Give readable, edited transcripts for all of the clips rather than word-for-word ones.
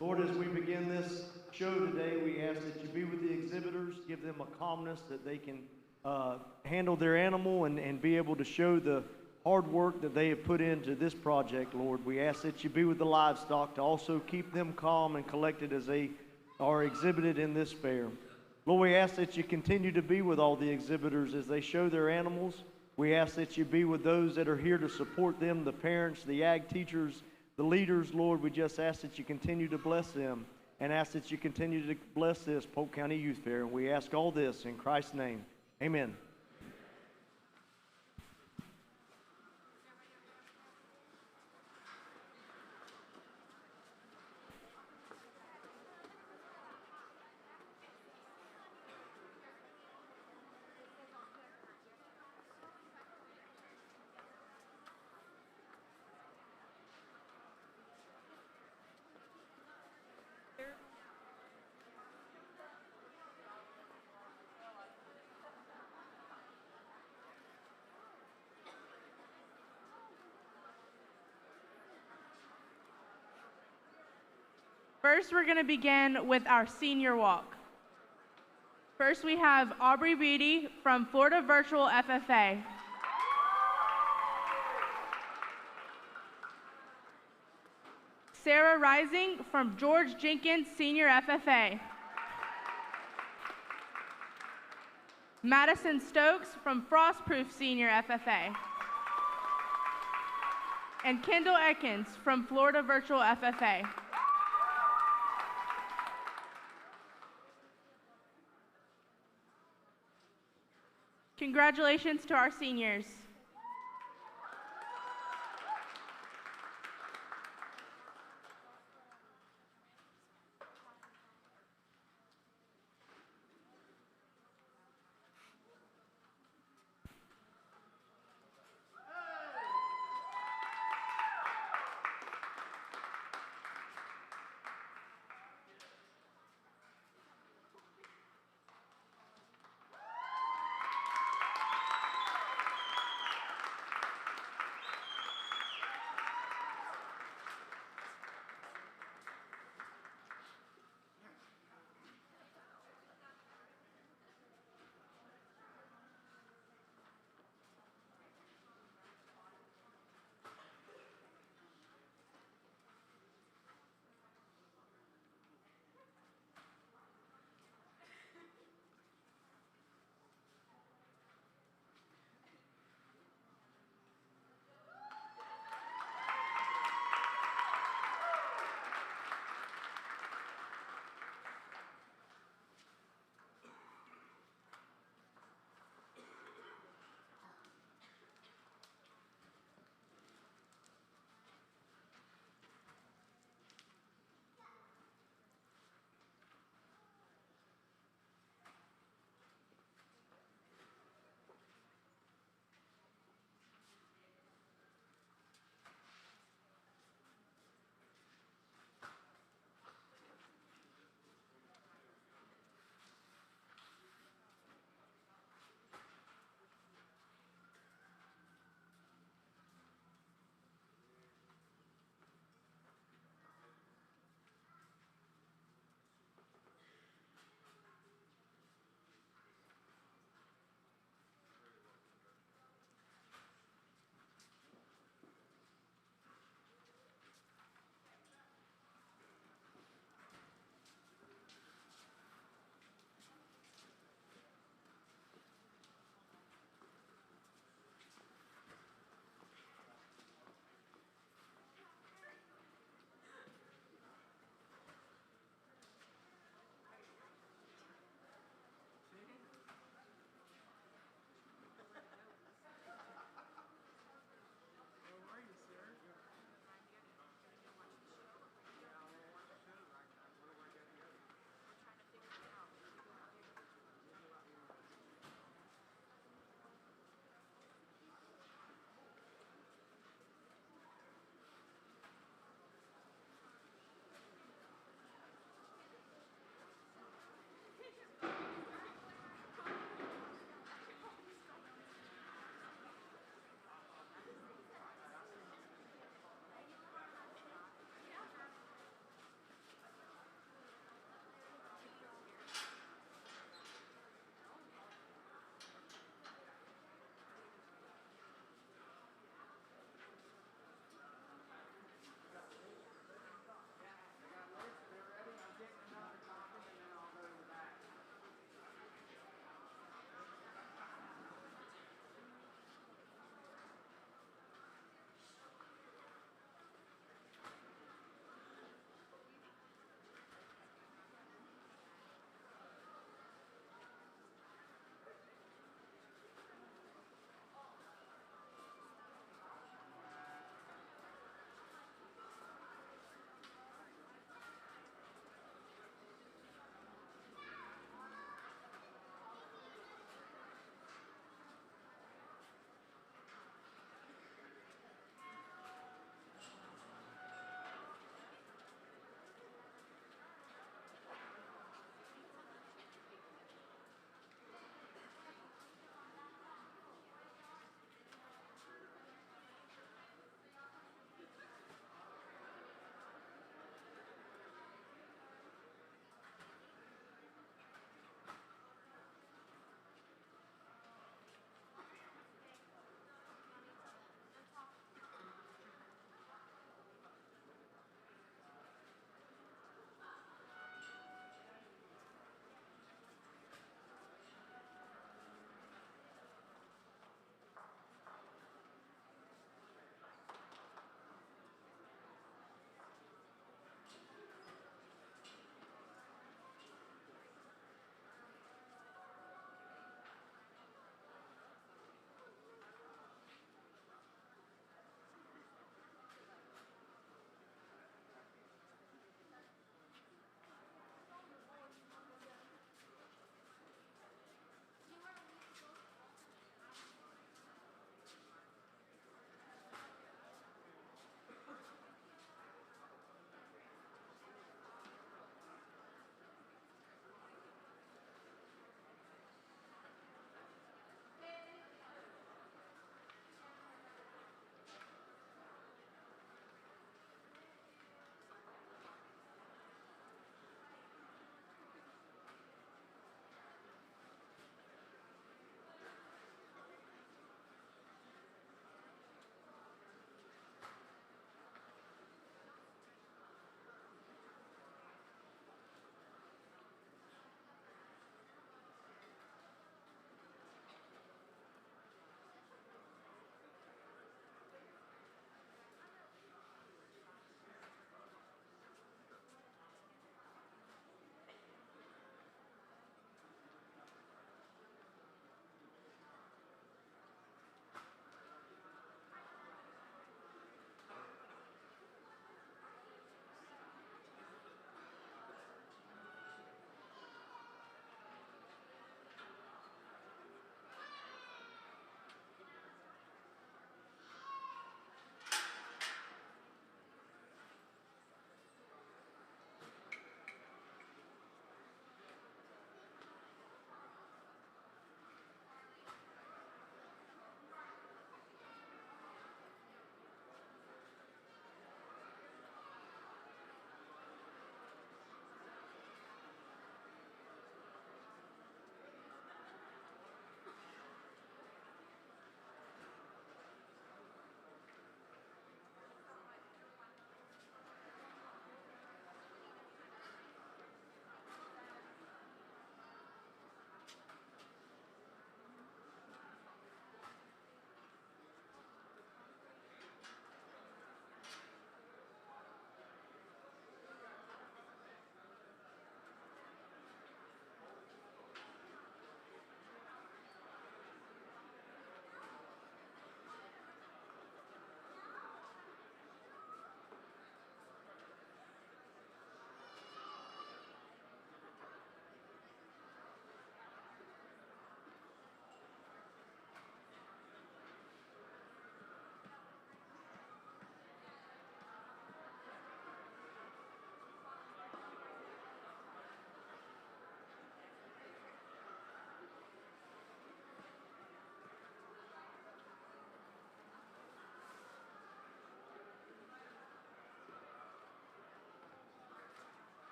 Lord, as we begin this show today, we ask that you be with the exhibitors, give them a calmness that they can handle their animal and be able to show the hard work that they have put into this project, Lord. We ask that you be with the livestock to also keep them calm and collected as they are exhibited in this fair. Lord, we ask that you continue to be with all the exhibitors as they show their animals. We ask that you be with those that are here to support them, the parents, the ag teachers, the leaders. Lord, we just ask that you continue to bless them and ask that you continue to bless this Polk County Youth Fair. And we ask all this in Christ's name. Amen. First, we're going to begin with our senior walk. First, we have Aubrey Beatty from Florida Virtual FFA. Sarah Rising from George Jenkins Senior FFA. Madison Stokes from Frostproof Senior FFA. And Kendall Ekins from Florida Virtual FFA. Congratulations to our seniors.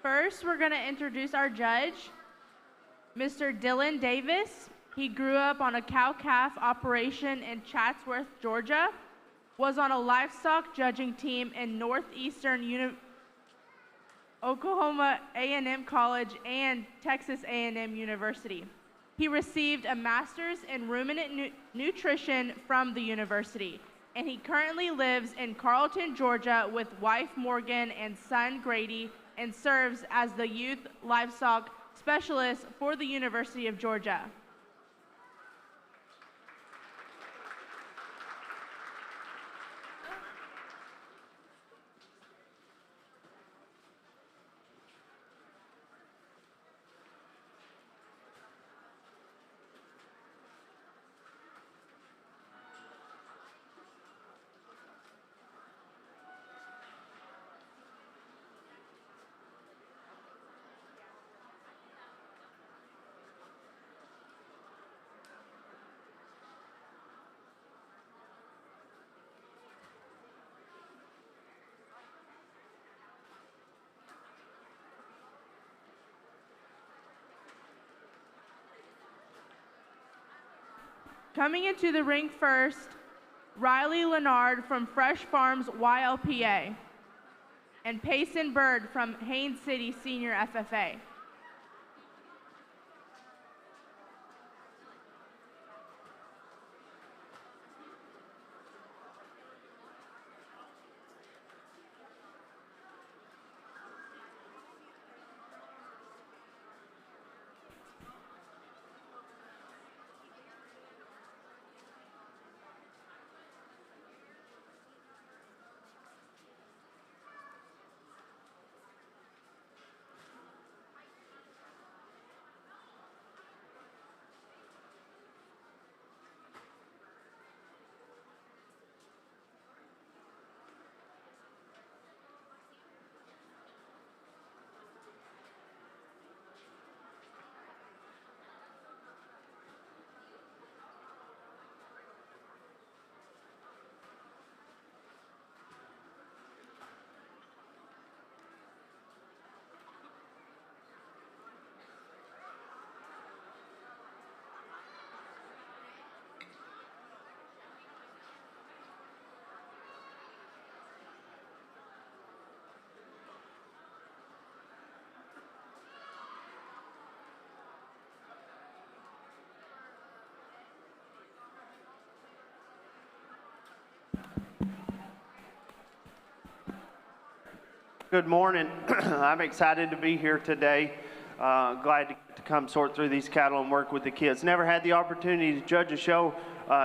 First, we're going to introduce our judge, Mr. Dylan Davis. He grew up on a cow-calf operation in Chatsworth, Georgia, was on a livestock judging team in Northeastern Oklahoma A&M College and Texas A&M University. He received a master's in ruminant nutrition from the university, and he currently lives in Carlton, Georgia with wife Morgan and son Grady, and serves as the youth livestock specialist for the University of Georgia. Coming into the ring first, Riley Leonard from Fresh Farms YLPA, and Payson Bird from Haines City Senior FFA. Good morning. I'm excited to be here today. Glad to come sort through these cattle and work with the kids. Never had the opportunity to judge a show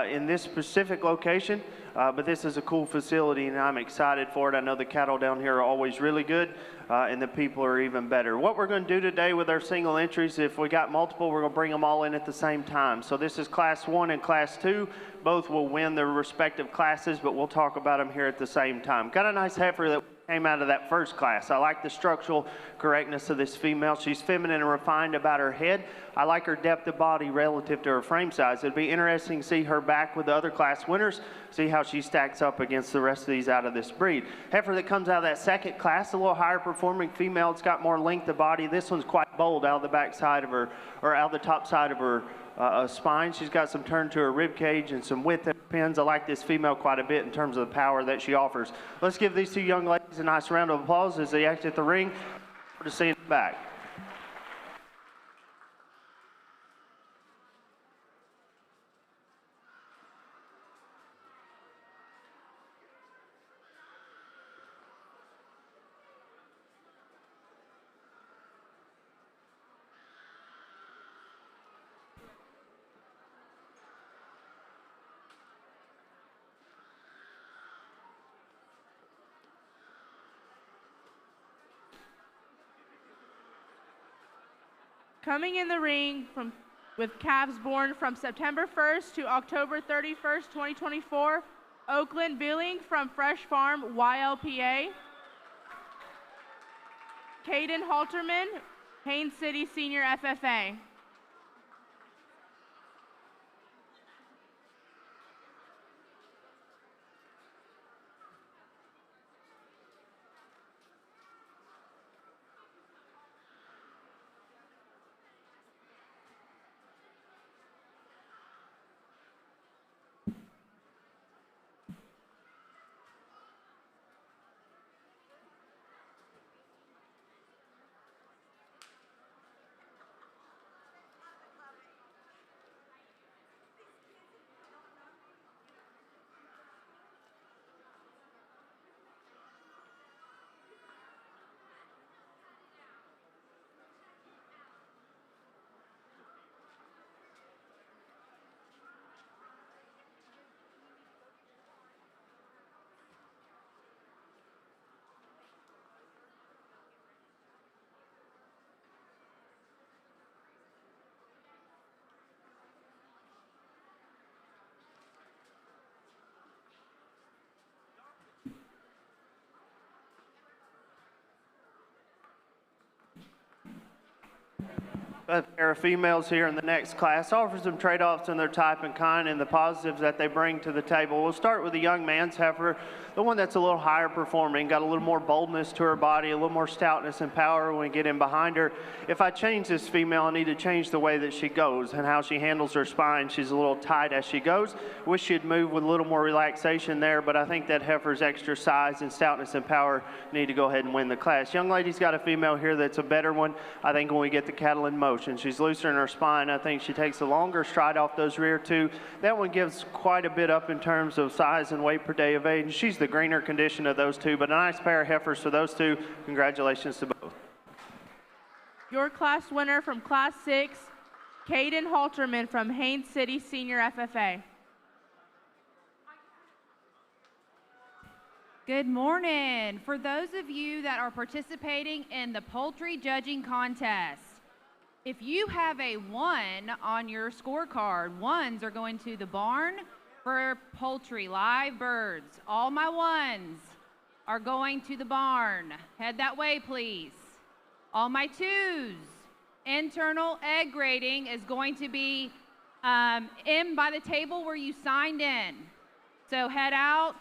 in this specific location, but this is a cool facility and I'm excited for it. I know the cattle down here are always really good and the people are even better. What we're going to do today with our single entries, if we got multiple, we're going to bring them all in at the same time. So this is Class 1 and Class 2. Both will win their respective classes, but we'll talk about them here at the same time. Got a nice heifer that came out of that first class. I like the structural correctness of this female. She's feminine and refined about her head. I like her depth of body relative to her frame size. It'd be interesting to see her back with the other class winners, see how she stacks up against the rest of these out of this breed. Heifer that comes out of that second class, a little higher performing female. It's got more length of body. This one's quite bold out of the back side of her, or out of the top side of her spine. She's got some turn to her rib cage and some width in her pins. I like this female quite a bit in terms of the power that she offers. Let's give these two young ladies a nice round of applause as they exit the ring. We're to see them back. Coming in the ring with calves born from September 1st to October 31st, 2024, Oakland Billing from Fresh Farm YLPA, Caden Halterman, Haines City Senior FFA. A pair of females here in the next class offers them trade-offs in their type and kind and the positives that they bring to the table. We'll start with the young man's heifer, the one that's a little higher performing, got a little more boldness to her body, a little more stoutness and power when we get in behind her. If I change this female, I need to change the way that she goes and how she handles her spine. She's a little tight as she goes. Wish she'd move with a little more relaxation there, but I think that heifer's extra size and stoutness and power need to go ahead and win the class. Young lady's got a female here that's a better one. I think when we get the cattle in motion, she's looser in her spine. I think she takes a longer stride off those rear two. That one gives quite a bit up in terms of size and weight per day of age. She's the greener condition of those two, but a nice pair of heifers for those two. Congratulations to both. Your class winner from Class 6, Caden Halterman from Haines City Senior FFA. Good morning. For those of you that are participating in the poultry judging contest, if you have a 1 on your scorecard, 1s are going to the barn for poultry, live birds. All my 1s are going to the barn. Head that way, please. All my 2s, internal egg grading is going to be in by the table where you signed in. So head out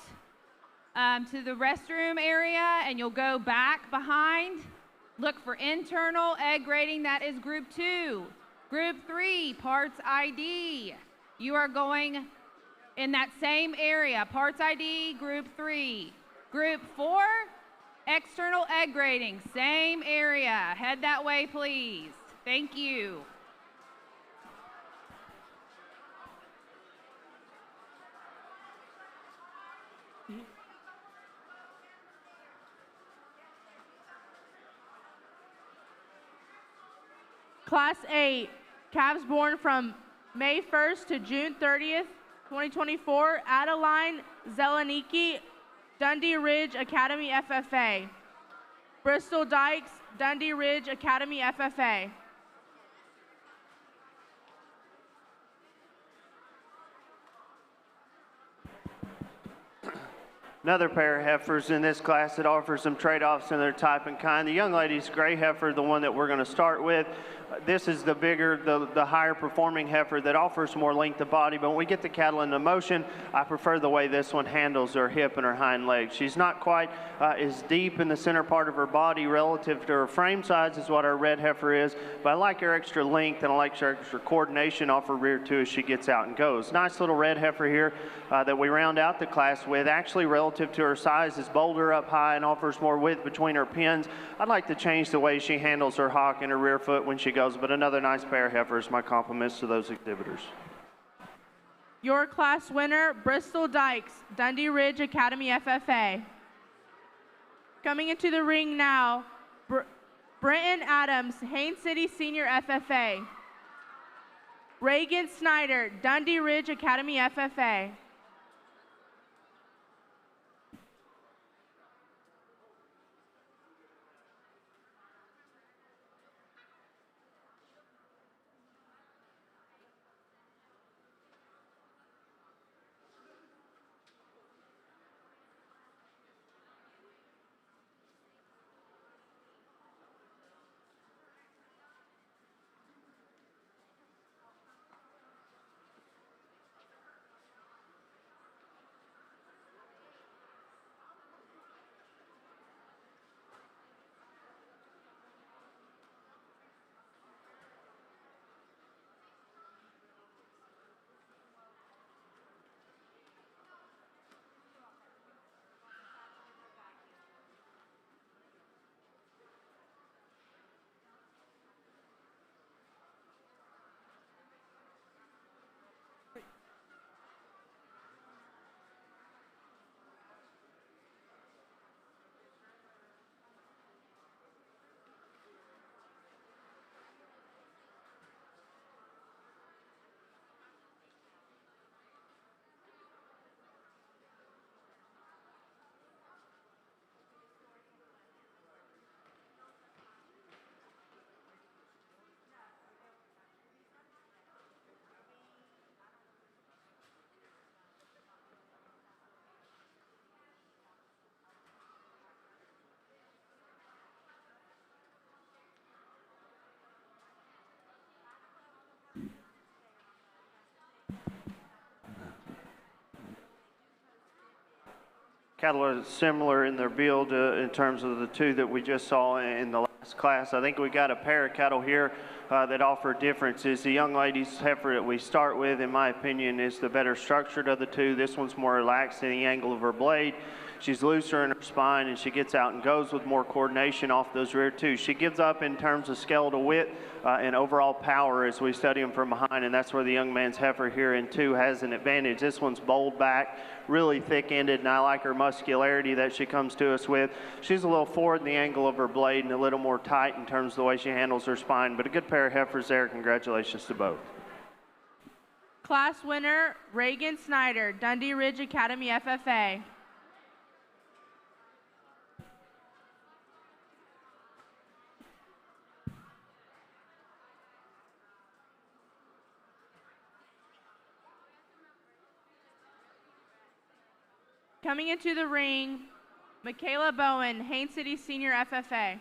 to the restroom area and you'll go back behind. Look for internal egg grading, that is group 2. Group 3, parts ID. You are going in that same area, parts ID, group 3. Group 4, external egg grading, same area. Head that way, please. Thank you. Class 8, calves born from May 1st to June 30th, 2024, Adeline Zeleniki, Dundee Ridge Academy FFA. Bristol Dykes, Dundee Ridge Academy FFA. Another pair of heifers in this class that offers some trade-offs in their type and kind. The young lady's gray heifer, the one that we're going to start with. This is the bigger, the higher performing heifer that offers more length of body, but when we get the cattle into motion, I prefer the way this one handles her hip and her hind legs. She's not quite as deep in the center part of her body relative to her frame size as what our red heifer is, but I like her extra length and I like her extra coordination off her rear too as she gets out and goes. Nice little red heifer here that we round out the class with. Actually, relative to her size, is bolder up high and offers more width between her pins. I'd like to change the way she handles her hock and her rear foot when she goes, but another nice pair of heifers. My compliments to those exhibitors. Your class winner, Bristol Dykes, Dundee Ridge Academy FFA. Coming into the ring now, Brenton Adams, Haines City Senior FFA. Reagan Snyder, Dundee Ridge Academy FFA. Cattle are similar in their build in terms of the two that we just saw in the last class. I think we got a pair of cattle here that offer differences. The young lady's heifer that we start with, in my opinion, is the better structured of the two. This one's more relaxed in the angle of her blade. She's looser in her spine, and she gets out and goes with more coordination off those rear two. She gives up in terms of skeletal width and overall power as we study them from behind, and that's where the young man's heifer here in 2 has an advantage. This one's bowled back, really thick-ended, and I like her muscularity that she comes to us with. She's a little forward in the angle of her blade and a little more tight in terms of the way she handles her spine, but a good pair of heifers there. Congratulations to both. Class winner, Reagan Snyder, Dundee Ridge Academy FFA. Coming into the ring, Michaela Bowen, Haines City Senior FFA.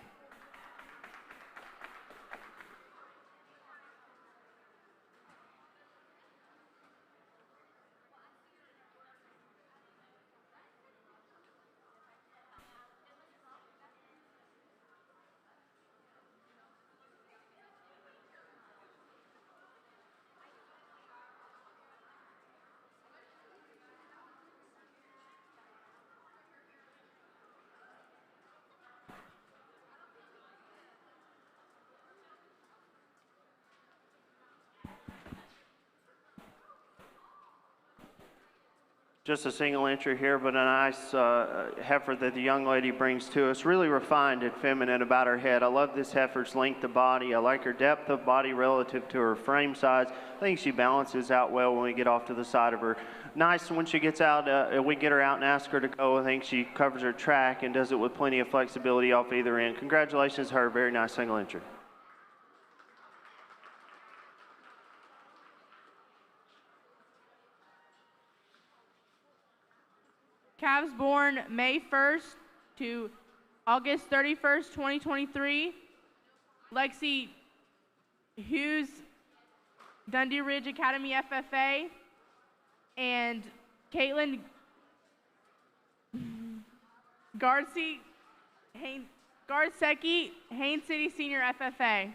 Just a single entry here, but a nice heifer that the young lady brings to us. Really refined and feminine about her head. I love this heifer's length of body. I like her depth of body relative to her frame size. I think she balances out well when we get off to the side of her. Nice when she gets out, we get her out and ask her to go. I think she covers her track and does it with plenty of flexibility off either end. Congratulations to her. Very nice single entry. Calves born May 1st to August 31st, 2023. Lexi Hughes, Dundee Ridge Academy FFA. And Caitlin Gardsecki, Haines City Senior FFA.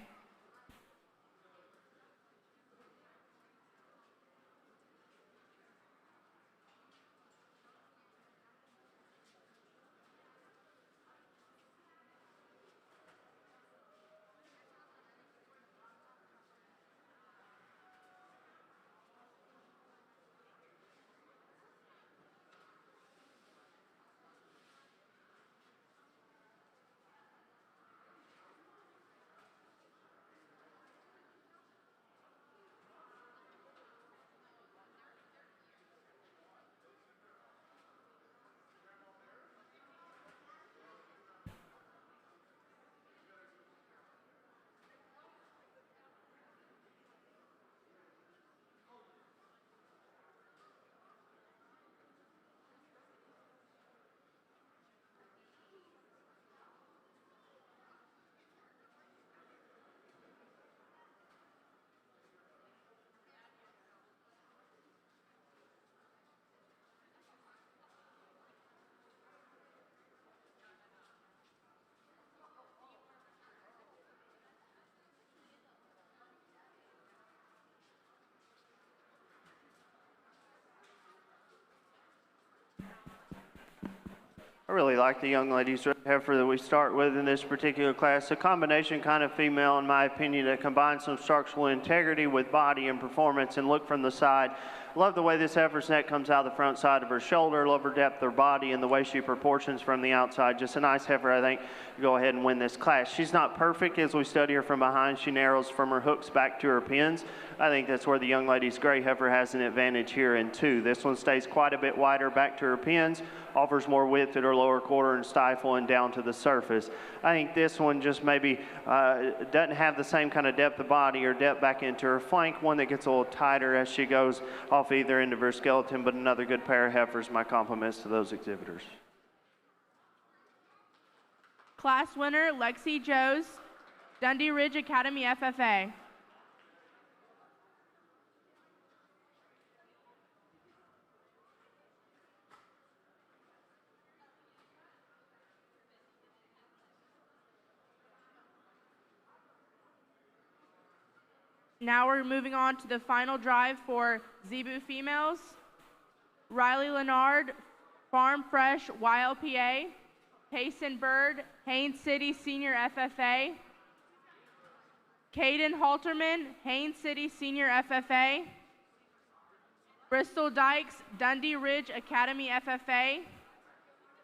I really like the young lady's heifer that we start with in this particular class. A combination kind of female, in my opinion, that combines some structural integrity with body and performance and look from the side. Love the way this heifer's neck comes out the front side of her shoulder. Love her depth of her body and the way she proportions from the outside. Just a nice heifer, I think, to go ahead and win this class. She's not perfect as we study her from behind. She narrows from her hooks back to her pins. I think that's where the young lady's gray heifer has an advantage here in 2. This one stays quite a bit wider back to her pins, offers more width at her lower quarter and stifle and down to the surface. I think this one just maybe doesn't have the same kind of depth of body or depth back into her flank, one that gets a little tighter as she goes off either end of her skeleton, but another good pair of heifers. My compliments to those exhibitors. Class winner, Lexi Joes, Dundee Ridge Academy FFA. Now we're moving on to the final drive for Zebu females. Riley Leonard, Farm Fresh, YLPA. Payson Bird, Haines City Senior FFA. Caden Halterman, Haines City Senior FFA. Bristol Dykes, Dundee Ridge Academy FFA.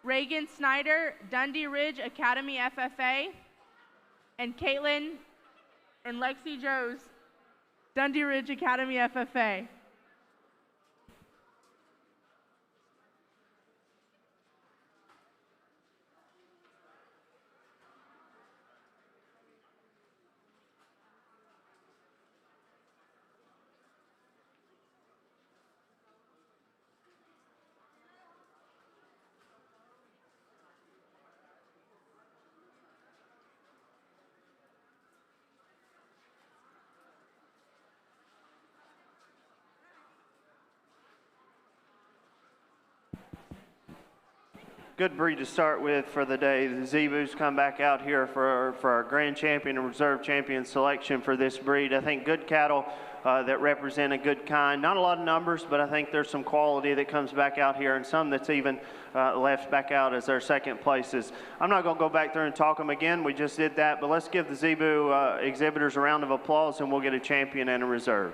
Reagan Snyder, Dundee Ridge Academy FFA. And Caitlin and Lexi Joes, Dundee Ridge Academy FFA. Good breed to start with for the day. The Zebus come back out here for our grand champion and reserve champion selection for this breed. I think good cattle that represent a good kind. Not a lot of numbers, but I think there's some quality that comes back out here and some that's even left back out as their second places. I'm not going to go back there and talk them again. We just did that, but let's give the Zebu exhibitors a round of applause and we'll get a champion and a reserve.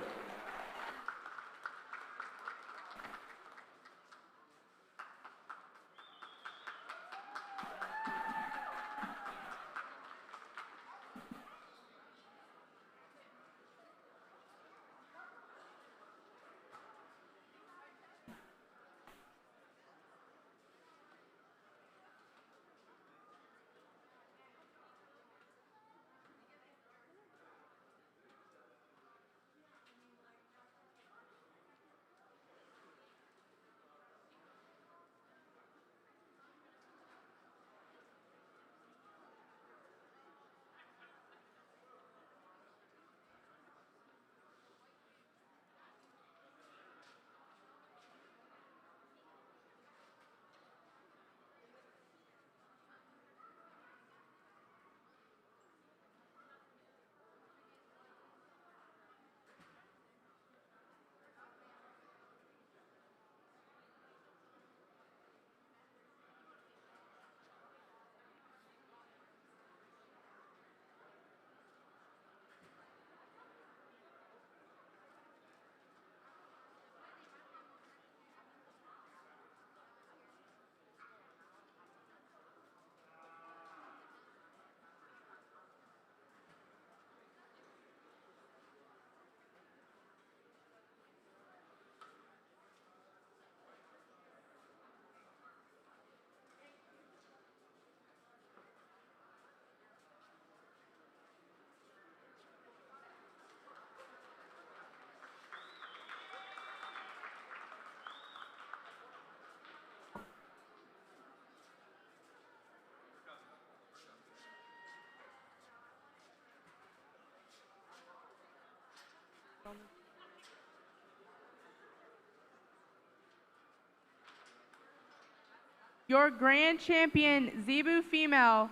Your grand champion, Zebu female,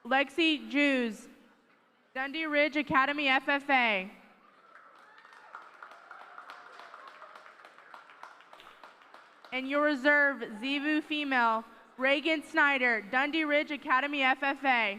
Lexi Jews, Dundee Ridge Academy FFA. And your reserve, Zebu female, Reagan Snyder, Dundee Ridge Academy FFA.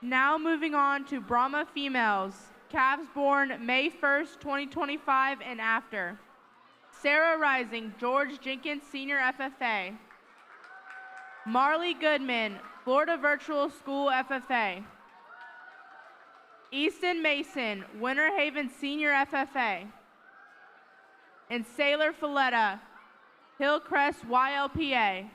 Now moving on to Brahma females, calves born May 1st, 2025 and after. Sarah Rising, George Jenkins Senior FFA. Marley Goodman, Florida Virtual School FFA. Easton Mason, Winter Haven Senior FFA. And Sailor Filletta, Hillcrest YLPA.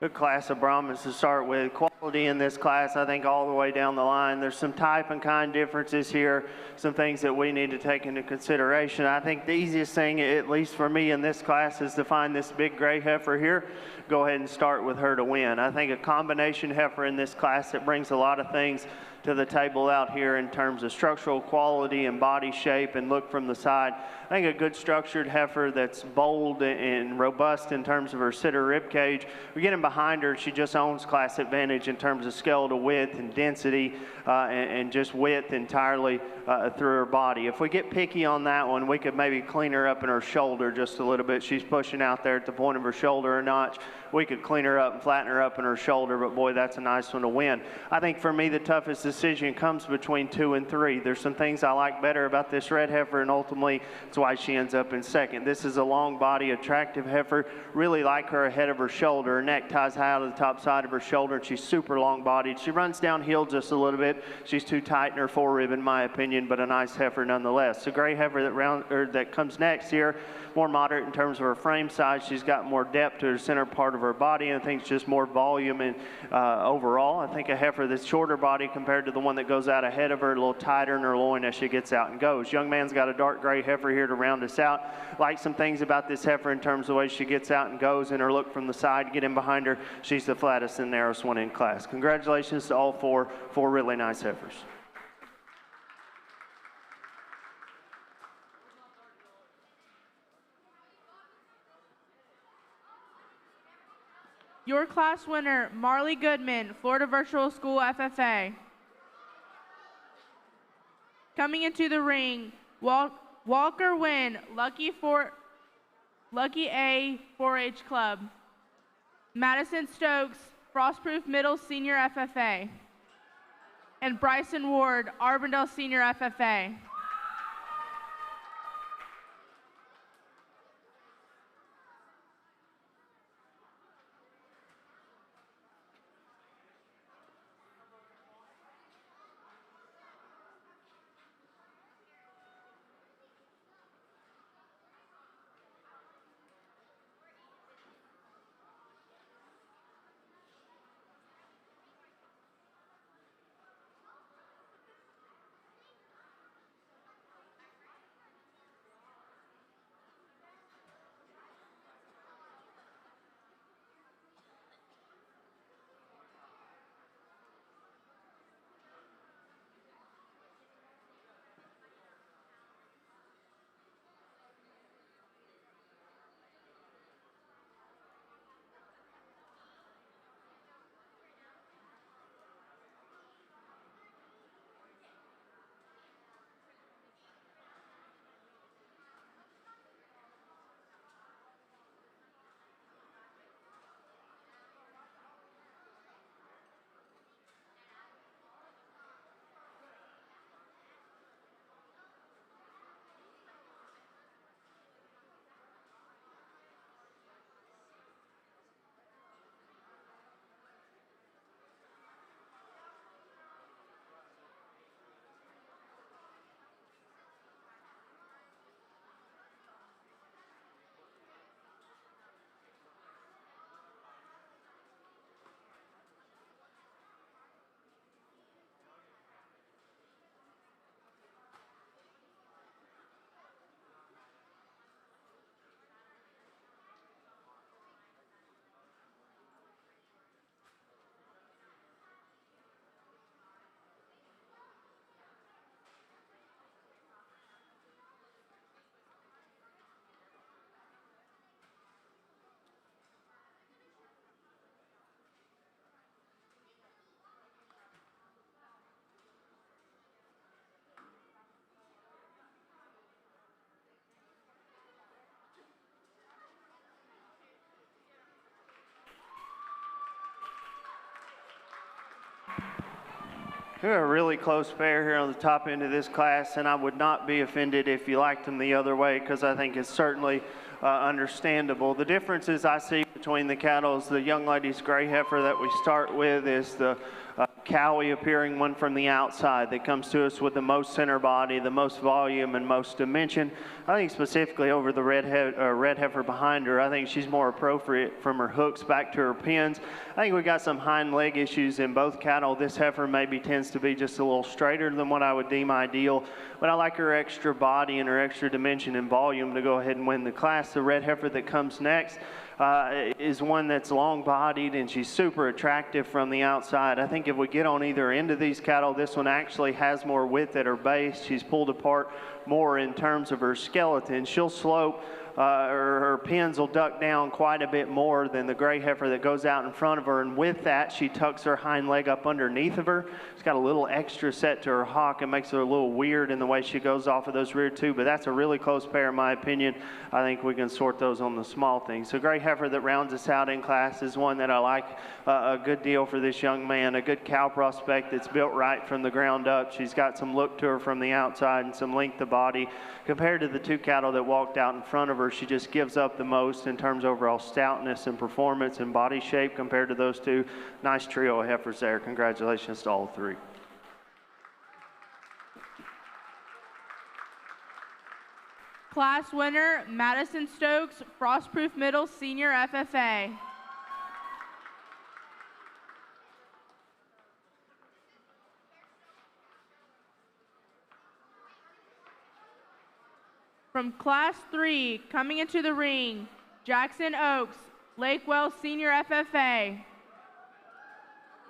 Good class of Brahmins to start with. Quality in this class, I think, all the way down the line. There's some type and kind differences here, some things that we need to take into consideration. I think the easiest thing, at least for me in this class, is to find this big gray heifer here. Go ahead and start with her to win. I think a combination heifer in this class that brings a lot of things to the table out here in terms of structural quality and body shape and look from the side. I think a good structured heifer that's bold and robust in terms of her sitter rib cage. We're getting behind her, she just owns class advantage in terms of skeletal width and density and just width entirely through her body. If we get picky on that one, we could maybe clean her up in her shoulder just a little bit. She's pushing out there at the point of her shoulder a notch. We could clean her up and flatten her up in her shoulder, but boy, that's a nice one to win. I think for me, the toughest decision comes between 2 and 3. There's some things I like better about this red heifer, and ultimately, that's why she ends up in second. This is a long body, attractive heifer. Really like her ahead of her shoulder. Her neck ties high to the top side of her shoulder, and she's super long-bodied. She runs downhill just a little bit. She's too tight in her forerib, in my opinion, but a nice heifer nonetheless. The gray heifer that comes next here, more moderate in terms of her frame size. She's got more depth to the center part of her body, and I think it's just more volume and overall. I think a heifer that's shorter body compared to the one that goes out ahead of her, a little tighter in her loin as she gets out and goes. Young man's got a dark gray heifer here to round us out. Like some things about this heifer in terms of the way she gets out and goes and her look from the side, get in behind her. She's the flattest and narrowest one in class. Congratulations to all four really nice heifers. Your class winner, Marley Goodman, Florida Virtual School FFA. Coming into the ring, Walker Wynn, Lucky A 4-H Club. Madison Stokes, Frostproof Middle Senior FFA. And Bryson Ward, Arbondale Senior FFA. They're a really close pair here on the top end of this class, and I would not be offended if you liked them the other way, because I think it's certainly understandable. The differences I see between the cattle is the young lady's gray heifer that we start with is the cowy appearing one from the outside that comes to us with the most center body, the most volume, and most dimension. I think specifically over the red heifer behind her, I think she's more appropriate from her hooks back to her pins. I think we got some hind leg issues in both cattle. This heifer maybe tends to be just a little straighter than what I would deem ideal, but I like her extra body and her extra dimension and volume to go ahead and win the class. The red heifer that comes next is one that's long-bodied, and she's super attractive from the outside. I think if we get on either end of these cattle, this one actually has more width at her base. She's pulled apart more in terms of her skeleton. She'll slope, her pins will duck down quite a bit more than the gray heifer that goes out in front of her, and with that, she tucks her hind leg up underneath of her. She's got a little extra set to her hock and makes her a little weird in the way she goes off of those rear two, but that's a really close pair in my opinion. I think we can sort those on the small things. So gray heifer that rounds us out in class is one that I like a good deal for this young man, a good cow prospect that's built right from the ground up. She's got some look to her from the outside and some length of body compared to the two cattle that walked out in front of her. heifer. She just gives up the most in terms of overall stoutness and performance and body shape compared to those two. Nice trio of heifers there. Congratulations to all three. Class winner, Madison Stokes, Frostproof Middle Senior FFA. From Class 3, coming into the ring, Jackson Oaks, Lakewell Senior FFA.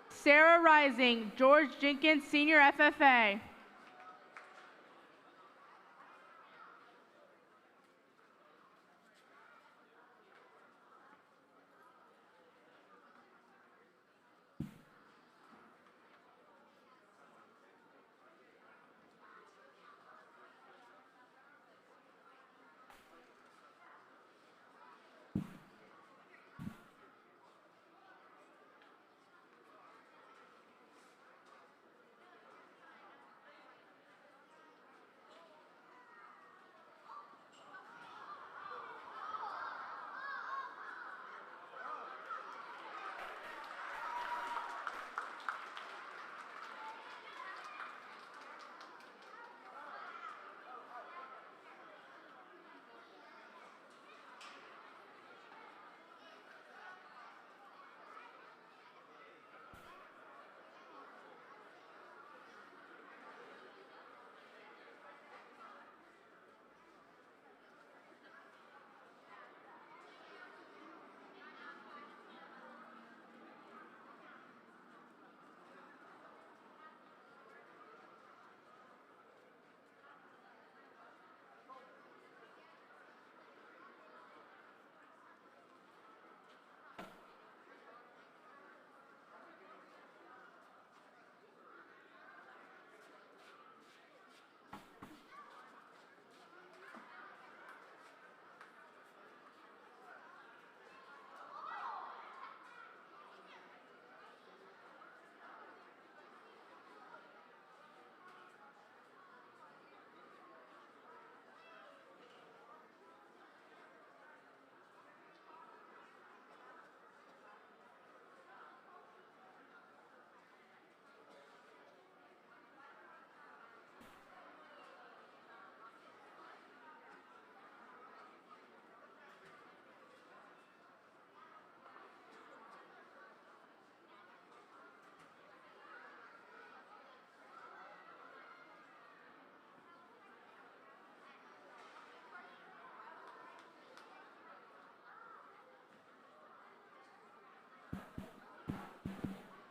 Sarah Rising, George Jenkins Senior FFA.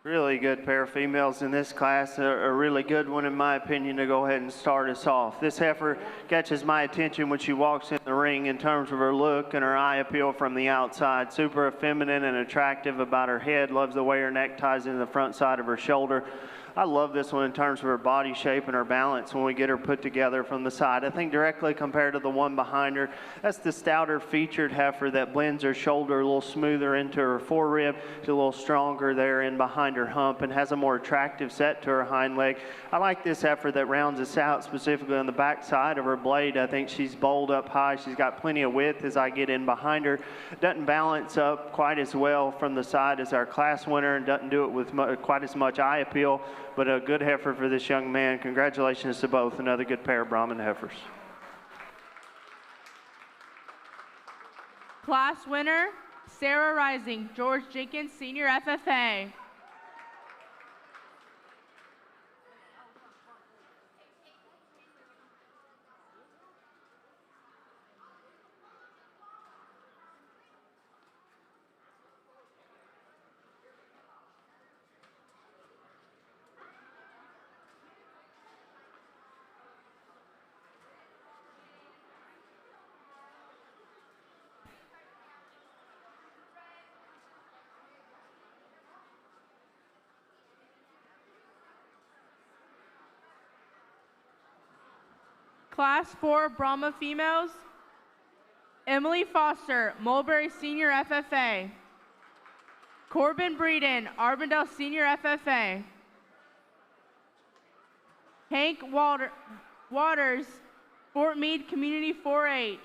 Really good pair of females in this class. A really good one, in my opinion, to go ahead and start us off. This heifer catches my attention when she walks in the ring in terms of her look and her eye appeal from the outside. Super feminine and attractive about her head. Loves the way her neck ties into the front side of her shoulder. I love this one in terms of her body shape and her balance when we get her put together from the side. I think directly compared to the one behind her, that's the stouter featured heifer that blends her shoulder a little smoother into her forerib. She's a little stronger there in behind her hump and has a more attractive set to her hind leg. I like this heifer that rounds us out specifically on the back side of her blade. I think she's bowled up high. She's got plenty of width as I get in behind her. Doesn't balance up quite as well from the side as our class winner and doesn't do it with quite as much eye appeal. But a good heifer for this young man. Congratulations to both. Another good pair of Brahman heifers. Class winner, Sarah Rising, George Jenkins Senior FFA. Class 4 Brahma females, Emily Foster, Mulberry Senior FFA. Corbin Breeden, Arbandale Senior FFA. Hank Waters, Fort Meade Community 4-H.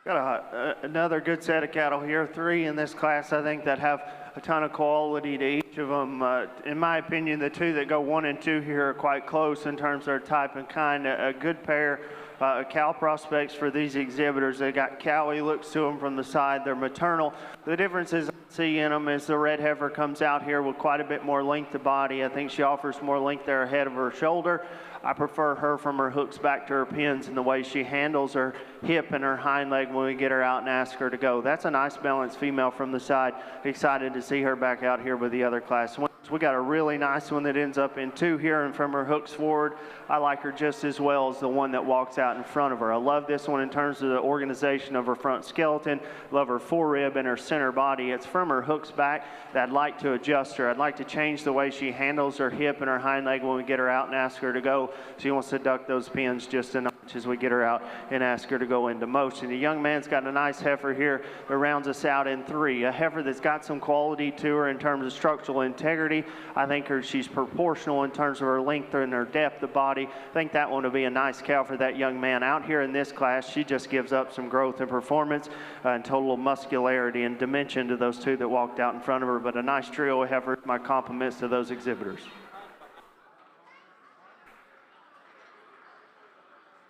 Got another good set of cattle here, 3 in this class, I think, that have a ton of quality to each of them. In my opinion, the 2 that go 1 and 2 here are quite close in terms of their type and kind. A good pair of cow prospects for these exhibitors. They got cowy looks to them from the side. They're maternal. The differences I see in them is the red heifer comes out here with quite a bit more length of body. I think she offers more length there ahead of her shoulder. I prefer her from her hooks back to her pins and the way she handles her hip and her hind leg when we get her out and ask her to go. That's a nice balanced female from the side. Excited to see her back out here with the other class. We got a really nice one that ends up in 2 here, and from her hooks forward, I like her just as well as the one that walks out in front of her. I love this one in terms of the organization of her front skeleton. Love her forerib and her center body. It's from her hooks back that I'd like to adjust her. I'd like to change the way she handles her hip and her hind leg when we get her out and ask her to go. She wants to duck those pins just a notch as we get her out and ask her to go into motion. The young man's got a nice heifer here that rounds us out in 3. A heifer that's got some quality to her in terms of structural integrity. I think she's proportional in terms of her length and her depth of body. I think that one will be a nice cow for that young man. Out here in this class, she just gives up some growth and performance and total muscularity and dimension to those 2 that walked out in front of her. But a nice trio of heifers. My compliments to those exhibitors.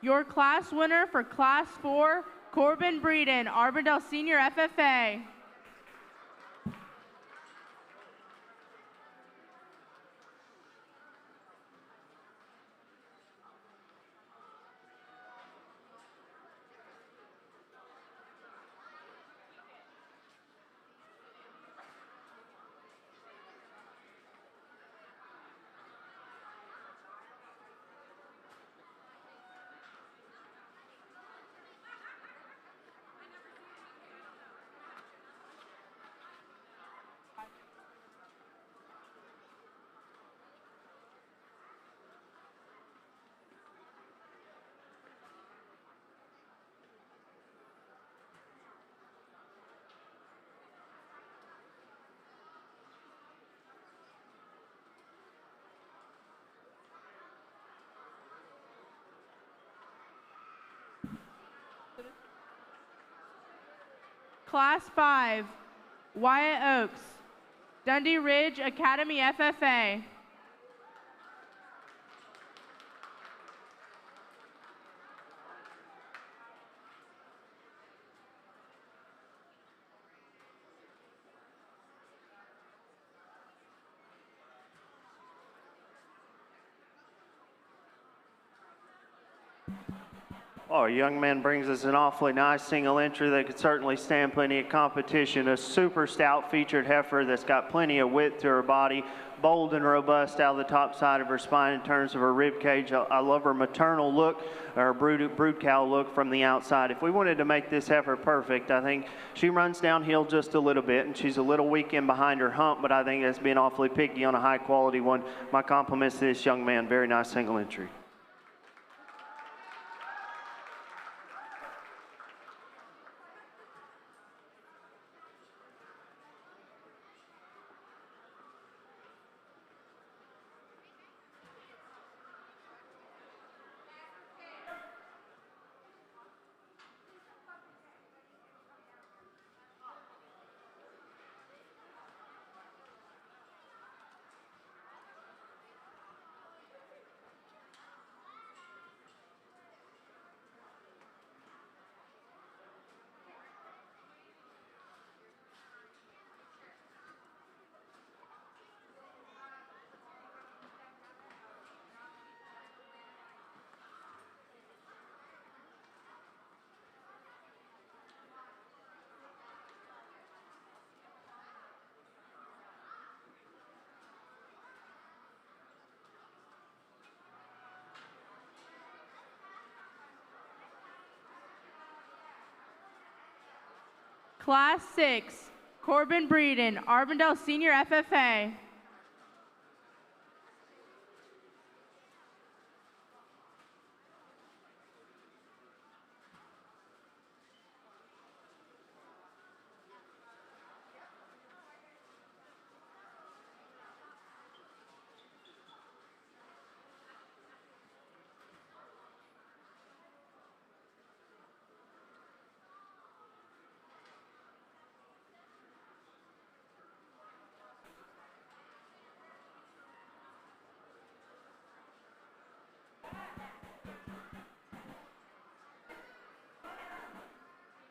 Your class winner for Class 4, Corbin Breeden, Arbondale Senior FFA. Class 5, Wyatt Oaks, Dundee Ridge Academy FFA. Oh, a young man brings us an awfully nice single entry that could certainly stand plenty of competition. A super stout featured heifer that's got plenty of width to her body, bold and robust out of the top side of her spine in terms of her rib cage. I love her maternal look, her brood cow look from the outside. If we wanted to make this heifer perfect, I think she runs downhill just a little bit, and she's a little weak in behind her hump, but I think that's being awfully picky on a high quality one. My compliments to this young man. Very nice single entry. Class 6, Corbin Breeden, Arbondale Senior FFA.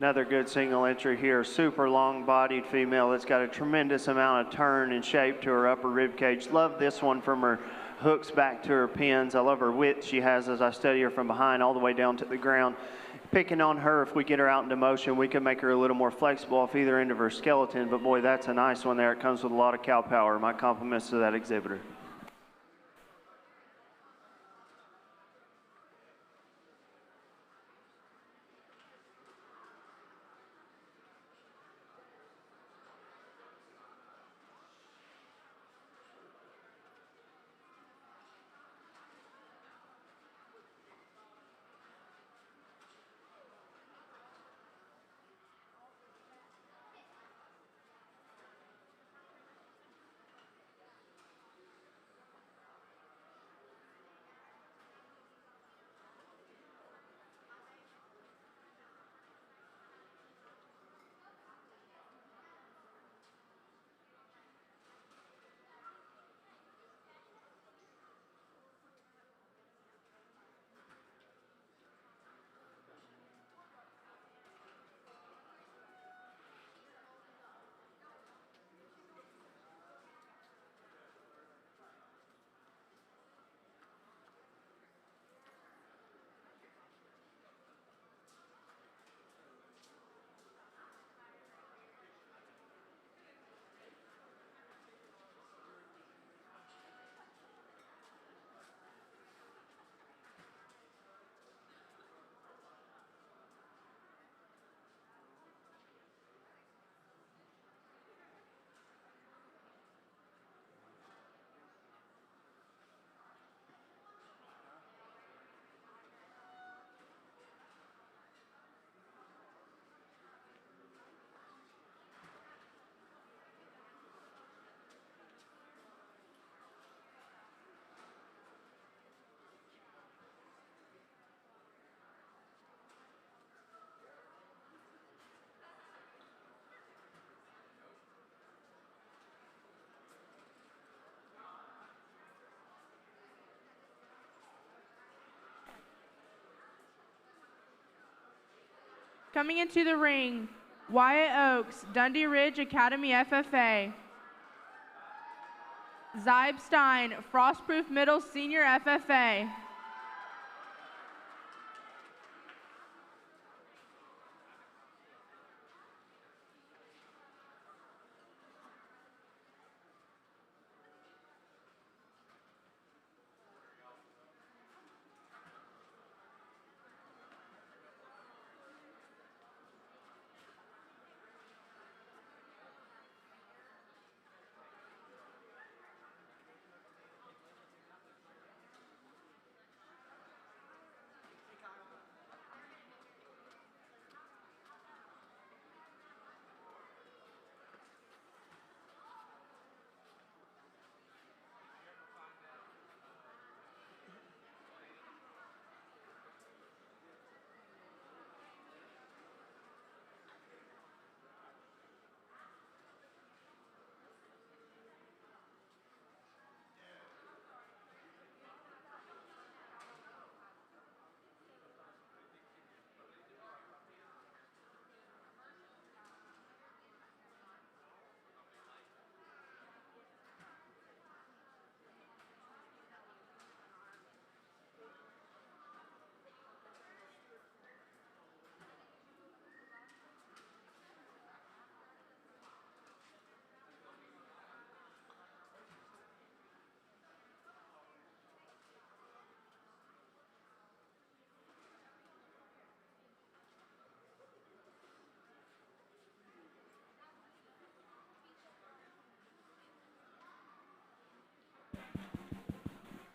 Another good single entry here, super long-bodied female that's got a tremendous amount of turn and shape to her upper rib cage. Love this one from her hooks back to her pins. I love her width she has as I study her from behind all the way down to the ground. Picking on her, if we get her out into motion, we can make her a little more flexible off either end of her skeleton, but boy, that's a nice one there. It comes with a lot of cow power. My compliments to that exhibitor. Coming into the ring, Wyatt Oaks, Dundee Ridge Academy FFA. Zybe Stein, Frostproof Middle Senior FFA.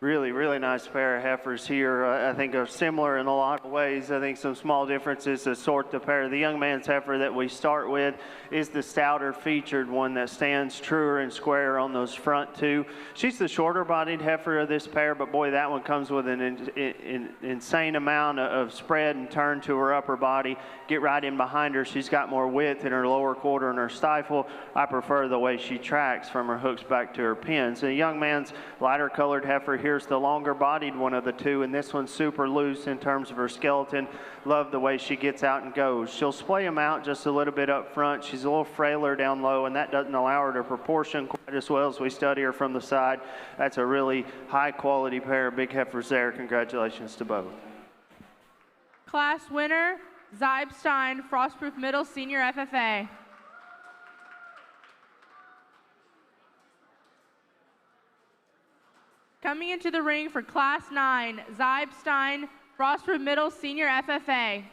Really, really nice pair of heifers here. I think are similar in a lot of ways. I think some small differences to sort the pair. The young man's heifer that we start with is the stouter featured one that stands truer and square on those front two. She's the shorter bodied heifer of this pair, but boy, that one comes with an insane amount of spread and turn to her upper body. Get right in behind her. She's got more width in her lower quarter and her stifle. I prefer the way she tracks from her hooks back to her pins. The young man's lighter colored heifer here here's the longer bodied one of the two, and this one's super loose in terms of her skeleton. Love the way she gets out and goes. She'll splay them out just a little bit up front. She's a little frailer down low, and that doesn't allow her to proportion quite as well as we study her from the side. That's a really high quality pair of big heifers there. Congratulations to both. Class winner, Zebu Stein, Frostproof Middle Senior FFA. Coming into the ring for Class 9, Zebu Stein, Frostproof Middle Senior FFA.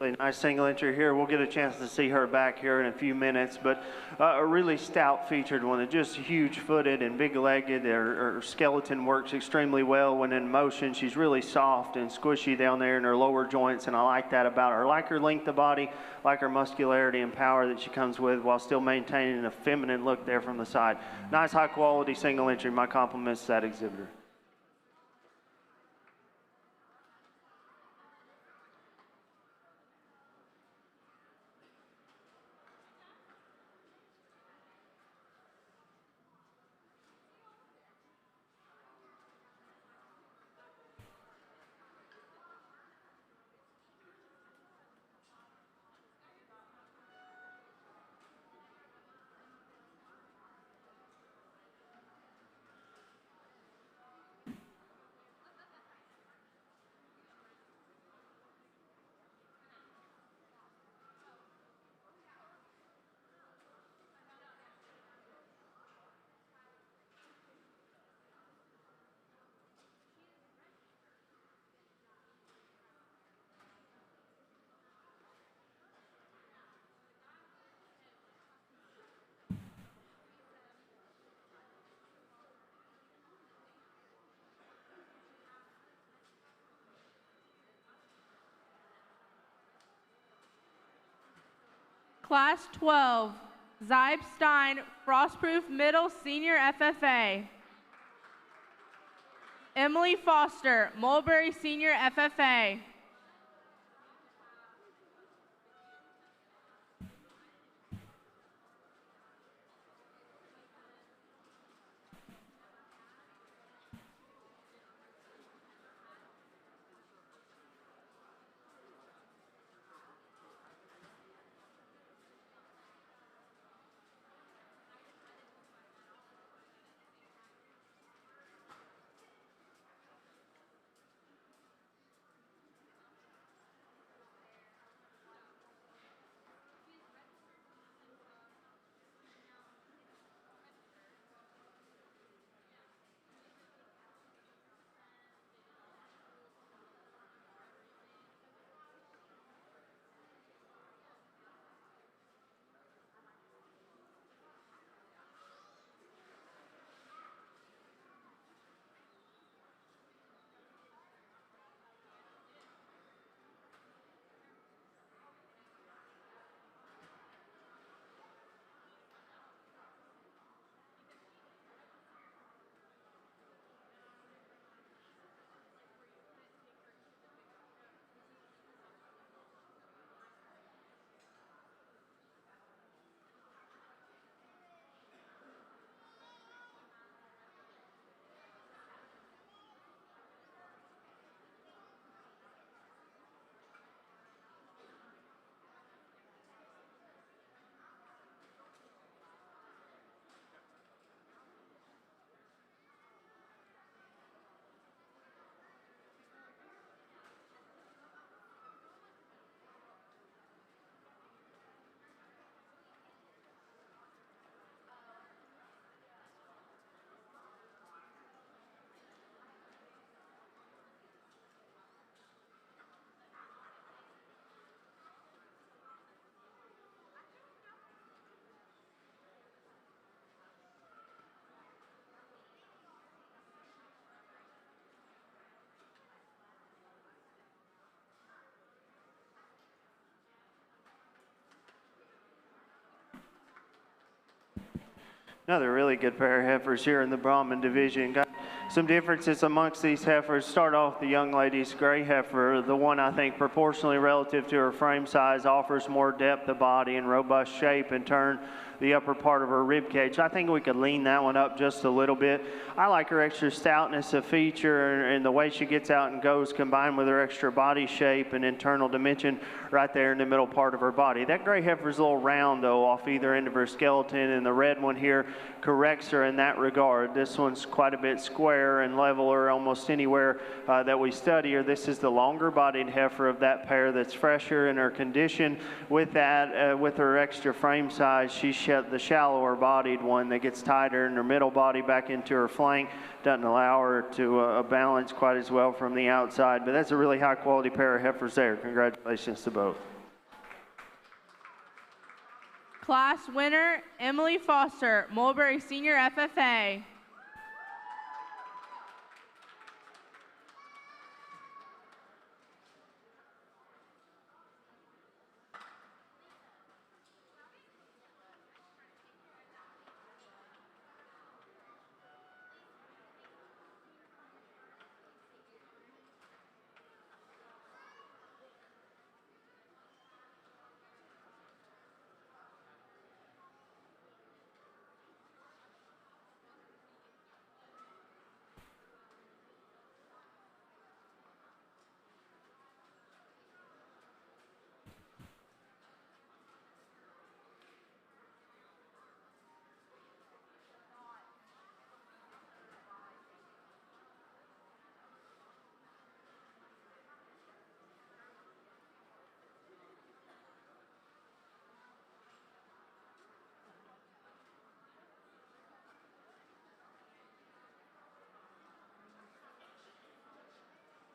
Really nice single entry here. We'll get a chance to see her back here in a few minutes, but a really stout featured one, just huge footed and big legged. Her skeleton works extremely well when in motion. She's really soft and squishy down there in her lower joints, and I like that about her. I like her length of body, like her muscularity and power that she comes with while still maintaining a feminine look there from the side. Nice high quality single entry. My compliments to that exhibitor. Class 12, Zebu Stein, Frostproof Middle Senior FFA. Emily Foster, Mulberry Senior FFA. Another really good pair of heifers here in the Brahman division. Got some differences amongst these heifers. Start off the young lady's gray heifer, the one I think proportionally relative to her frame size offers more depth of body and robust shape, in turn the upper part of her rib cage. I think we could lean that one up just a little bit. I like her extra stoutness of feature and the way she gets out and goes, combined with her extra body shape and internal dimension right there in the middle part of her body. That gray heifer's a little round though off either end of her skeleton, and the red one here corrects her in that regard. This one's quite a bit square and leveler almost anywhere that we study her. This is the longer bodied heifer of that pair that's fresher in her condition. With that, with her extra frame size, she's the shallower bodied one that gets tighter in her middle body back into her flank. Doesn't allow her to balance quite as well from the outside, but that's a really high quality pair of heifers there. Congratulations to both. Class winner, Emily Foster, Mulberry Senior FFA.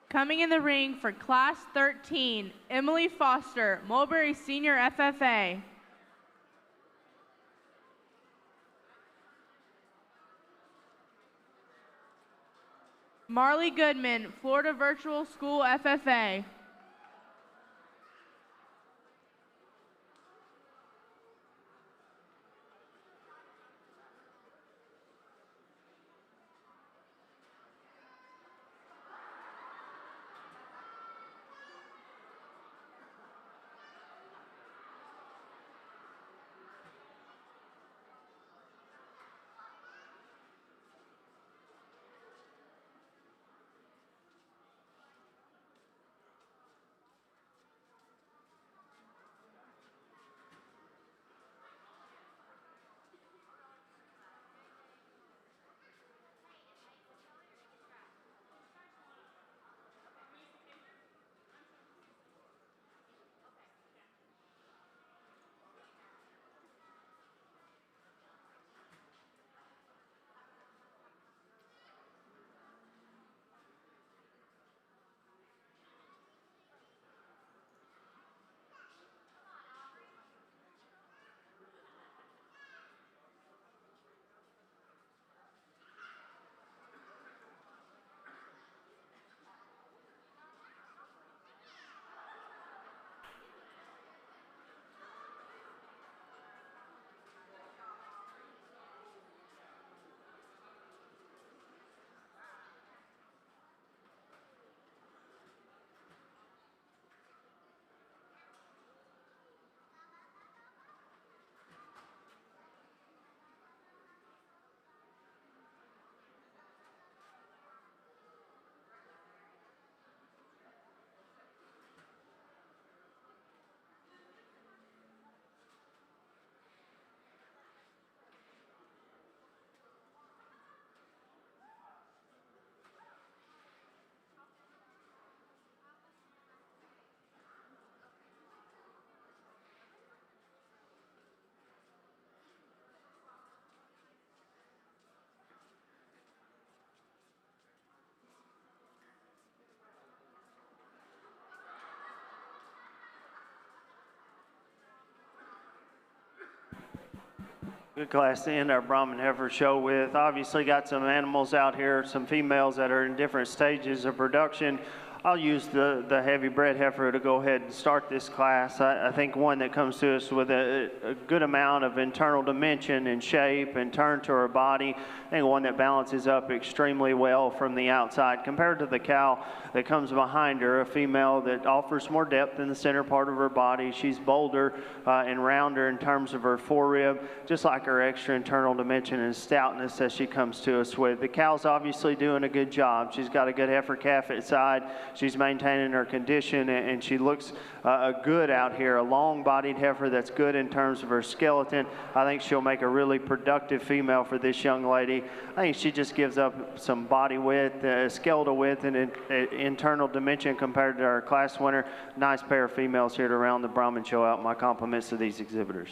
Coming in the ring for Class 13, Emily Foster, Mulberry Senior FFA. Marley Goodman, Florida Virtual School FFA. Good class to end our Brahman heifer show with. Obviously got some animals out here, some females that are in different stages of production. I'll use the heavy bred heifer to go ahead and start this class. I think one that comes to us with a good amount of internal dimension and shape and turn to her body. I think one that balances up extremely well from the outside compared to the cow that comes behind her, a female that offers more depth in the center part of her body. She's bolder and rounder in terms of her forerib, just like her extra internal dimension and stoutness that she comes to us with. The cow's obviously doing a good job. She's got a good heifer calf at side. She's maintaining her condition, and she looks good out here. A long-bodied heifer that's good in terms of her skeleton. I think she'll make a really productive female for this young lady. I think she just gives up some body width, skeletal width, and internal dimension compared to our class winner. Nice pair of females here to round the Brahman show out. My compliments to these exhibitors.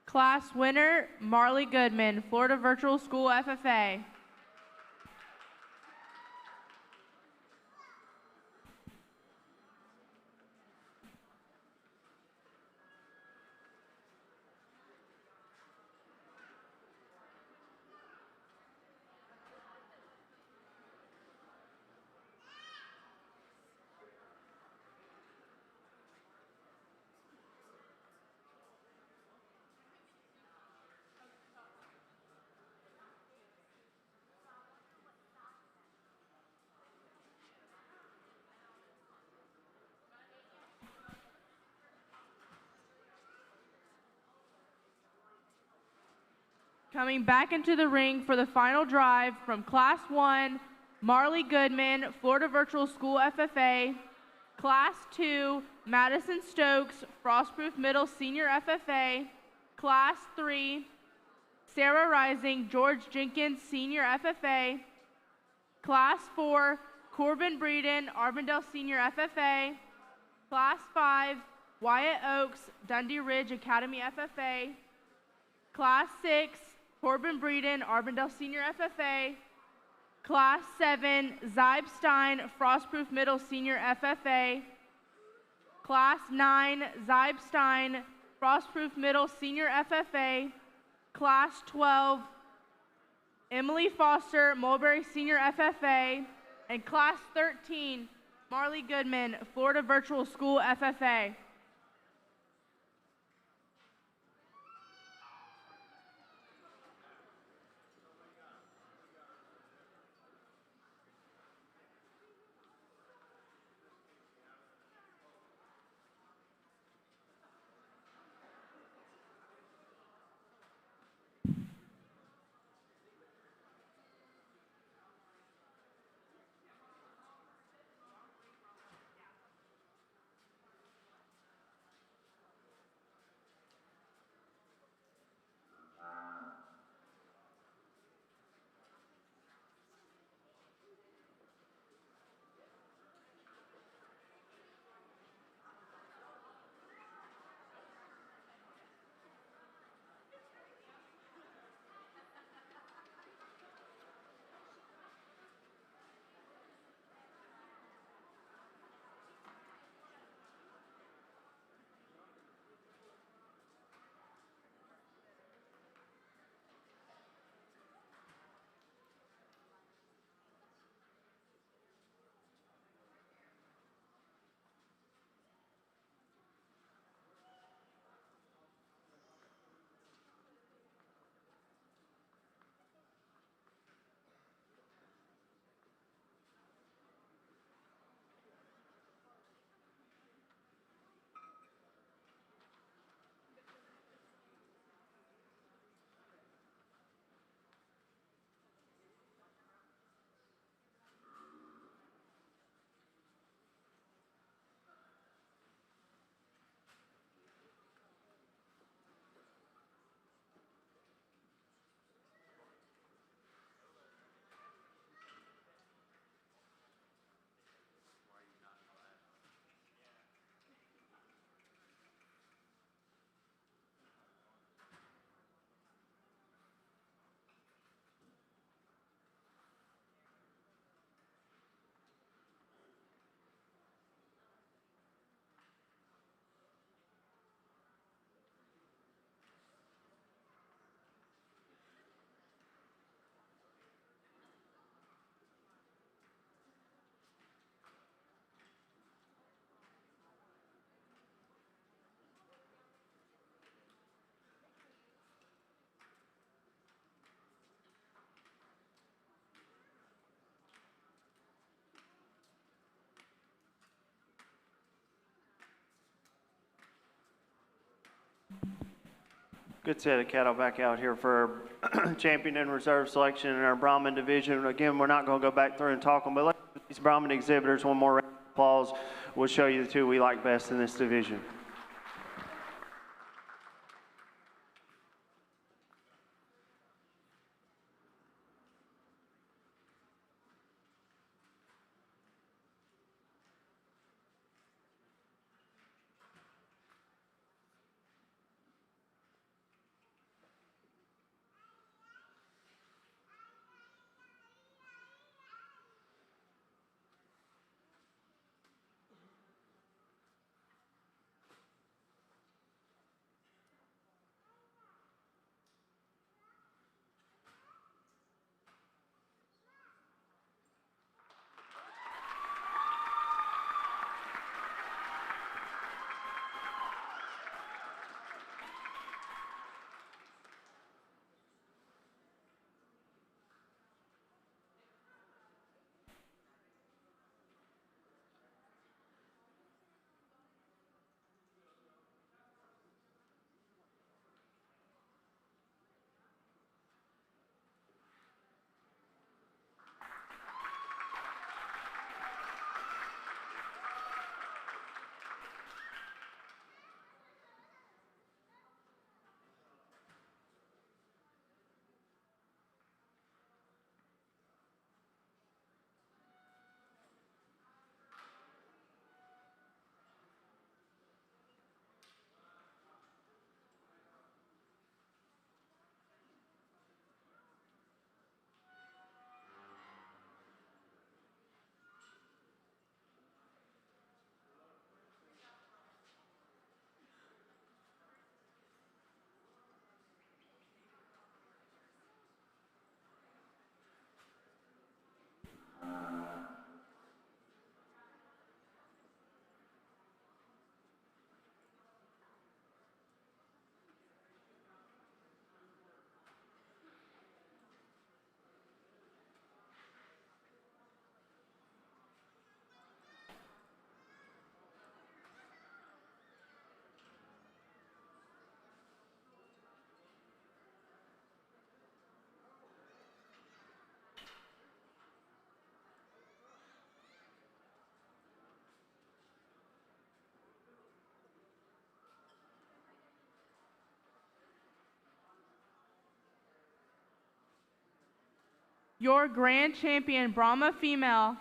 Class winner, Marley Goodman, Florida Virtual School FFA. Coming back into the ring for the final drive from Class 1, Marley Goodman, Florida Virtual School FFA. Class 2, Madison Stokes, Frostproof Middle Senior FFA. Class 3, Sarah Rising, George Jenkins Senior FFA. Class 4, Corbin Breeden, Arbondale Senior FFA. Class 5, Wyatt Oaks, Dundee Ridge Academy FFA. Class 6, Corbin Breeden, Arbondale Senior FFA. Class 7, Zeib Stein, Frostproof Middle Senior FFA. Class 9, Zeib Stein, Frostproof Middle Senior FFA. Class 12, Emily Foster, Mulberry Senior FFA. And Class 13, Marley Goodman, Florida Virtual School FFA. Good set of cattle back out here for champion and reserve selection in our Brahman division. Again, we're not going to go back through and talk them, but let's give these Brahman exhibitors one more round of applause. We'll show you the two we like best in this division. Your grand champion Brahma female,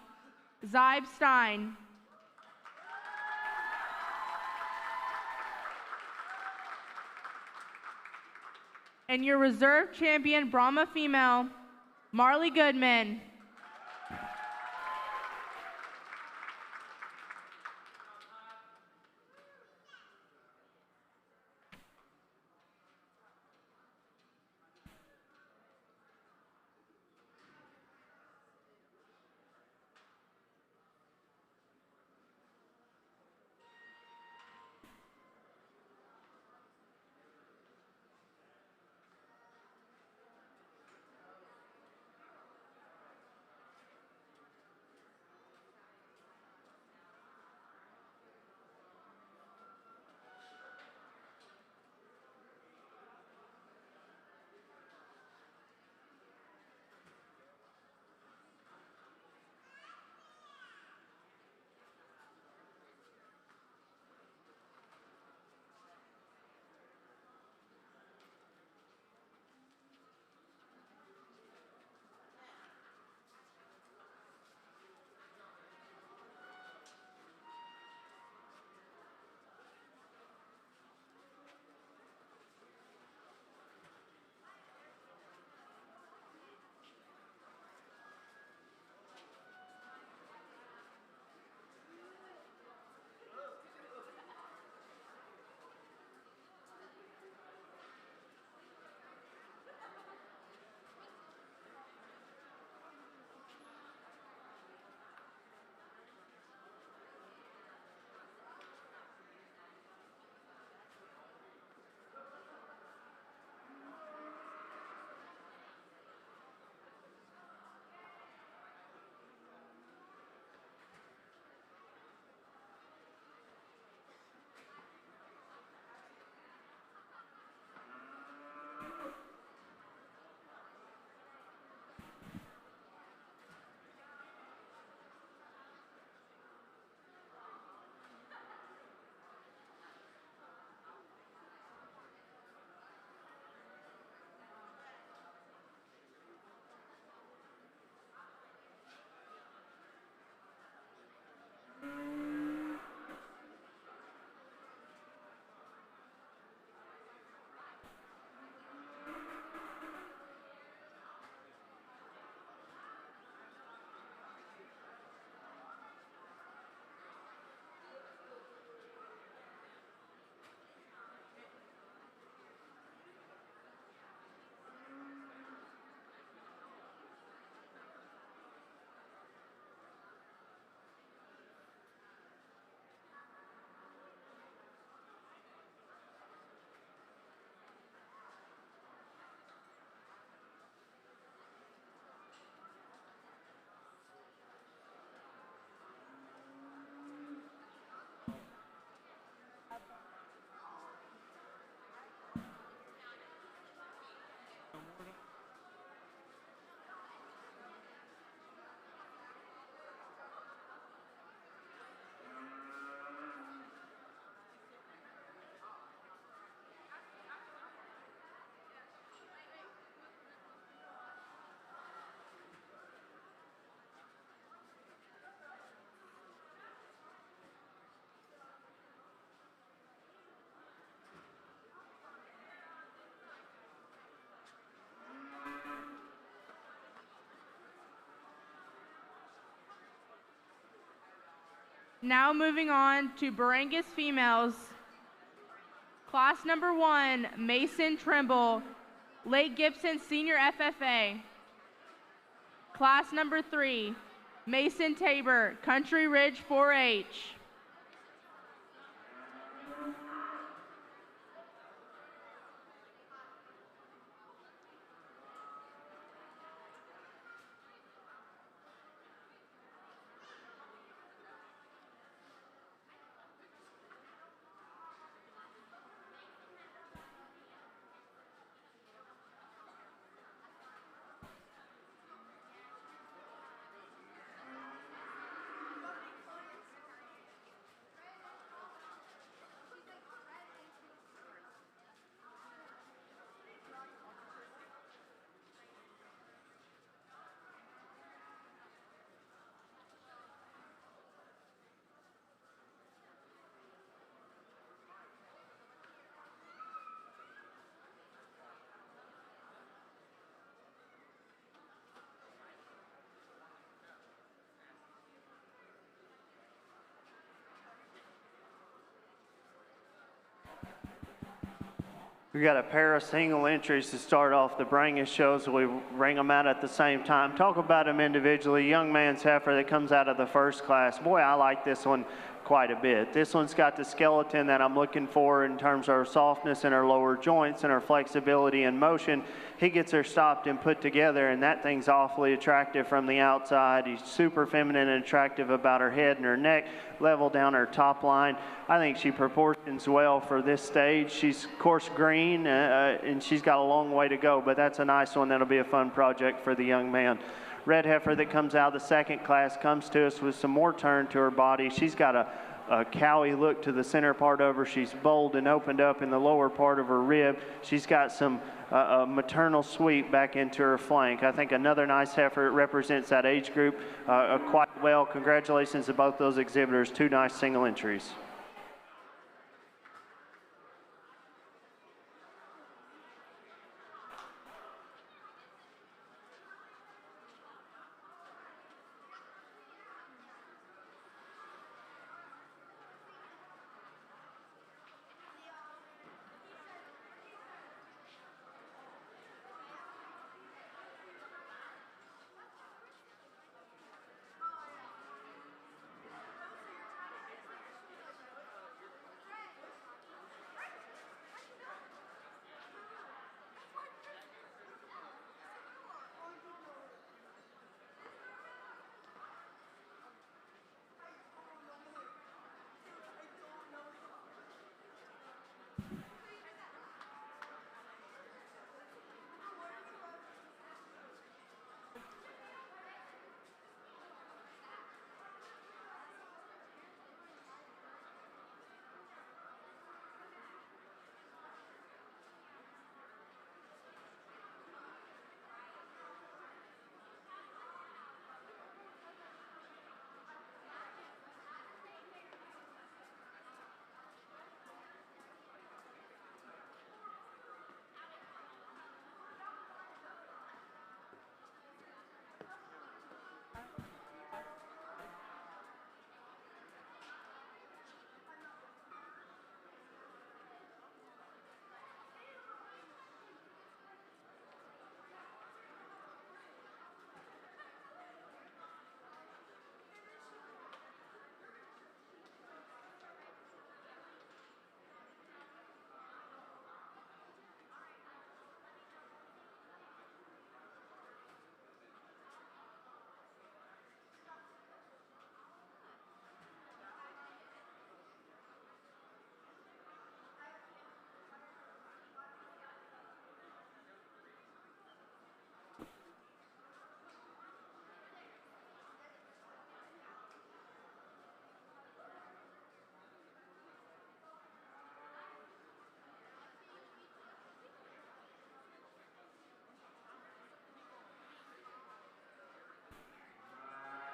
Zebu Stein. And your reserve champion Brahma female, Marley Goodman. Now moving on to Brangus females. Class number 1, Mason Trimble, Lake Gibson Senior FFA. Class number 3, Mason Tabor, Country Ridge 4-H. We got a pair of single entries to start off the Brangus shows. So we ring them out at the same time. Talk about them individually. Young man's heifer that comes out of the first class. Boy, I like this one quite a bit. This one's got the skeleton that I'm looking for in terms of her softness in her lower joints and her flexibility and motion. He gets her stopped and put together, and that thing's awfully attractive from the outside. He's super feminine and attractive about her head and her neck, level down her top line. I think she proportions well for this stage. She's coarse green, and she's got a long way to go, but that's a nice one. That'll be a fun project for the young man. Red heifer that comes out of the second class comes to us with some more turn to her body. She's got a cowy look to the center part of her. She's bold and opened up in the lower part of her rib. She's got some maternal sweep back into her flank. I think another nice heifer. It represents that age group quite well. Congratulations to both those exhibitors. 2 nice single entries.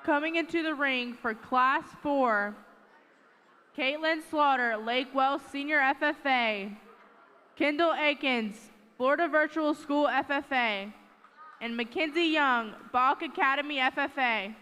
Coming into the ring for Class 4, Caitlin Slaughter, Lakewell Senior FFA, Kendall Akins, Florida Virtual School FFA, and Mackenzie Young, Bach Academy FFA.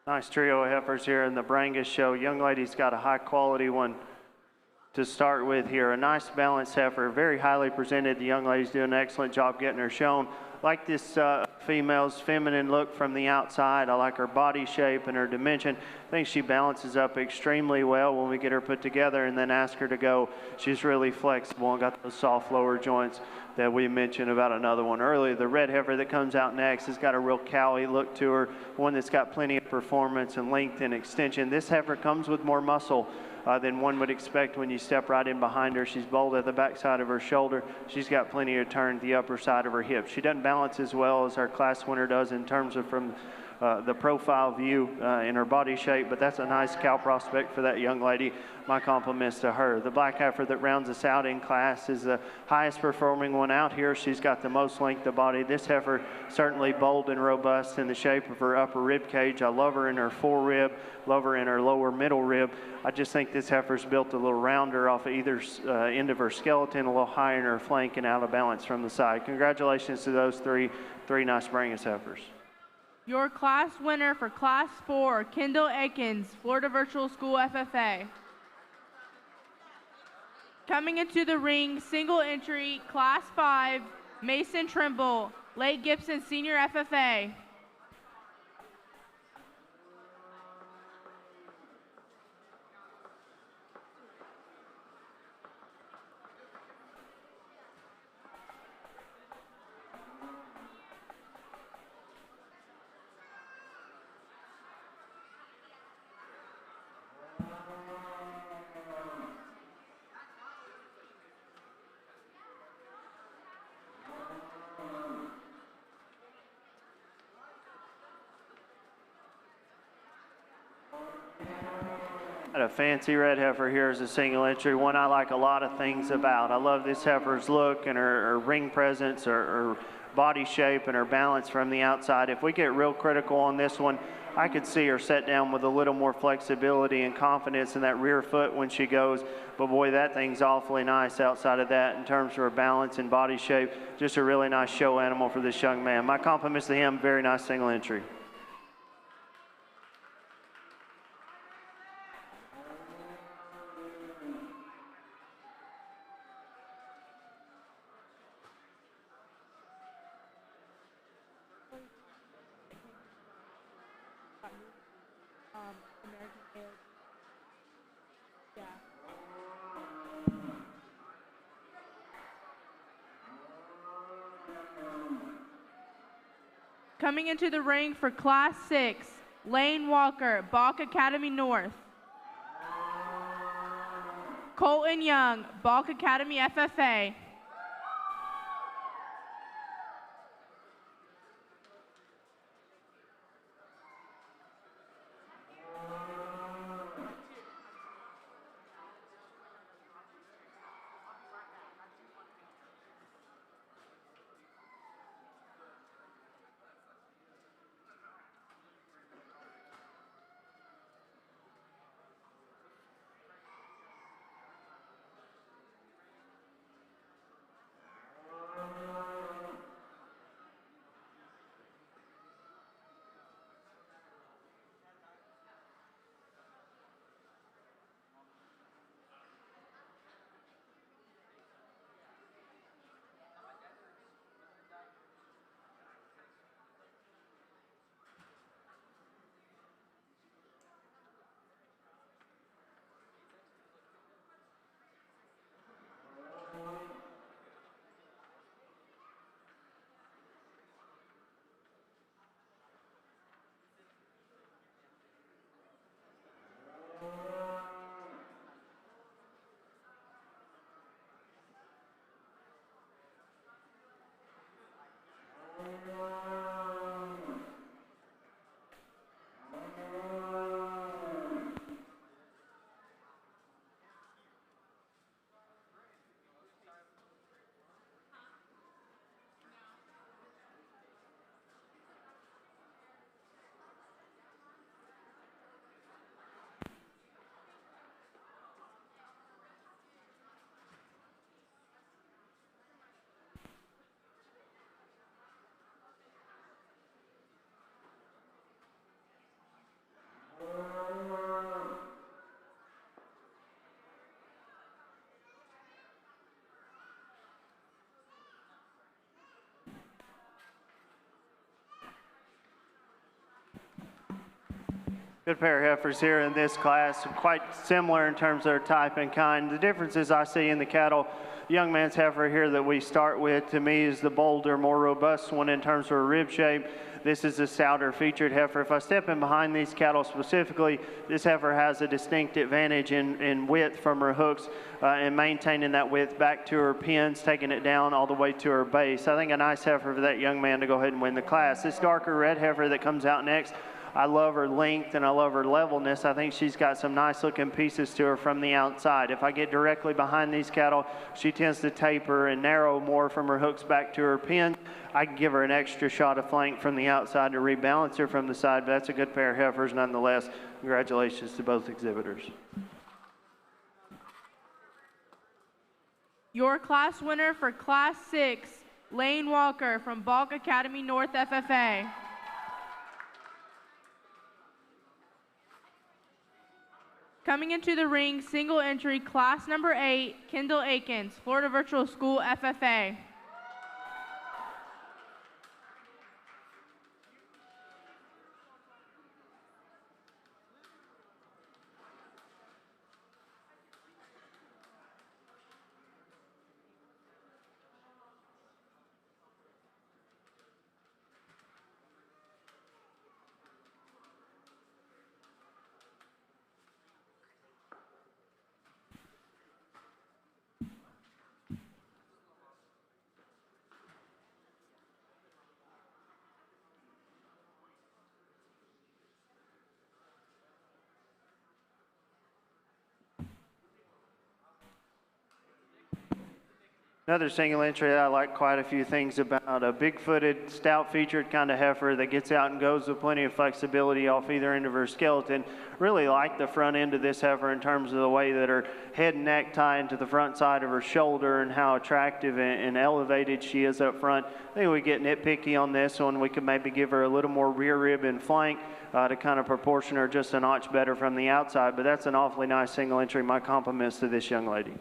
Nice trio of heifers here in the Brangus show. Young lady's got a high quality one to start with here. A nice balanced heifer, very highly presented. The young lady's doing an excellent job getting her shown. Like this female's feminine look from the outside. I like her body shape and her dimension. I think she balances up extremely well when we get her put together and then ask her to go. She's really flexible and got those soft lower joints that we mentioned about another one earlier. The red heifer that comes out next has got a real cowy look to her, one that's got plenty of performance and length and extension. This heifer comes with more muscle than one would expect when you step right in behind her. She's bold at the back side of her shoulder. She's got plenty of turn at the upper side of her hip. She doesn't balance as well as our class winner does in terms of from the profile view in her body shape, but that's a nice cow prospect for that young lady. My compliments to her. The black heifer that rounds us out in class is the highest performing one out here. She's got the most length of body. This heifer certainly bold and robust in the shape of her upper rib cage. I love her in her fore rib, love her in her lower middle rib. I just think this heifer's built a little rounder off of either end of her skeleton, a little higher in her flank and out of balance from the side. Congratulations to those three nice Brangus heifers. Your class winner for Class 4, Kendall Aikens, Florida Virtual School FFA. Coming into the ring, single entry, Class 5, Mason Trimble, Lake Gibson Senior FFA. Got a fancy red heifer here as a single entry, one I like a lot of things about. I love this heifer's look and her ring presence, her body shape and her balance from the outside. If we get real critical on this one, I could see her set down with a little more flexibility and confidence in that rear foot when she goes. But boy, that thing's awfully nice outside of that in terms of her balance and body shape. Just a really nice show animal for this young man. My compliments to him, very nice single entry. Coming into the ring for Class 6, Lane Walker, Balk Academy North. Colton Young, Balk Academy FFA. Good pair of heifers here in this class, quite similar in terms of their type and kind. The differences I see in the cattle, young man's heifer here that we start with, to me, is the bolder, more robust one in terms of her rib shape. This is a stouter featured heifer. If I step in behind these cattle specifically, this heifer has a distinct advantage in width from her hooks and maintaining that width back to her pins, taking it down all the way to her base. I think a nice heifer for that young man to go ahead and win the class. This darker red heifer that comes out next, I love her length and I love her levelness. I think she's got some nice looking pieces to her from the outside. If I get directly behind these cattle, she tends to taper and narrow more from her hooks back to her pin. I can give her an extra shot of flank from the outside to rebalance her from the side, but that's a good pair of heifers nonetheless. Congratulations to both exhibitors. Your class winner for Class 6, Lane Walker from Polk Academy North FFA. Coming into the ring, single entry, class number 8, Kendall Akins, Florida Virtual School FFA. Another single entry that I like quite a few things about, a big-footed, stout-featured kind of heifer that gets out and goes with plenty of flexibility off either end of her skeleton. Really like the front end of this heifer in terms of the way that her head and neck tie into the front side of her shoulder and how attractive and elevated she is up front. I think we get nitpicky on this one. We could maybe give her a little more rear rib and flank to kind of proportion her just a notch better from the outside, but that's an awfully nice single entry. My compliments to this young lady.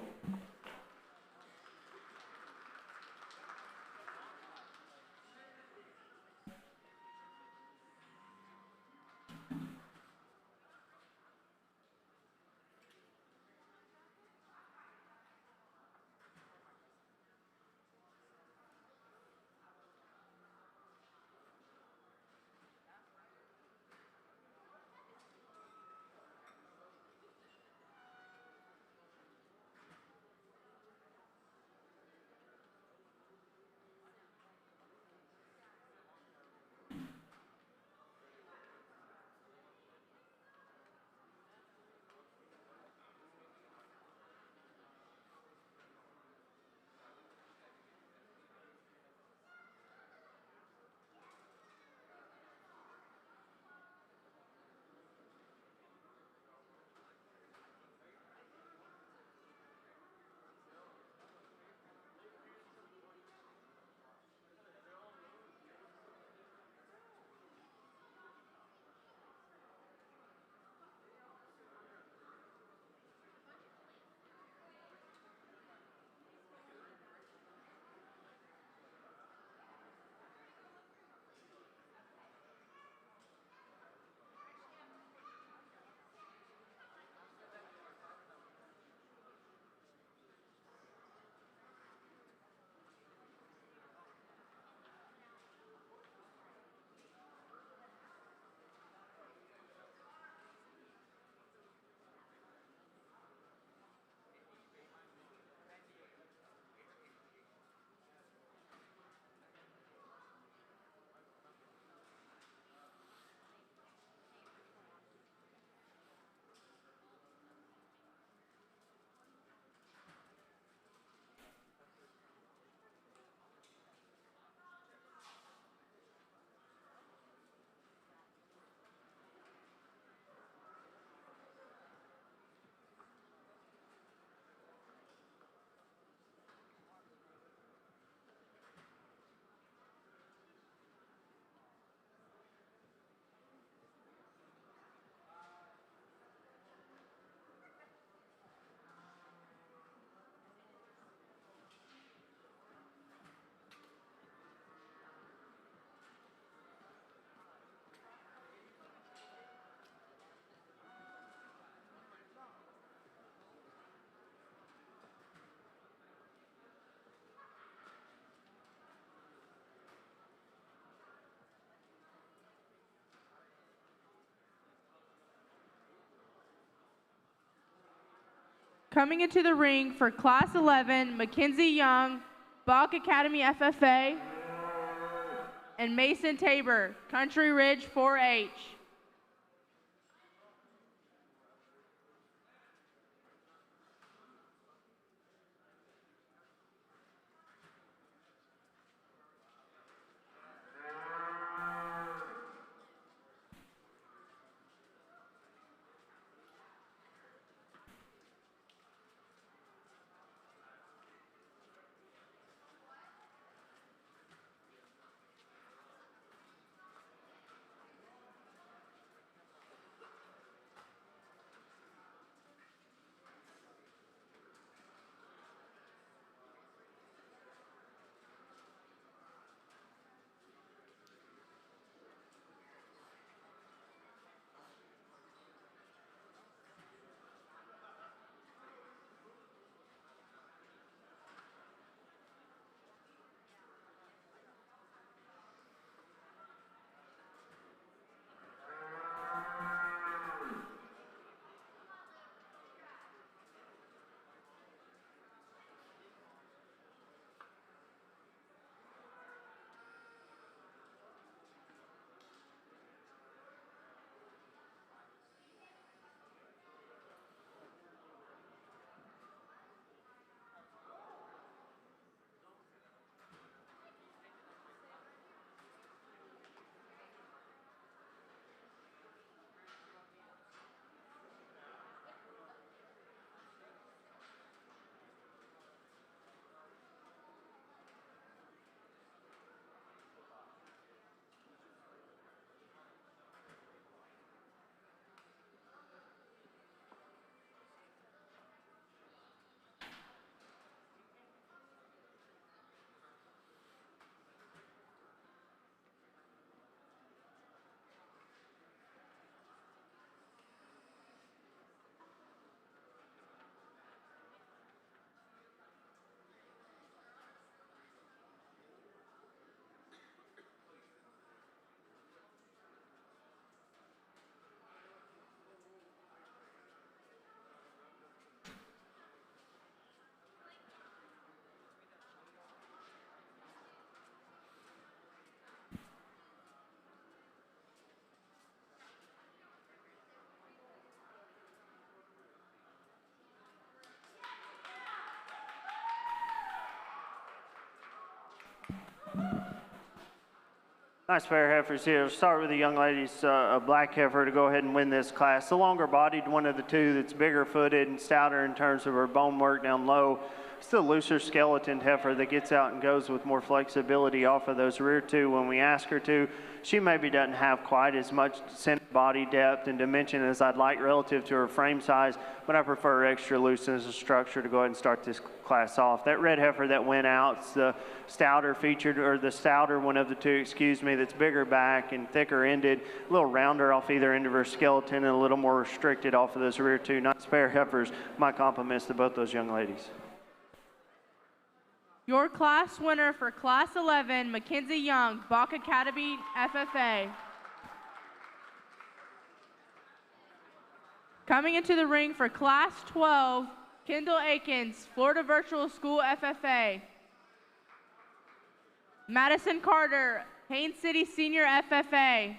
Coming into the ring for Class 11, Mackenzie Young, Bach Academy FFA, and Mason Tabor, Country Ridge 4-H. Nice fair heifers here. We'll start with the young ladies, a black heifer to go ahead and win this class. The longer bodied one of the two that's bigger footed and stouter in terms of her bone work down low. It's the looser skeleton heifer that gets out and goes with more flexibility off of those rear two when we ask her to. She maybe doesn't have quite as much center body depth and dimension as I'd like relative to her frame size, but I prefer extra looseness of structure to go ahead and start this class off. That red heifer that went out, it's the stouter featured, or the stouter one of the two, excuse me, that's bigger back and thicker ended, a little rounder off either end of her skeleton and a little more restricted off of those rear two. Nice fair heifers. My compliments to both those young ladies. Your class winner for Class 11, Mackenzie Young, Bach Academy FFA. Coming into the ring for Class 12, Kendall Akins, Florida Virtual School FFA. Madison Carter, Haines City Senior FFA.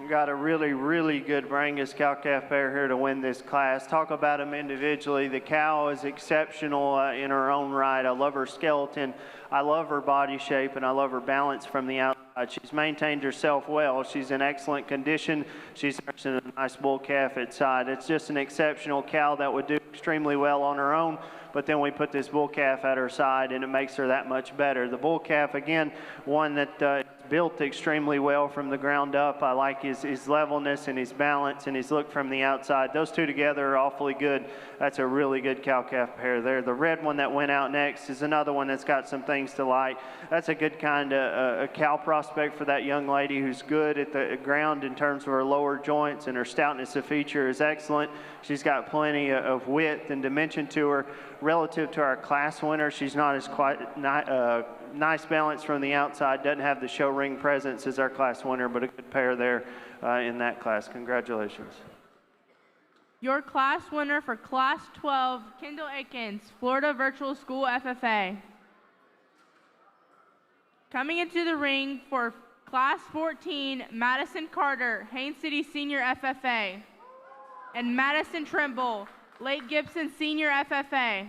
got a really, really good Brangus cow-calf pair here to win this class. Talk about them individually. The cow is exceptional in her own right. I love her skeleton. I love her body shape, and I love her balance from the outside. She's maintained herself well. She's in excellent condition. She's nursing a nice bull calf at side. It's just an exceptional cow that would do extremely well on her own, but then we put this bull calf at her side, and it makes her that much better. The bull calf, again, one that built extremely well from the ground up. I like his levelness and his balance and his look from the outside. Those two together are awfully good. That's a really good cow-calf pair there. The red one that went out next is another one that's got some things to like. That's a good kind of a cow prospect for that young lady who's good at the ground in terms of her lower joints, and her stoutness of feature is excellent. She's got plenty of width and dimension to her. Relative to our class winner, she's not as nice balance from the outside, doesn't have the show ring presence as our class winner, but a good pair there in that class. Congratulations. Your class winner for Class 12, Kendall Akins, Florida Virtual School FFA. Coming into the ring for Class 14, Madison Carter, Haines City Senior FFA. And Madison Trimble, Lake Gibson Senior FFA.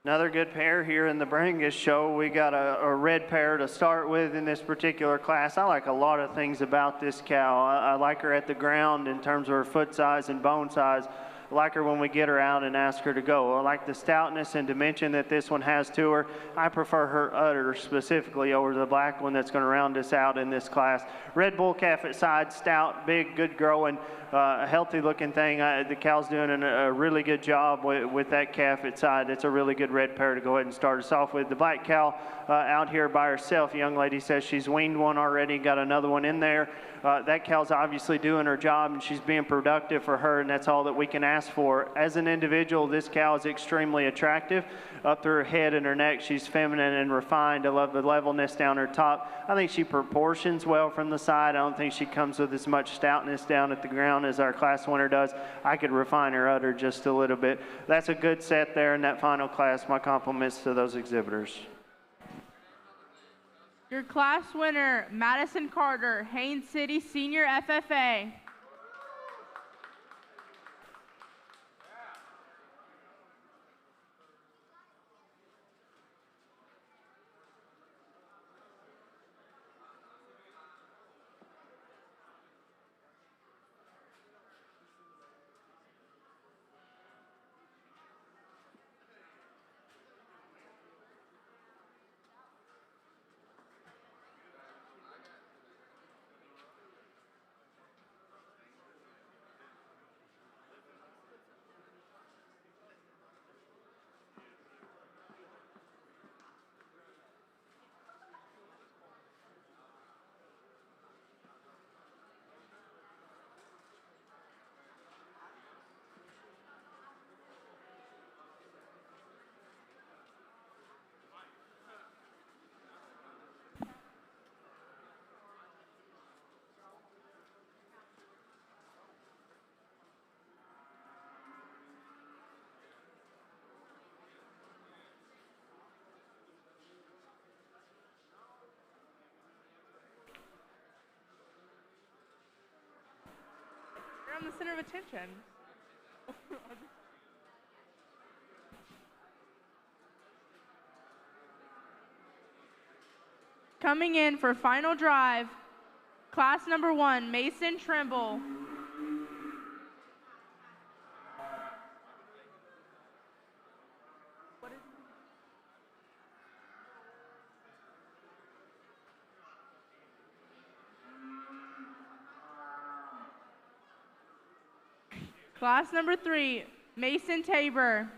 Another good pair here in the Brangus show. We got a red pair to start with in this particular class. I like a lot of things about this cow. I like her at the ground in terms of her foot size and bone size. I like her when we get her out and ask her to go. I like the stoutness and dimension that this one has to her. I prefer her udder specifically over the black one that's going to round us out in this class. Red bull calf at side, stout, big, good growing, a healthy looking thing. The cow's doing a really good job with that calf at side. It's a really good red pair to go ahead and start us off with. The black cow out here by herself, young lady says she's weaned one already, got another one in there. That cow's obviously doing her job, and she's being productive for her, and that's all that we can ask for. As an individual, this cow is extremely attractive. Up through her head and her neck, she's feminine and refined. I love the levelness down her top. I think she proportions well from the side. I don't think she comes with as much stoutness down at the ground as our class winner does. I could refine her udder just a little bit. That's a good set there in that final class. My compliments to those exhibitors. Your class winner, Madison Carter, Haines City Senior FFA. I'm the center of attention. Coming in for final drive, class number 1, Mason Trimble. Class number 3, Mason Tabor.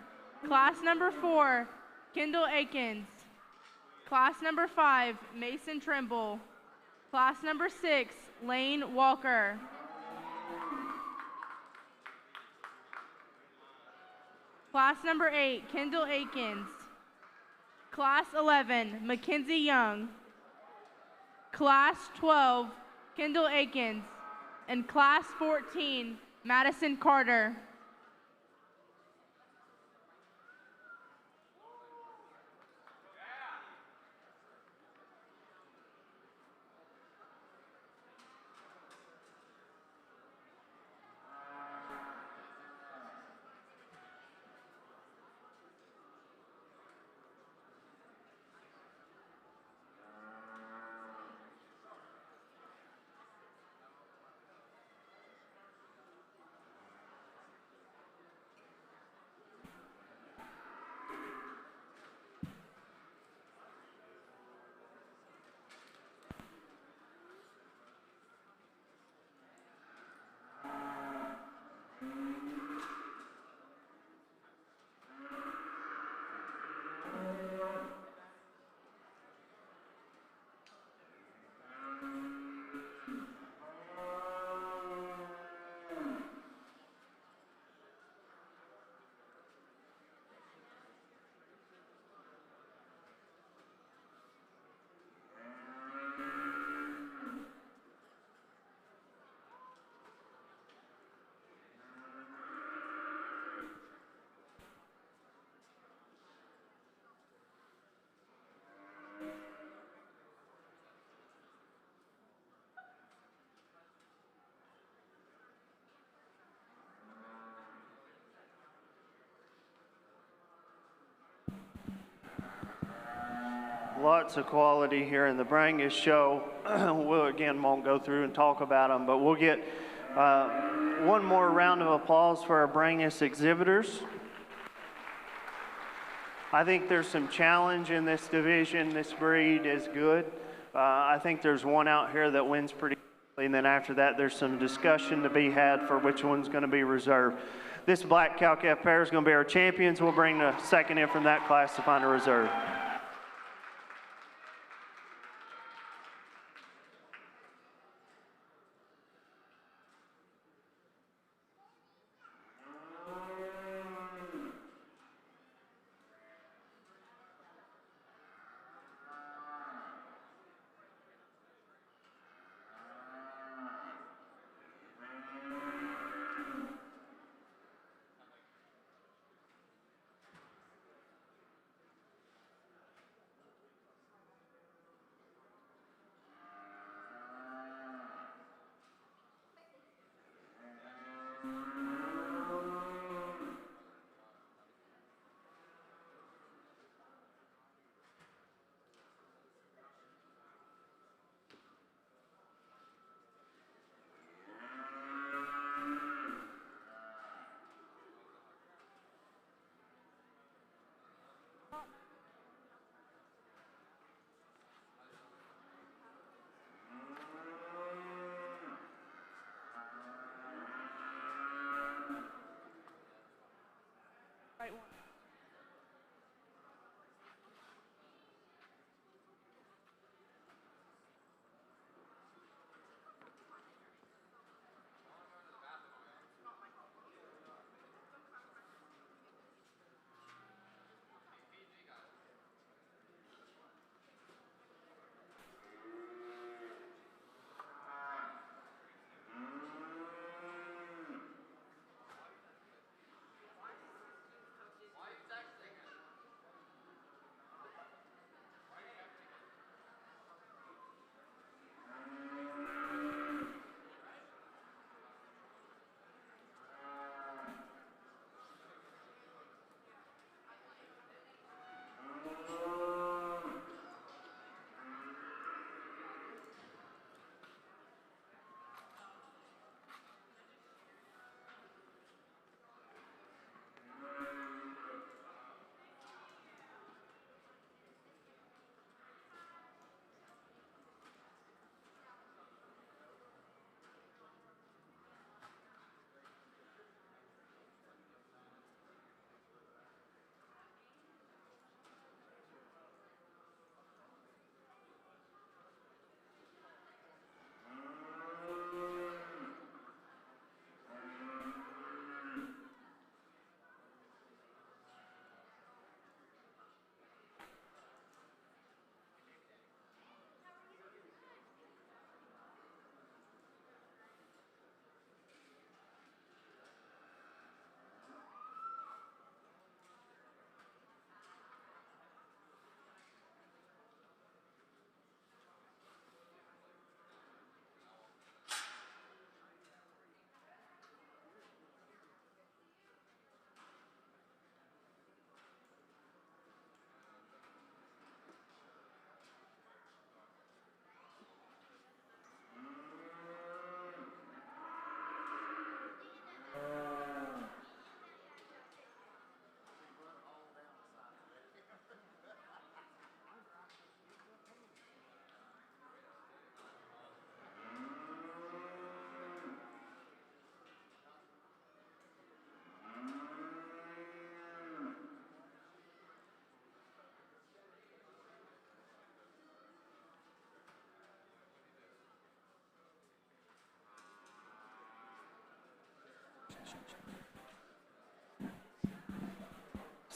Class number 4, Kendall Akins. Class number 5, Mason Trimble. Class number 6, Lane Walker. Class number 8, Kendall Akins. Class 11, Mackenzie Young. Class 12, Kendall Akins. And Class 14, Madison Carter. Lots of quality here in the Brangus show. We'll again won't go through and talk about them, but we'll get one more round of applause for our Brangus exhibitors. I think there's some challenge in this division. This breed is good. I think there's one out here that wins pretty quickly, and then after that there's some discussion to be had for which one's going to be reserved. This black cow-calf pair is going to be our champions. We'll bring the second in from that class to find a reserve. Right one.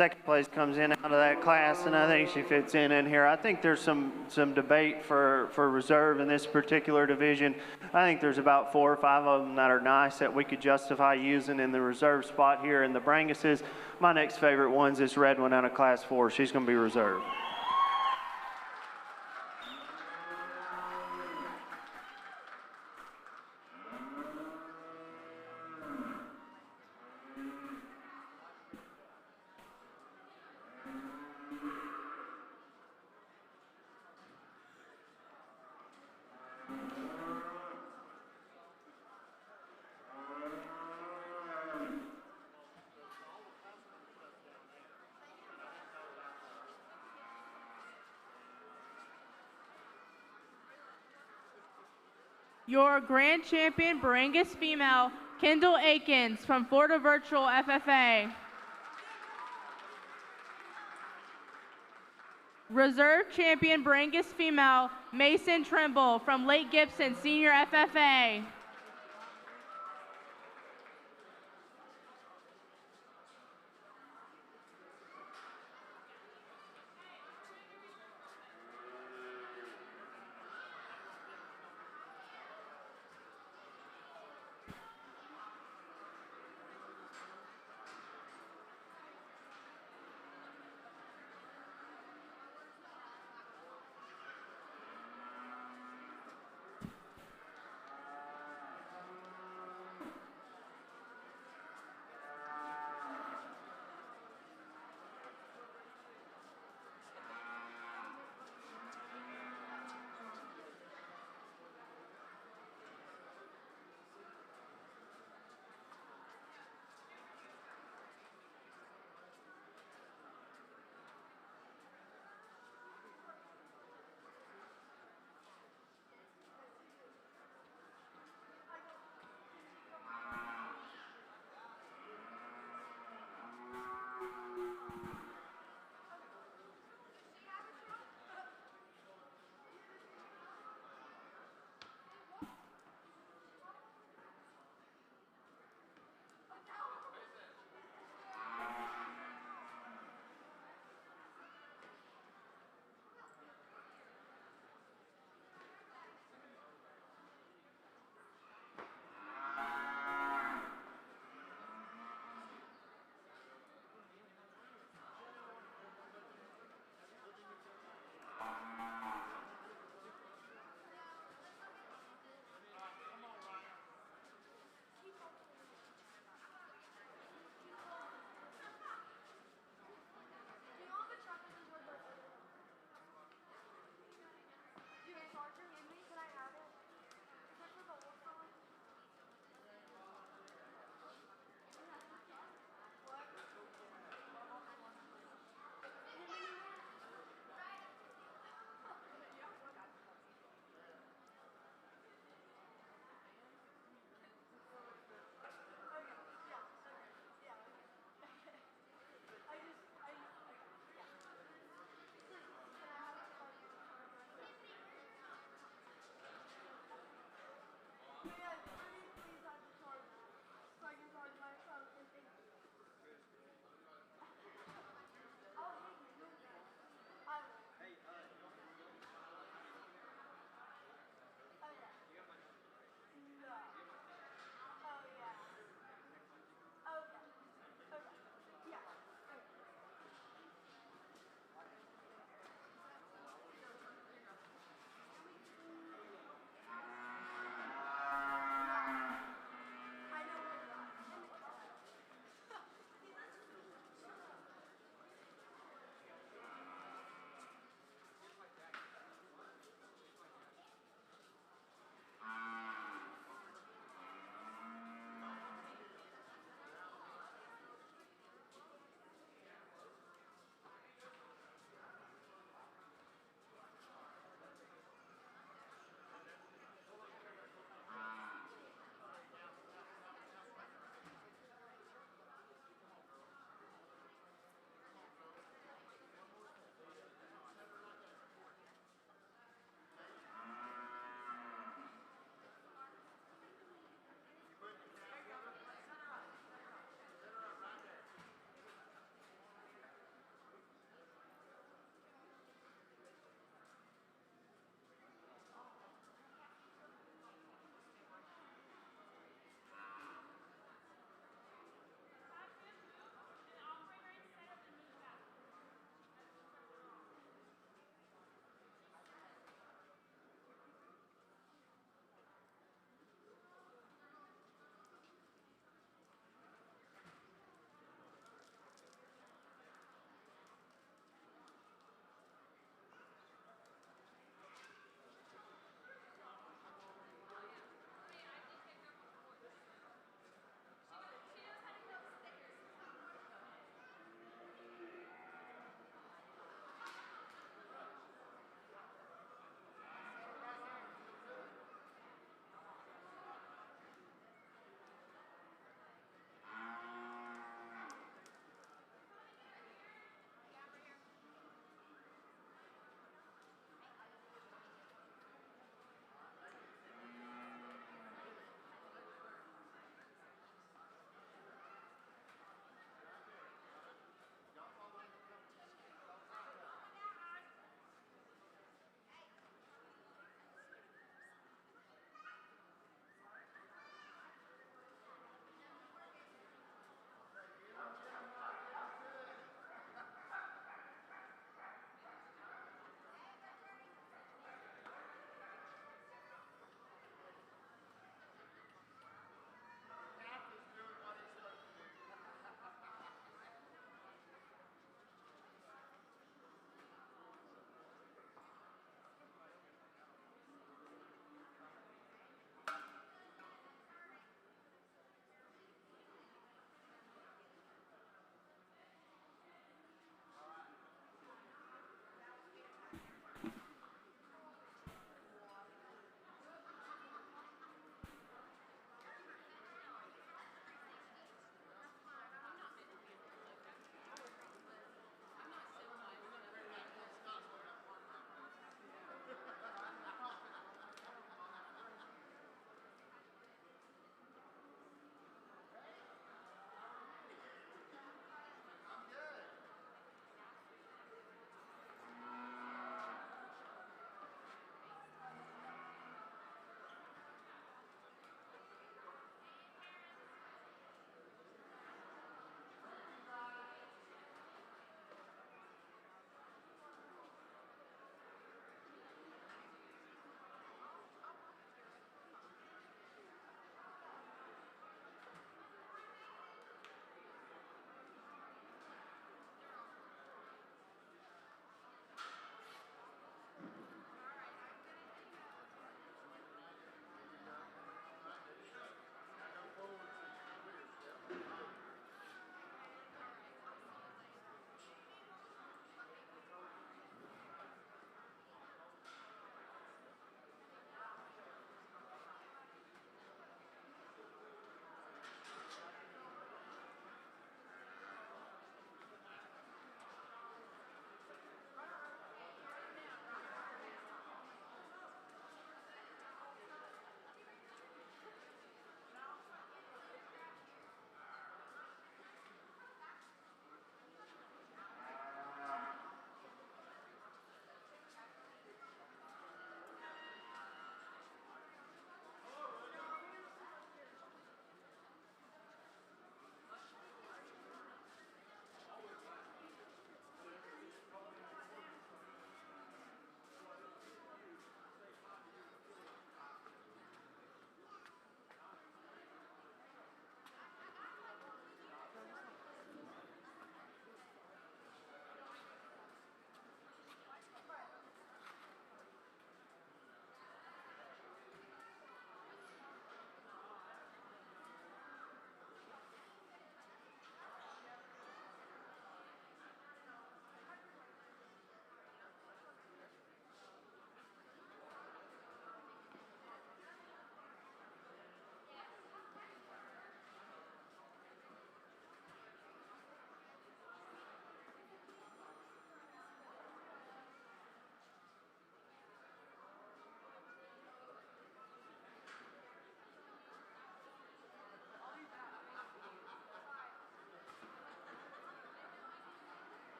second place comes in out of that class, and I think she fits in here. I think there's some debate for reserve in this particular division. I think there's about 4 or 5 of them that are nice that we could justify using in the reserve spot here in the Branguses. My next favorite one's this red one out of class 4. She's going to be reserved. Your grand champion Brangus female, Kendall Akins from Florida Virtual FFA. Reserve champion Brangus female, Mason Trimble from Lake Gibson Senior FFA.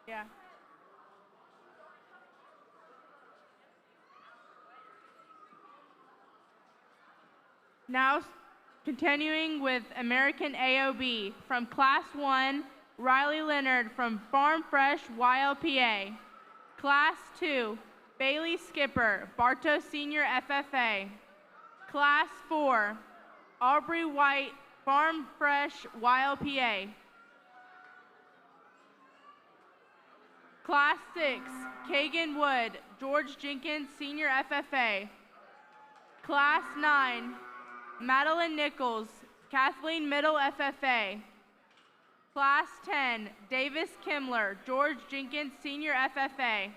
Yeah. Now, continuing with American AOB from Class 1, Riley Leonard from Farm Fresh, YLPA. Class 2, Bailey Skipper, Bartow Senior FFA. Class 4, Aubrey White, Farm Fresh, YLPA. Class 6, Kagan Wood, George Jenkins, Senior FFA. Class 9, Madeline Nichols, Kathleen Middle FFA. Class 10, Davis Kimler, George Jenkins, Senior FFA.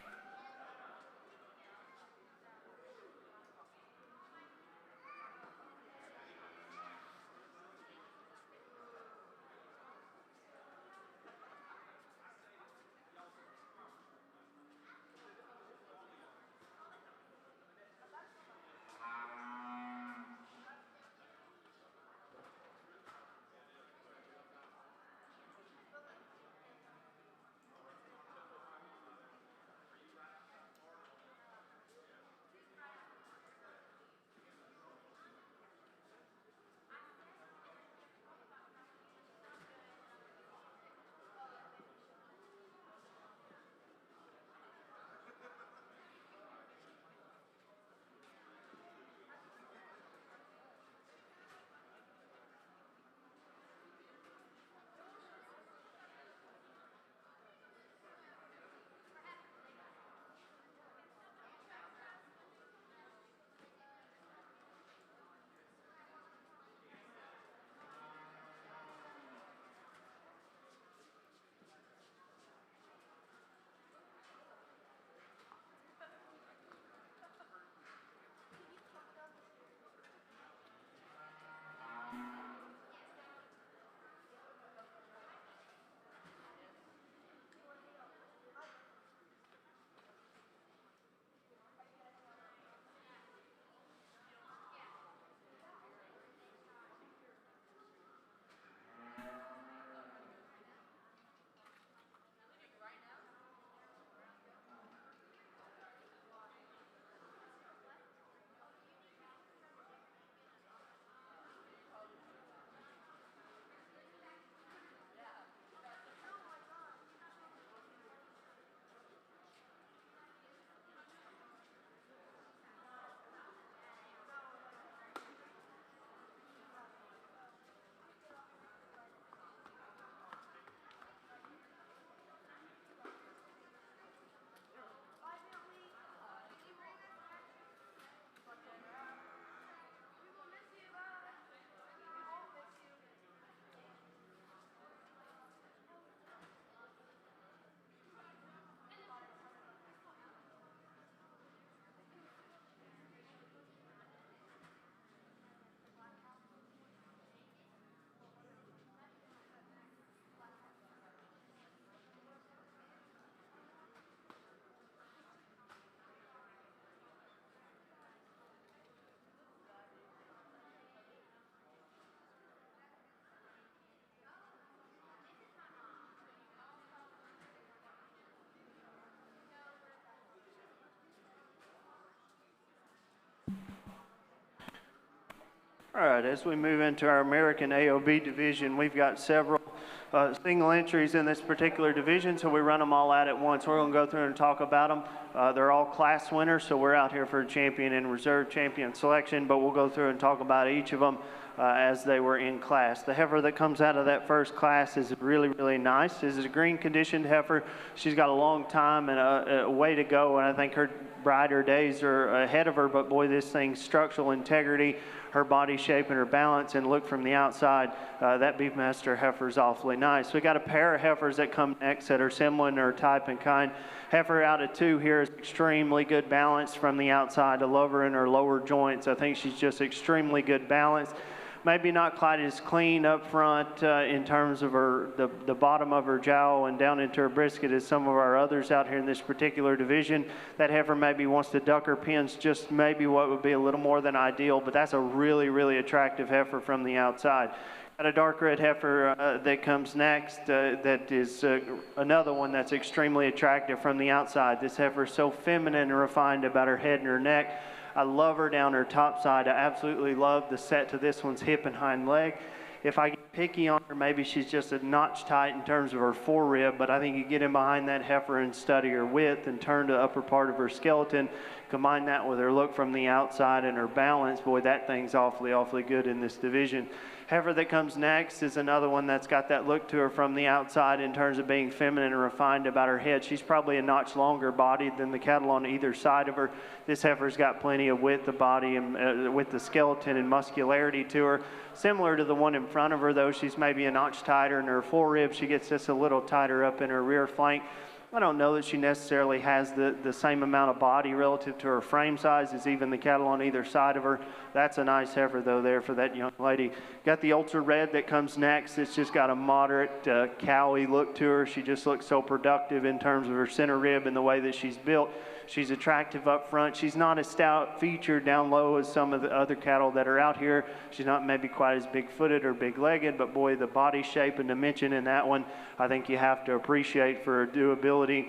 All right, as we move into our American AOB division, we've got several single entries in this particular division, so we run them all out at once. We're going to go through and talk about them. They're all class winners, so we're out here for a champion and reserve champion selection, but we'll go through and talk about each of them as they were in class. The heifer that comes out of that first class is really, really nice. This is a green conditioned heifer. She's got a long time and a way to go, and I think her brighter days are ahead of her, but boy, this thing's structural integrity, her body shape and her balance, and look from the outside, that Beefmaster heifer's awfully nice. We got a pair of heifers that come next that are similar in their type and kind. Heifer out of 2 here is extremely good balance from the outside. I love her in her lower joints. I think she's just extremely good balance. maybe not quite as clean up front in terms of the bottom of her jowl and down into her brisket as some of our others out here in this particular division. That heifer maybe wants to duck her pins just maybe what would be a little more than ideal, but that's a really, really attractive heifer from the outside. Got a dark red heifer that comes next that is another one that's extremely attractive from the outside. This heifer is so feminine and refined about her head and her neck. I love her down her top side. I absolutely love the set to this one's hip and hind leg. If I get picky on her, maybe she's just a notch tight in terms of her forerib, but I think you get in behind that heifer and study her width and turn the upper part of her skeleton, combine that with her look from the outside and her balance, boy, that thing's awfully, awfully good in this division. Heifer that comes next is another one that's got that look to her from the outside in terms of being feminine and refined about her head. She's probably a notch longer bodied than the cattle on either side of her. This heifer's got plenty of width of body and with the skeleton and muscularity to her. Similar to the one in front of her, though, she's maybe a notch tighter in her forerib. She gets just a little tighter up in her rear flank. I don't know that she necessarily has the same amount of body relative to her frame size as even the cattle on either side of her. That's a nice heifer, though, there for that young lady. Got the ultra red that comes next. It's just got a moderate cowy look to her. She just looks so productive in terms of her center rib and the way that she's built. She's attractive up front. She's not as stout featured down low as some of the other cattle that are out here. She's not maybe quite as big-footed or big-legged, but boy, the body shape and dimension in that one, I think you have to appreciate for her durability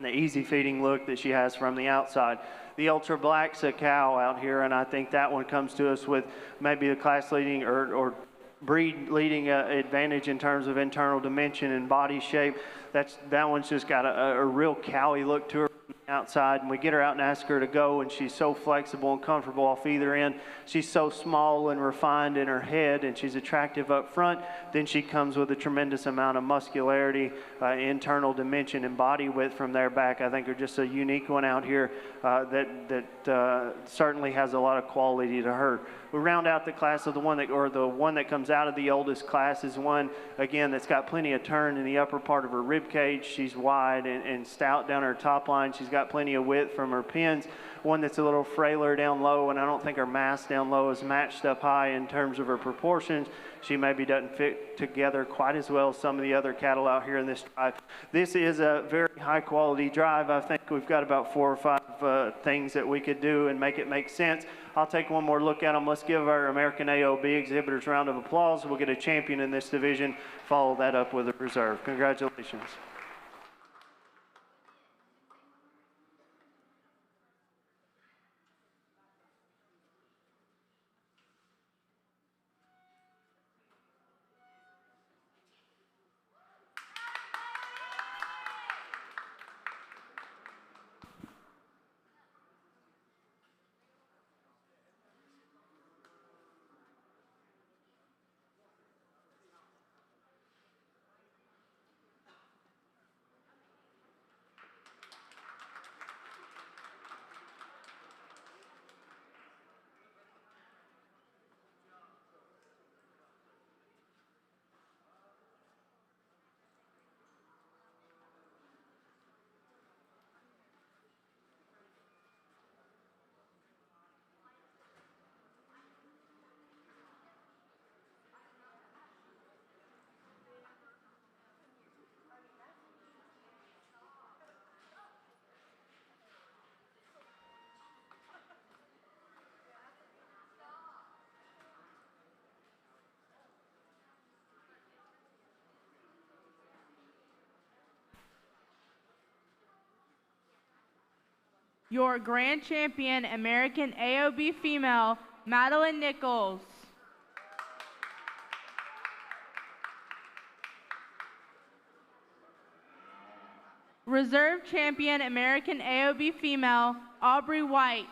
and the easy feeding look that she has from the outside. The ultra black's a cow out here, and I think that one comes to us with maybe a class leading or breed leading advantage in terms of internal dimension and body shape. That one's just got a real cowy look to her outside, and we get her out and ask her to go, and she's so flexible and comfortable off either end. She's so small and refined in her head, and she's attractive up front. Then she comes with a tremendous amount of muscularity, internal dimension, and body width from there back. I think are just a unique one out here that certainly has a lot of quality to her. We round out the class of the one that comes out of the oldest class is one, again, that's got plenty of turn in the upper part of her rib cage. She's wide and stout down her top line. She's got plenty of width from her pins. One that's a little frailer down low, and I don't think her mass down low is matched up high in terms of her proportions. She maybe doesn't fit together quite as well as some of the other cattle out here in this drive. This is a very high quality drive. I think we've got about 4 or 5 things that we could do and make it make sense. I'll take one more look at them. Let's give our American AOB exhibitors a round of applause. We'll get a champion in this division. Follow that up with a reserve. Congratulations. Your grand champion, American AOB female, Madeline Nichols. Reserve champion, American AOB female, Aubrey White.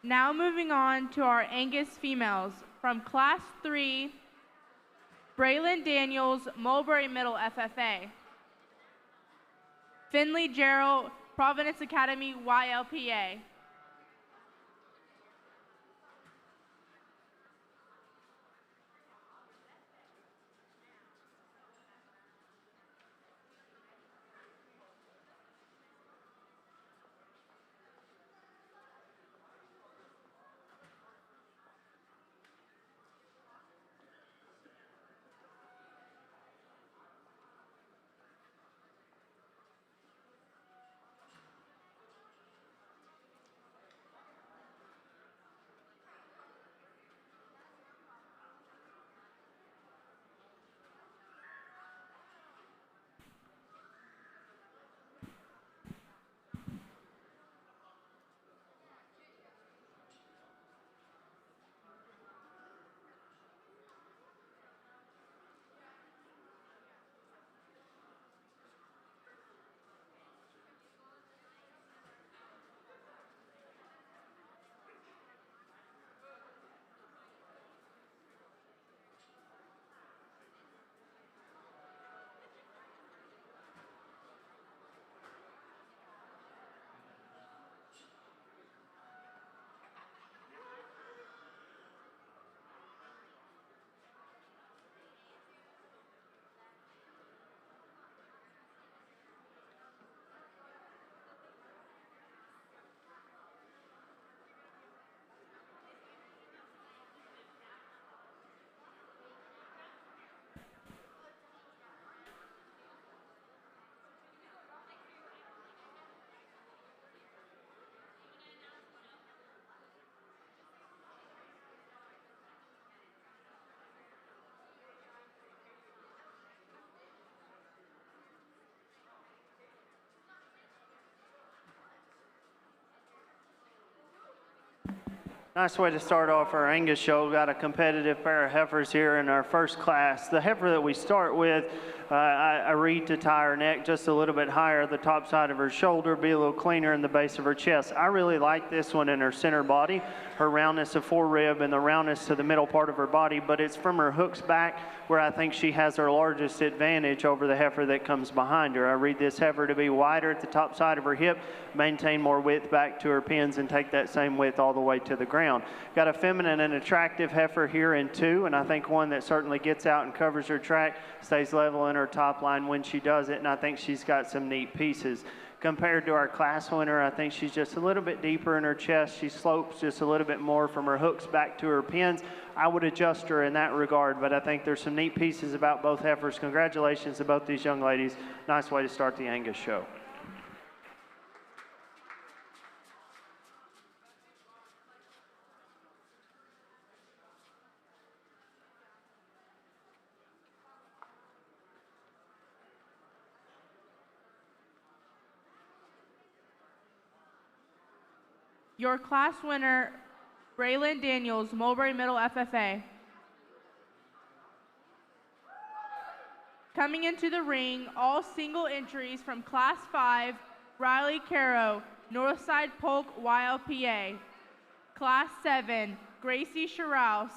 Now moving on to our Angus females. From Class 3, Braylon Daniels, Mulberry Middle FFA. Finley Gerald, Providence Academy, YLPA. Nice way to start off our Angus show. Got a competitive pair of heifers here in our first class. The heifer that we start with, I read to tie her neck just a little bit higher, the top side of her shoulder, be a little cleaner in the base of her chest. I really like this one in her center body, her roundness of forerib and the roundness to the middle part of her body, but it's from her hooks back where I think she has her largest advantage over the heifer that comes behind her. I read this heifer to be wider at the top side of her hip, maintain more width back to her pins, and take that same width all the way to the ground. Got a feminine and attractive heifer here in 2, and I think one that certainly gets out and covers her track, stays level in her top line when she does it, and I think she's got some neat pieces. Compared to our class winner, I think she's just a little bit deeper in her chest. She slopes just a little bit more from her hooks back to her pins. I would adjust her in that regard, but I think there's some neat pieces about both heifers. Congratulations to both these young ladies. Nice way to start the Angus show. Your class winner, Braylon Daniels, Mulberry Middle FFA. Coming into the ring, all single entries from Class 5, Riley Caro, Northside Polk, YLPA. Class 7, Gracie Charolais,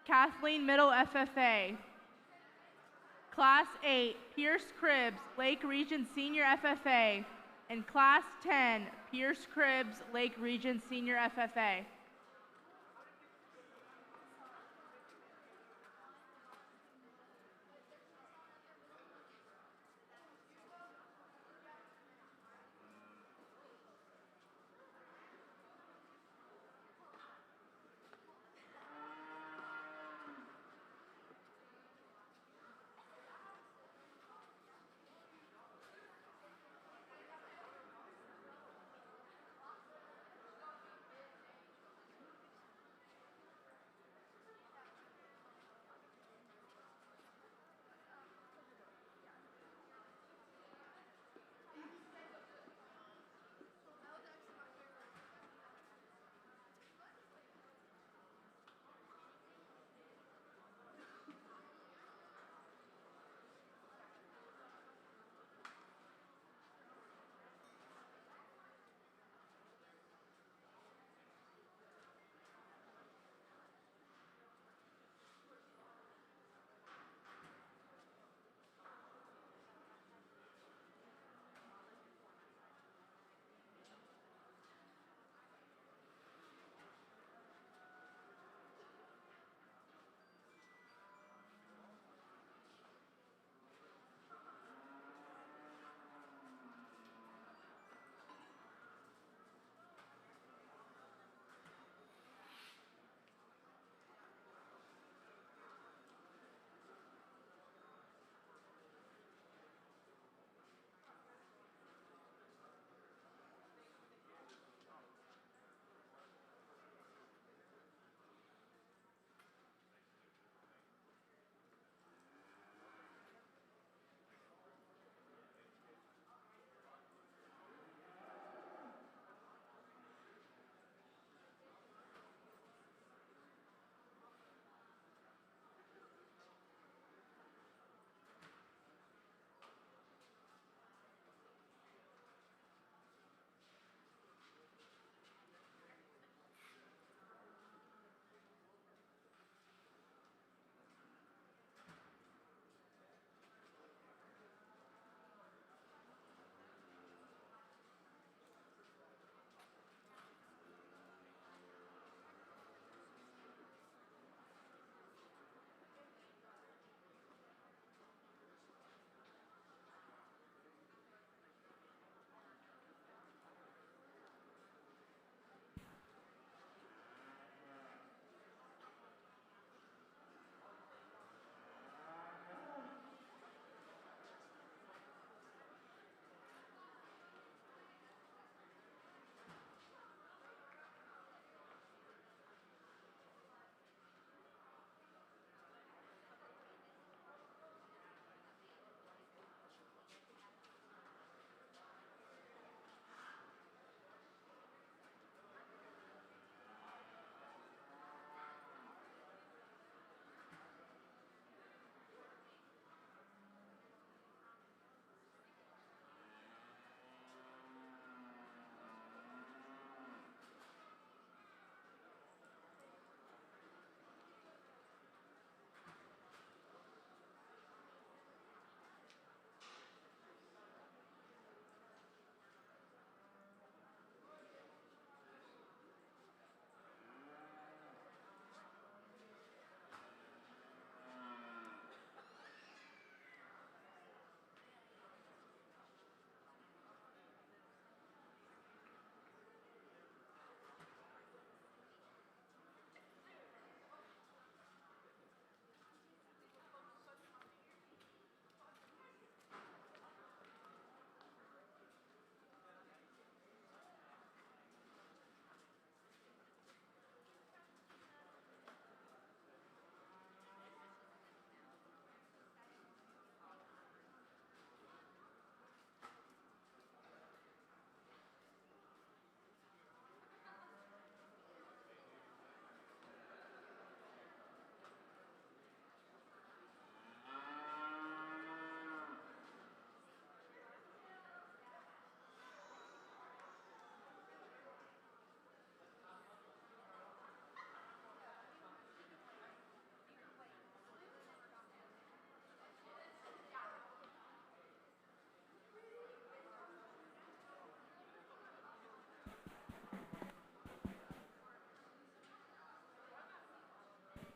Kathleen Middle FFA. Class 8, Pierce Cribbs, Lake Region Senior FFA. And Class 10, Pierce Cribbs, Lake Region Senior FFA.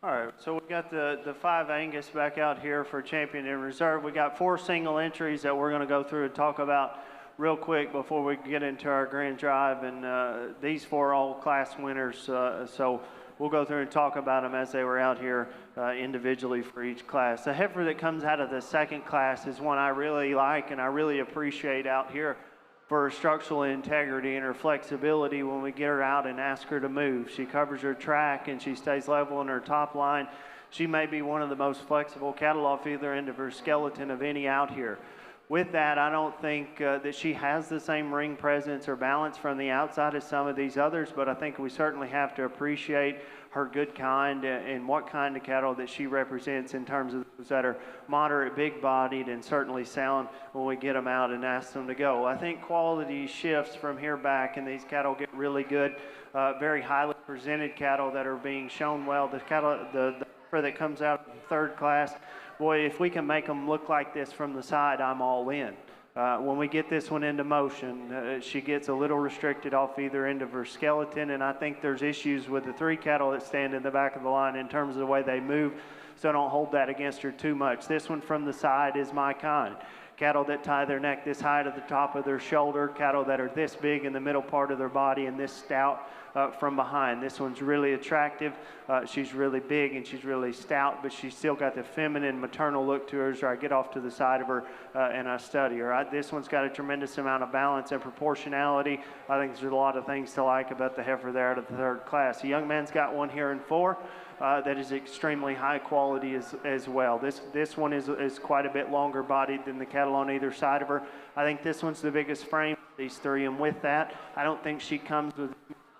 All right, so we got the 5 Angus back out here for champion and reserve. We got 4 single entries that we're going to go through and talk about real quick before we get into our grand drive. And these 4 all class winners, so we'll go through and talk about them as they were out here individually for each class. The heifer that comes out of the second class is one I really like and I really appreciate out here for her structural integrity and her flexibility when we get her out and ask her to move. She covers her track and she stays level in her top line. She may be one of the most flexible cattle off either end of her skeleton of any out here. With that, I don't think that she has the same ring presence or balance from the outside as some of these others, but I think we certainly have to appreciate her good kind and what kind of cattle that she represents in terms of those that are moderate, big-bodied, and certainly sound when we get them out and ask them to go. I think quality shifts from here back, and these cattle get really good, very highly presented cattle that are being shown well. The cattle, the heifer that comes out of the third class, boy, if we can make them look like this from the side, I'm all in. When we get this one into motion, she gets a little restricted off either end of her skeleton, and I think there's issues with the 3 cattle that stand in the back of the line in terms of the way they move, so don't hold that against her too much. This one from the side is my kind. Cattle that tie their neck this high to the top of their shoulder, cattle that are this big in the middle part of their body and this stout from behind. This one's really attractive. She's really big and she's really stout, but she's still got the feminine maternal look to her as I get off to the side of her and I study her. This one's got a tremendous amount of balance and proportionality. I think there's a lot of things to like about the heifer there out of the third class. The young man's got one here in 4. That is extremely high quality as well. This one is quite a bit longer bodied than the cattle on either side of her. I think this one's the biggest frame of these 3, and with that, I don't think she comes with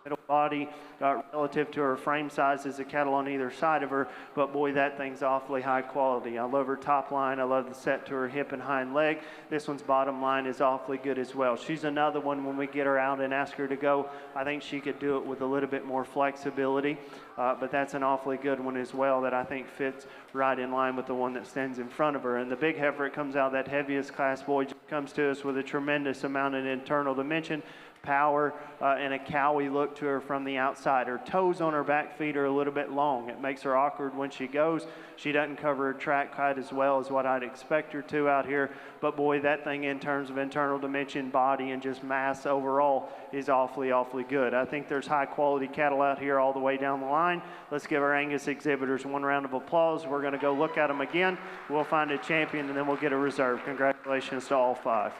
middle body relative to her frame size as the cattle on either side of her, but boy, that thing's awfully high quality. I love her top line. I love the set to her hip and hind leg. This one's bottom line is awfully good as well. She's another one when we get her out and ask her to go, I think she could do it with a little bit more flexibility, but that's an awfully good one as well that I think fits right in line with the one that stands in front of her. And the big heifer that comes out of that heaviest class, boy, comes to us with a tremendous amount of internal dimension, power, and a cowy look to her from the outside. Her toes on her back feet are a little bit long. It makes her awkward when she goes. She doesn't cover her track quite as well as what I'd expect her to out here, but boy, that thing in terms of internal dimension, body, and just mass overall is awfully, awfully good. I think there's high quality cattle out here all the way down the line. Let's give our Angus exhibitors one round of applause. We're going to go look at them again. We'll find a champion and then we'll get a reserve. Congratulations to all 5.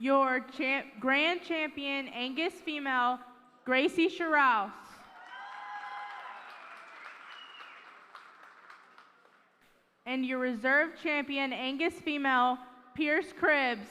your grand champion Angus female, Gracie Charolais. And your reserve champion Angus female, Pierce Cribbs.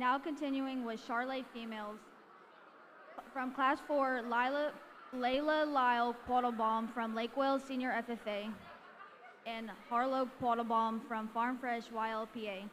Now continuing with Charolais females. From Class 4, Layla Lyle Quattlebaum from Lake Wales Senior FFA, and Harlow Quattlebaum from Farm Fresh YLPA.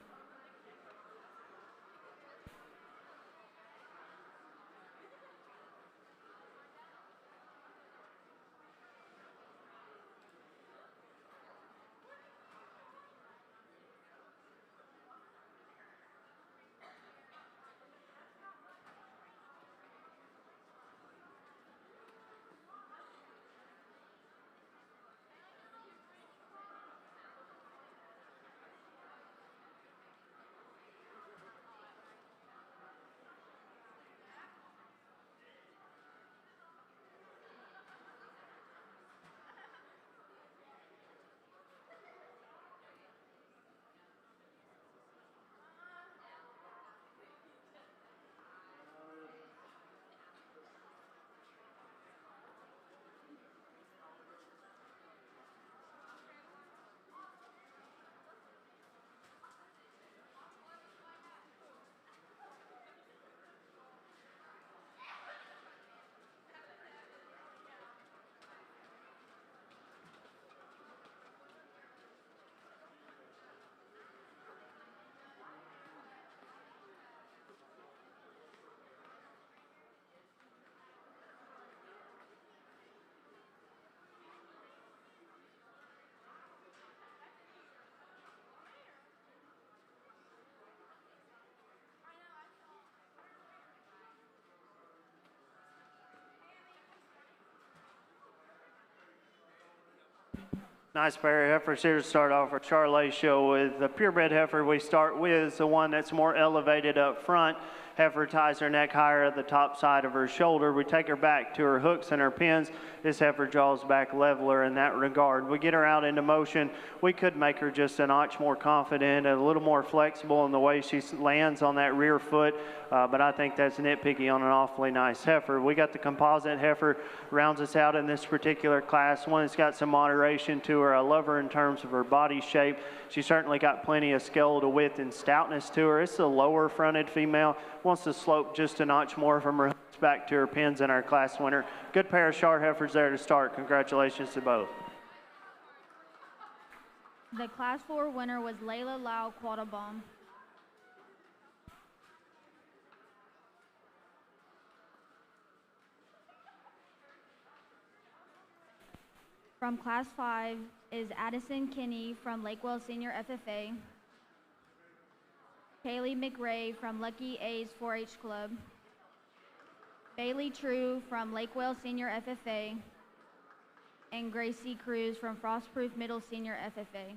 Nice pair of heifers here to start off our Charolais show with the purebred heifer. We start with the one that's more elevated up front. Heifer ties her neck higher at the top side of her shoulder. We take her back to her hooks and her pins. This heifer draws back leveler in that regard. We get her out into motion. We could make her just a notch more confident, a little more flexible in the way she lands on that rear foot, but I think that's nitpicky on an awfully nice heifer. We got the composite heifer, rounds us out in this particular class. One that's got some moderation to her. I love her in terms of her body shape. She certainly got plenty of skeletal width and stoutness to her. It's a lower fronted female. Wants to slope just a notch more from her hooks back to her pins in our class winner. Good pair of Char heifers there to start. Congratulations to both. The Class 4 winner was Layla Lau Quattlebaum. From Class 5 is Addison Kinney from Lakewell Senior FFA, Kaylee McRae from Lucky A's 4-H Club, Bailey True from Lakewell Senior FFA, and Gracie Cruz from Frostproof Middle Senior FFA.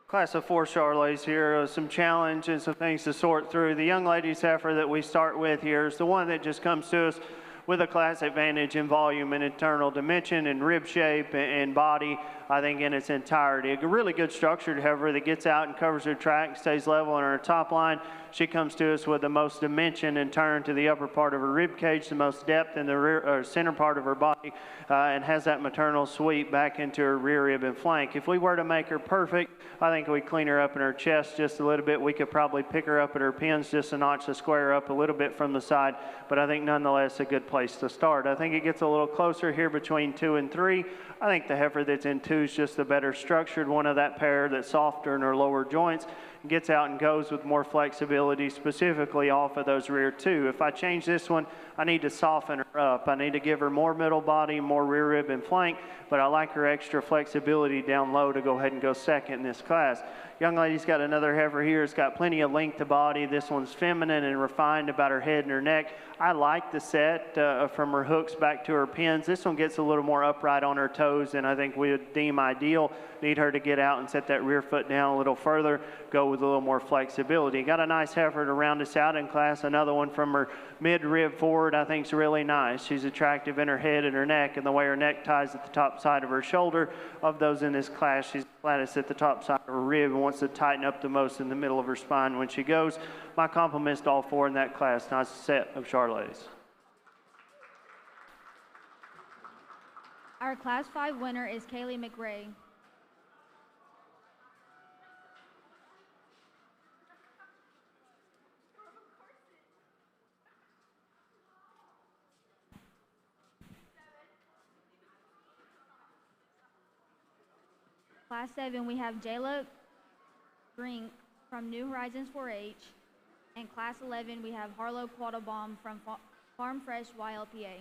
Class of 4 Charolais here, some challenge and some things to sort through. The young lady's heifer that we start with here is the one that just comes to us with a class advantage in volume and internal dimension and rib shape and body, I think, in its entirety. A really good structured heifer that gets out and covers her track, stays level on her top line. She comes to us with the most dimension and turn to the upper part of her rib cage, the most depth in the rear, or center part of her body, and has that maternal sweep back into her rear rib and flank. If we were to make her perfect, I think we clean her up in her chest just a little bit. We could probably pick her up at her pins just a notch to square her up a little bit from the side, but I think nonetheless a good place to start. I think it gets a little closer here between 2 and 3. I think the heifer that's in 2 is just the better structured one of that pair that's softer in her lower joints, gets out and goes with more flexibility, specifically off of those rear 2. If I change this one, I need to soften her up. I need to give her more middle body, more rear rib and flank, but I like her extra flexibility down low to go ahead and go second in this class. Young lady's got another heifer here. It's got plenty of length to body. This one's feminine and refined about her head and her neck. I like the set from her hooks back to her pins. This one gets a little more upright on her toes than I think we would deem ideal. Need her to get out and set that rear foot down a little further, go with a little more flexibility. Got a nice heifer to round us out in class. Another one from her mid-rib forward I think is really nice. She's attractive in her head and her neck, and the way her neck ties at the top side of her shoulder. Of those in this class, she's flattest at the top side of her rib and wants to tighten up the most in the middle of her spine when she goes. My compliments to all 4 in that class. Nice set of Charolais. Our Class 5 winner is Kaylee McRae. Class 7, we have Jayla Grink from New Horizons 4-H. And Class 11, we have Harlow Quattlebaum from Farm Fresh YLPA.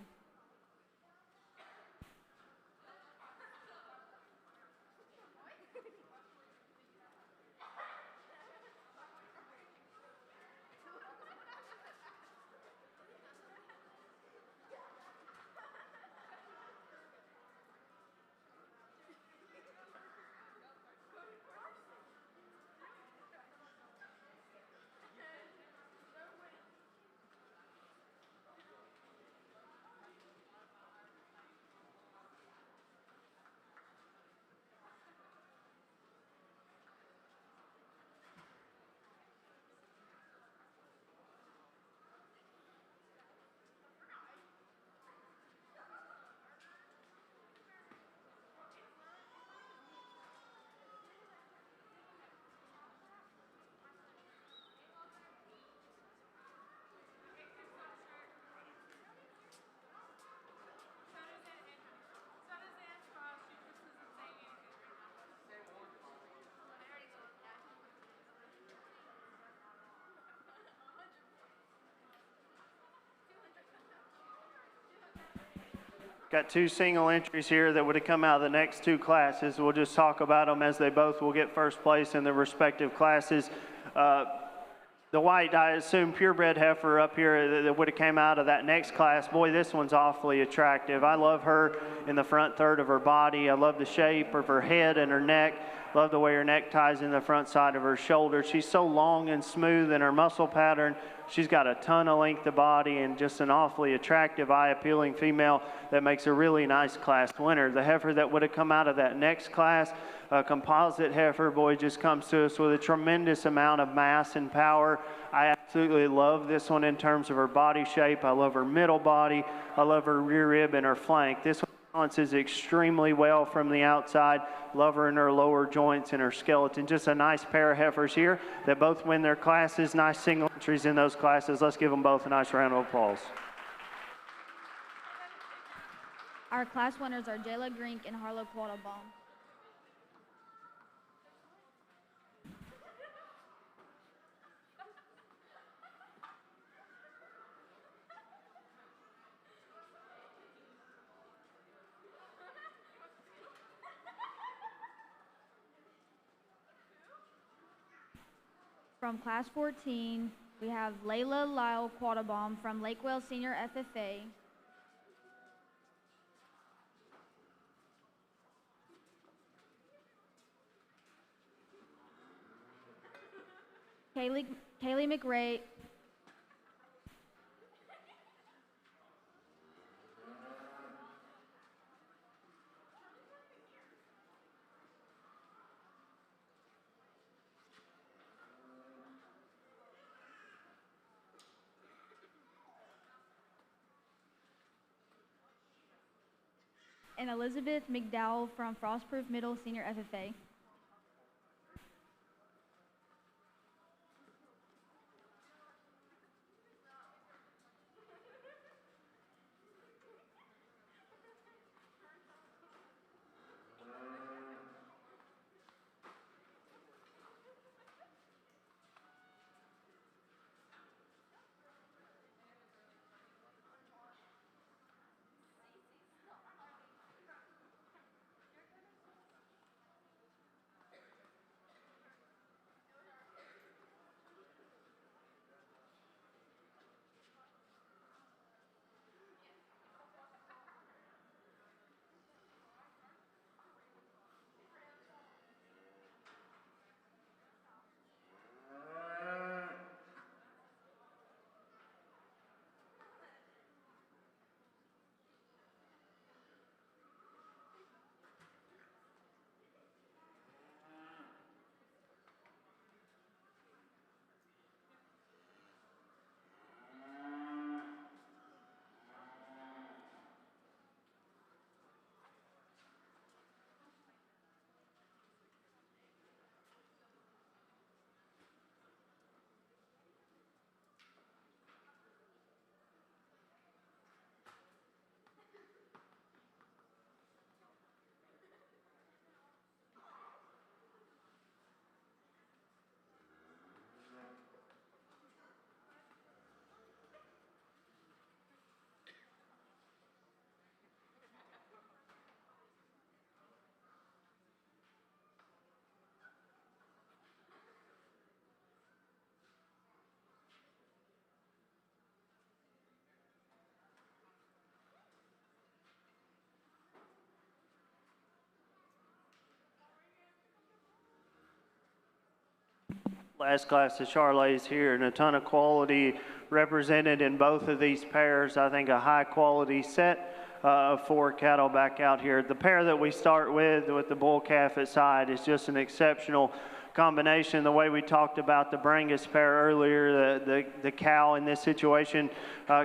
Got 2 single entries here that would have come out of the next 2 classes. We'll just talk about them as they both will get first place in their respective classes. The white, I assume, purebred heifer up here that would have came out of that next class. Boy, this one's awfully attractive. I love her in the front third of her body. I love the shape of her head and her neck. Love the way her neck ties in the front side of her shoulder. She's so long and smooth in her muscle pattern. She's got a ton of length of body and just an awfully attractive, eye-appealing female that makes a really nice class winner. The heifer that would have come out of that next class, a composite heifer, boy, just comes to us with a tremendous amount of mass and power. I absolutely love this one in terms of her body shape. I love her middle body. I love her rear rib and her flank. This one balances extremely well from the outside. Love her in her lower joints and her skeleton. Just a nice pair of heifers here that both win their classes. Nice single entries in those classes. Let's give them both a nice round of applause. Our class winners are Jayla Grink and Harlow Quattlebaum. From Class 14, we have Layla Lyle Quattlebaum from Lakewell Senior FFA. Kaylee McRae, and Elizabeth McDowell from Frostproof Middle Senior FFA. Last class of Charolais here, and a ton of quality represented in both of these pairs. I think a high quality set of 4 cattle back out here. The pair that we start with the bull calf at side is just an exceptional combination. The way we talked about the Brangus pair earlier, the cow in this situation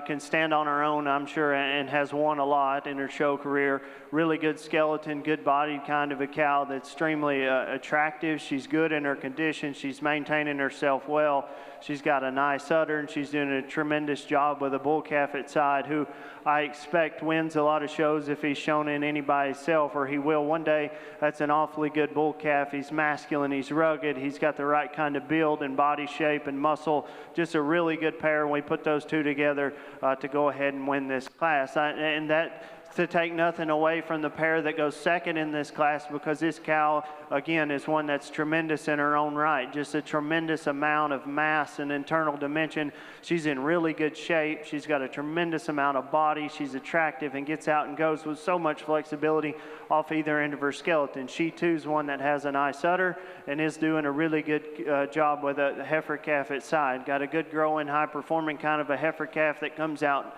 can stand on her own, I'm sure, and has won a lot in her show career. Really good skeleton, good bodied kind of a cow that's extremely attractive. She's good in her condition. She's maintaining herself well. She's got a nice udder, and she's doing a tremendous job with a bull calf at side, who I expect wins a lot of shows if he's shown in any by himself, or he will one day. That's an awfully good bull calf. He's masculine, he's rugged, he's got the right kind of build and body shape and muscle. Just a really good pair, and we put those two together to go ahead and win this class. And that to take nothing away from the pair that goes second in this class, because this cow, again, is one that's tremendous in her own right. Just a tremendous amount of mass and internal dimension. She's in really good shape. She's got a tremendous amount of body. She's attractive and gets out and goes with so much flexibility off either end of her skeleton. She, too, is one that has a nice udder and is doing a really good job with a heifer calf at side. Got a good growing, high-performing kind of a heifer calf that comes out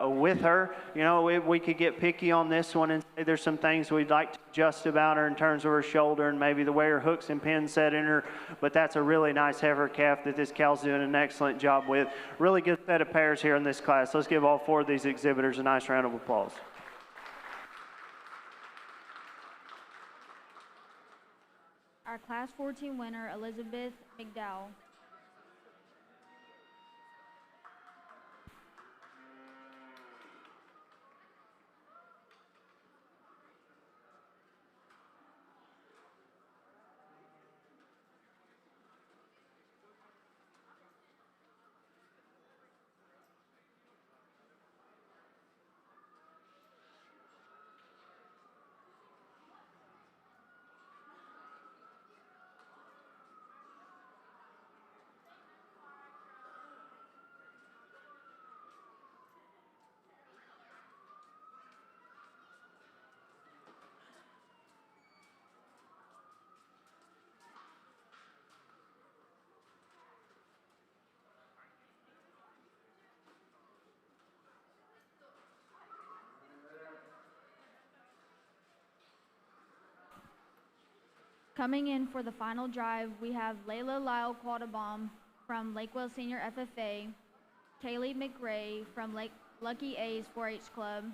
with her. You know, we could get picky on this one and say there's some things we'd like to adjust about her in terms of her shoulder and maybe the way her hooks and pins set in her, but that's a really nice heifer calf that this cow's doing an excellent job with. Really good set of pairs here in this class. Let's give all 4 of these exhibitors a nice round of applause. Our Class 14 winner, Elizabeth McDowell. Coming in for the final drive, we have Layla Lyle Quattlebaum from Lakewell Senior FFA, Kaylee McRae from Lucky A's 4-H Club,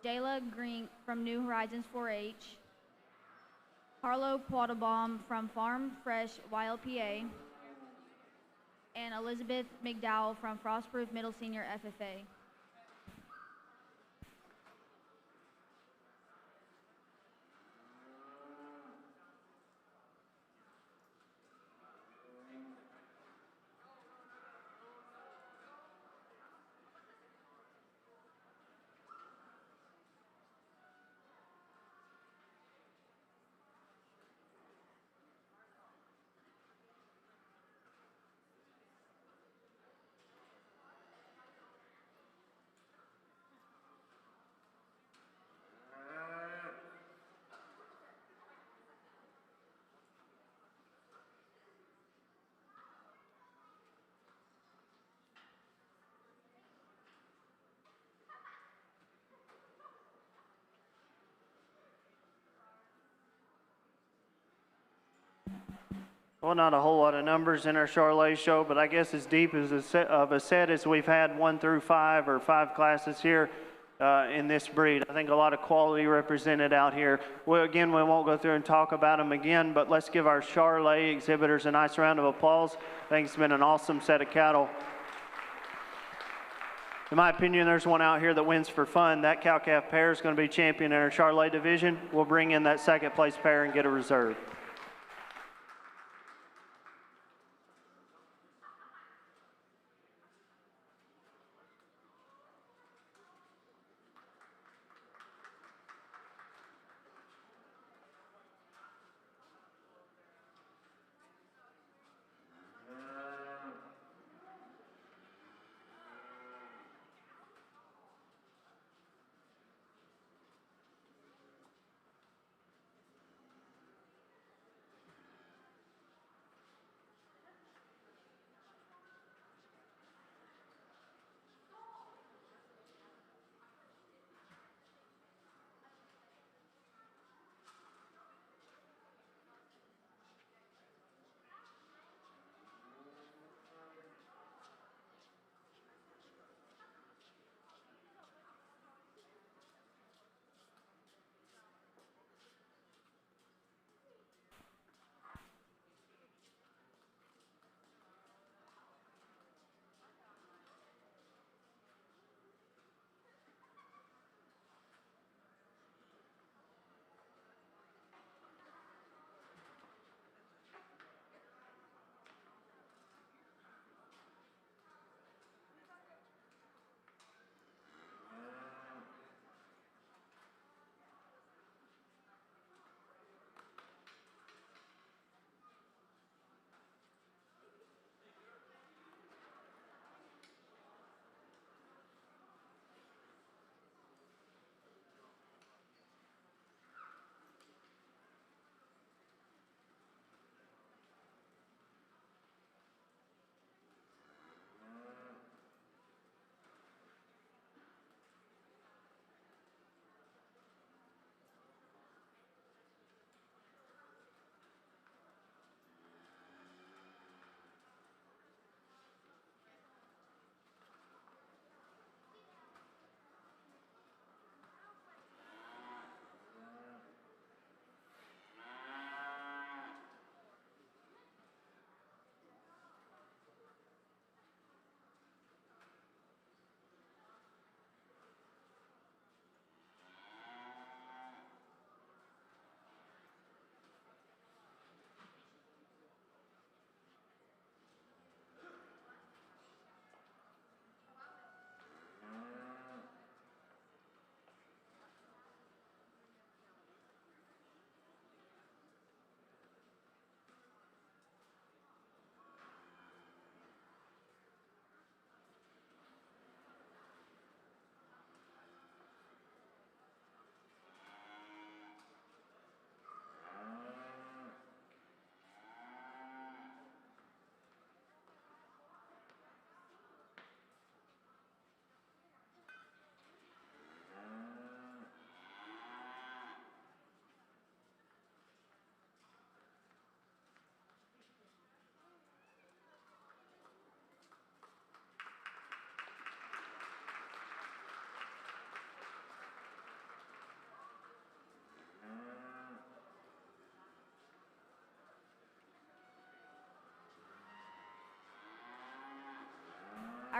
Jayla Green from New Horizons 4-H, Harlow Quattlebaum from Farm Fresh YLPA, and Elizabeth McDowell from Frostproof Middle Senior FFA. Well, not a whole lot of numbers in our Charolais show, but I guess as deep as a set as we've had 1 through 5 or 5 classes here in this breed. I think a lot of quality represented out here. Well, again, we won't go through and talk about them again, but let's give our Charolais exhibitors a nice round of applause. I think it's been an awesome set of cattle. In my opinion, there's one out here that wins for fun. That cow-calf pair is going to be champion in our Charolais division. We'll bring in that second place pair and get a reserve.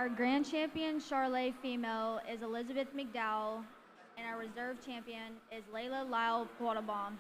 Our grand champion Charolais female is Elizabeth McDowell, and our reserve champion is Layla Lyle Quattlebaum.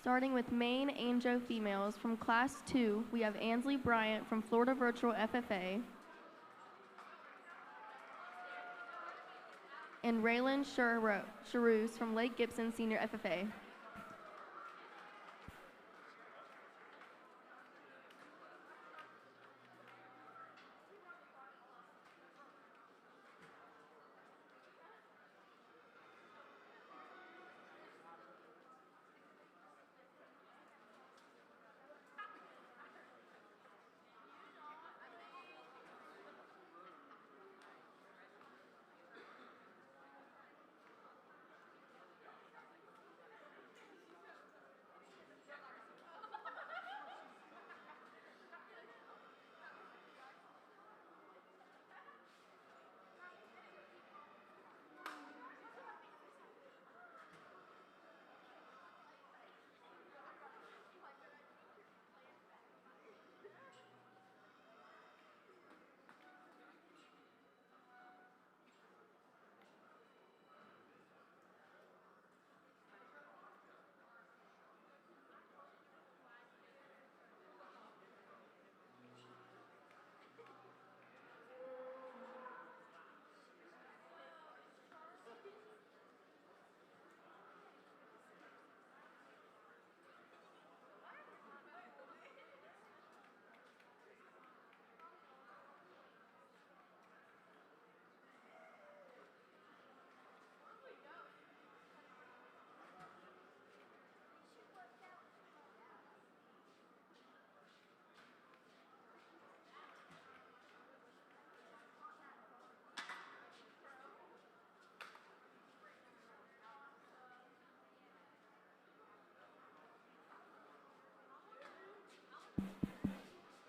Starting with Maine-Anjou females, from Class 2, we have Ansley Bryant from Florida Virtual FFA and Raylan Charolais from Lake Gibson Senior FFA.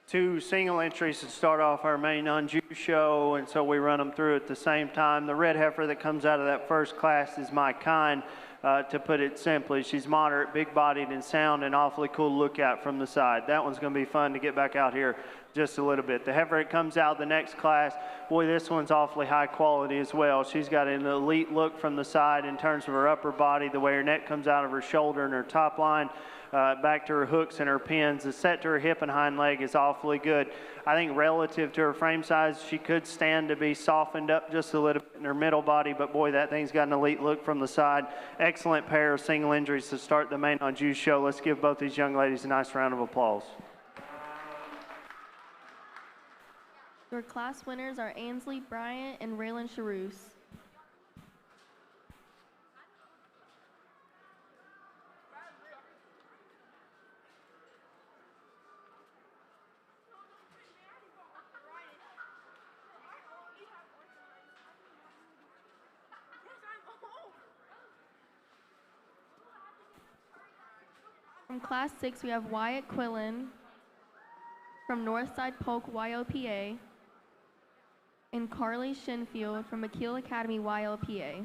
Two single entries to start off our Maine-Anjou show, and so we run them through at the same time. The red heifer that comes out of that first class is my kind, to put it simply. She's moderate, big-bodied, and sound, and awfully cool to look at from the side. That one's going to be fun to get back out here just a little bit. The heifer that comes out of the next class, boy, this one's awfully high quality as well. She's got an elite look from the side in terms of her upper body, the way her neck comes out of her shoulder and her top line. Back to her hooks and her pins. The set to her hip and hind leg is awfully good. I think relative to her frame size, she could stand to be softened up just a little bit in her middle body, but boy, that thing's got an elite look from the side. Excellent pair of single injuries to start the Maine-Anjou show. Let's give both these young ladies a nice round of applause. Your class winners are Ansley Bryant and Raylan Charolais. From Class 6, we have Wyatt Quillen from Northside Polk YLPA and Carly Shinfield from McKeel Academy YLPA.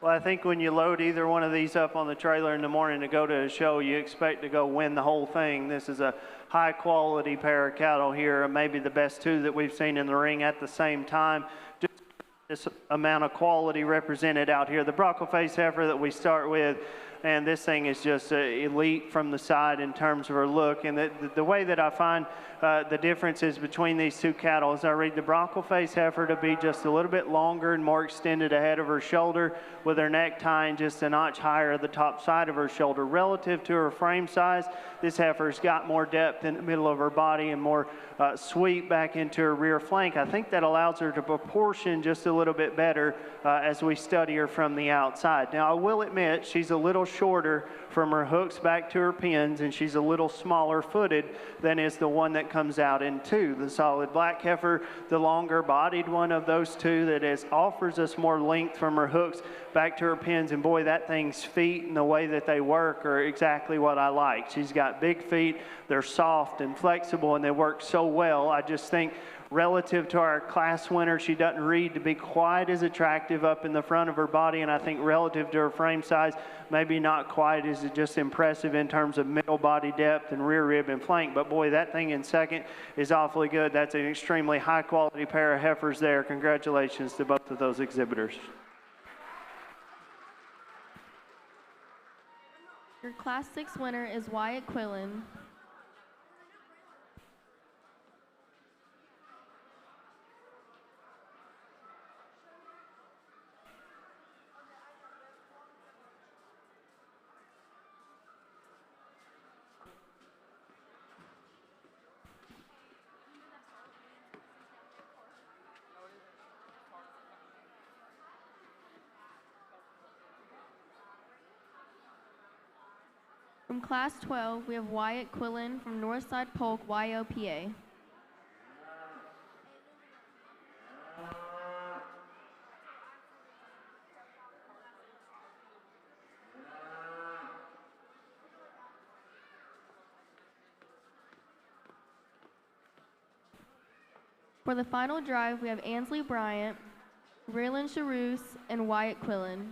Well, I think when you load either one of these up on the trailer in the morning to go to a show, you expect to go win the whole thing. This is a high quality pair of cattle here, maybe the best two that we've seen in the ring at the same time. Just this amount of quality represented out here. The Bronco face heifer that we start with, and this thing is just elite from the side in terms of her look. And the way that I find the differences between these two cattle is I read the Bronco face heifer to be just a little bit longer and more extended ahead of her shoulder, with her neck tying just a notch higher at the top side of her shoulder. Relative to her frame size, this heifer's got more depth in the middle of her body and more sweep back into her rear flank. I think that allows her to proportion just a little bit better as we study her from the outside. Now, I will admit she's a little shorter from her hooks back to her pins, and she's a little smaller footed than is the one that comes out in two. The solid black heifer, the longer bodied one of those two, that offers us more length from her hooks back to her pins. And boy, that thing's feet and the way that they work are exactly what I like. She's got big feet, they're soft and flexible, and they work so well. I just think relative to our class winner, she doesn't read to be quite as attractive up in the front of her body, and I think relative to her frame size, maybe not quite as just impressive in terms of middle body depth and rear rib and flank. But boy, that thing in second is awfully good. That's an extremely high quality pair of heifers there. Congratulations to both of those exhibitors. Your Class 6 winner is Wyatt Quillen. From Class 12, we have Wyatt Quillen from Northside Polk, YOPA. For the final drive, we have Ansley Bryant, Raylan Charouse, and Wyatt Quillen.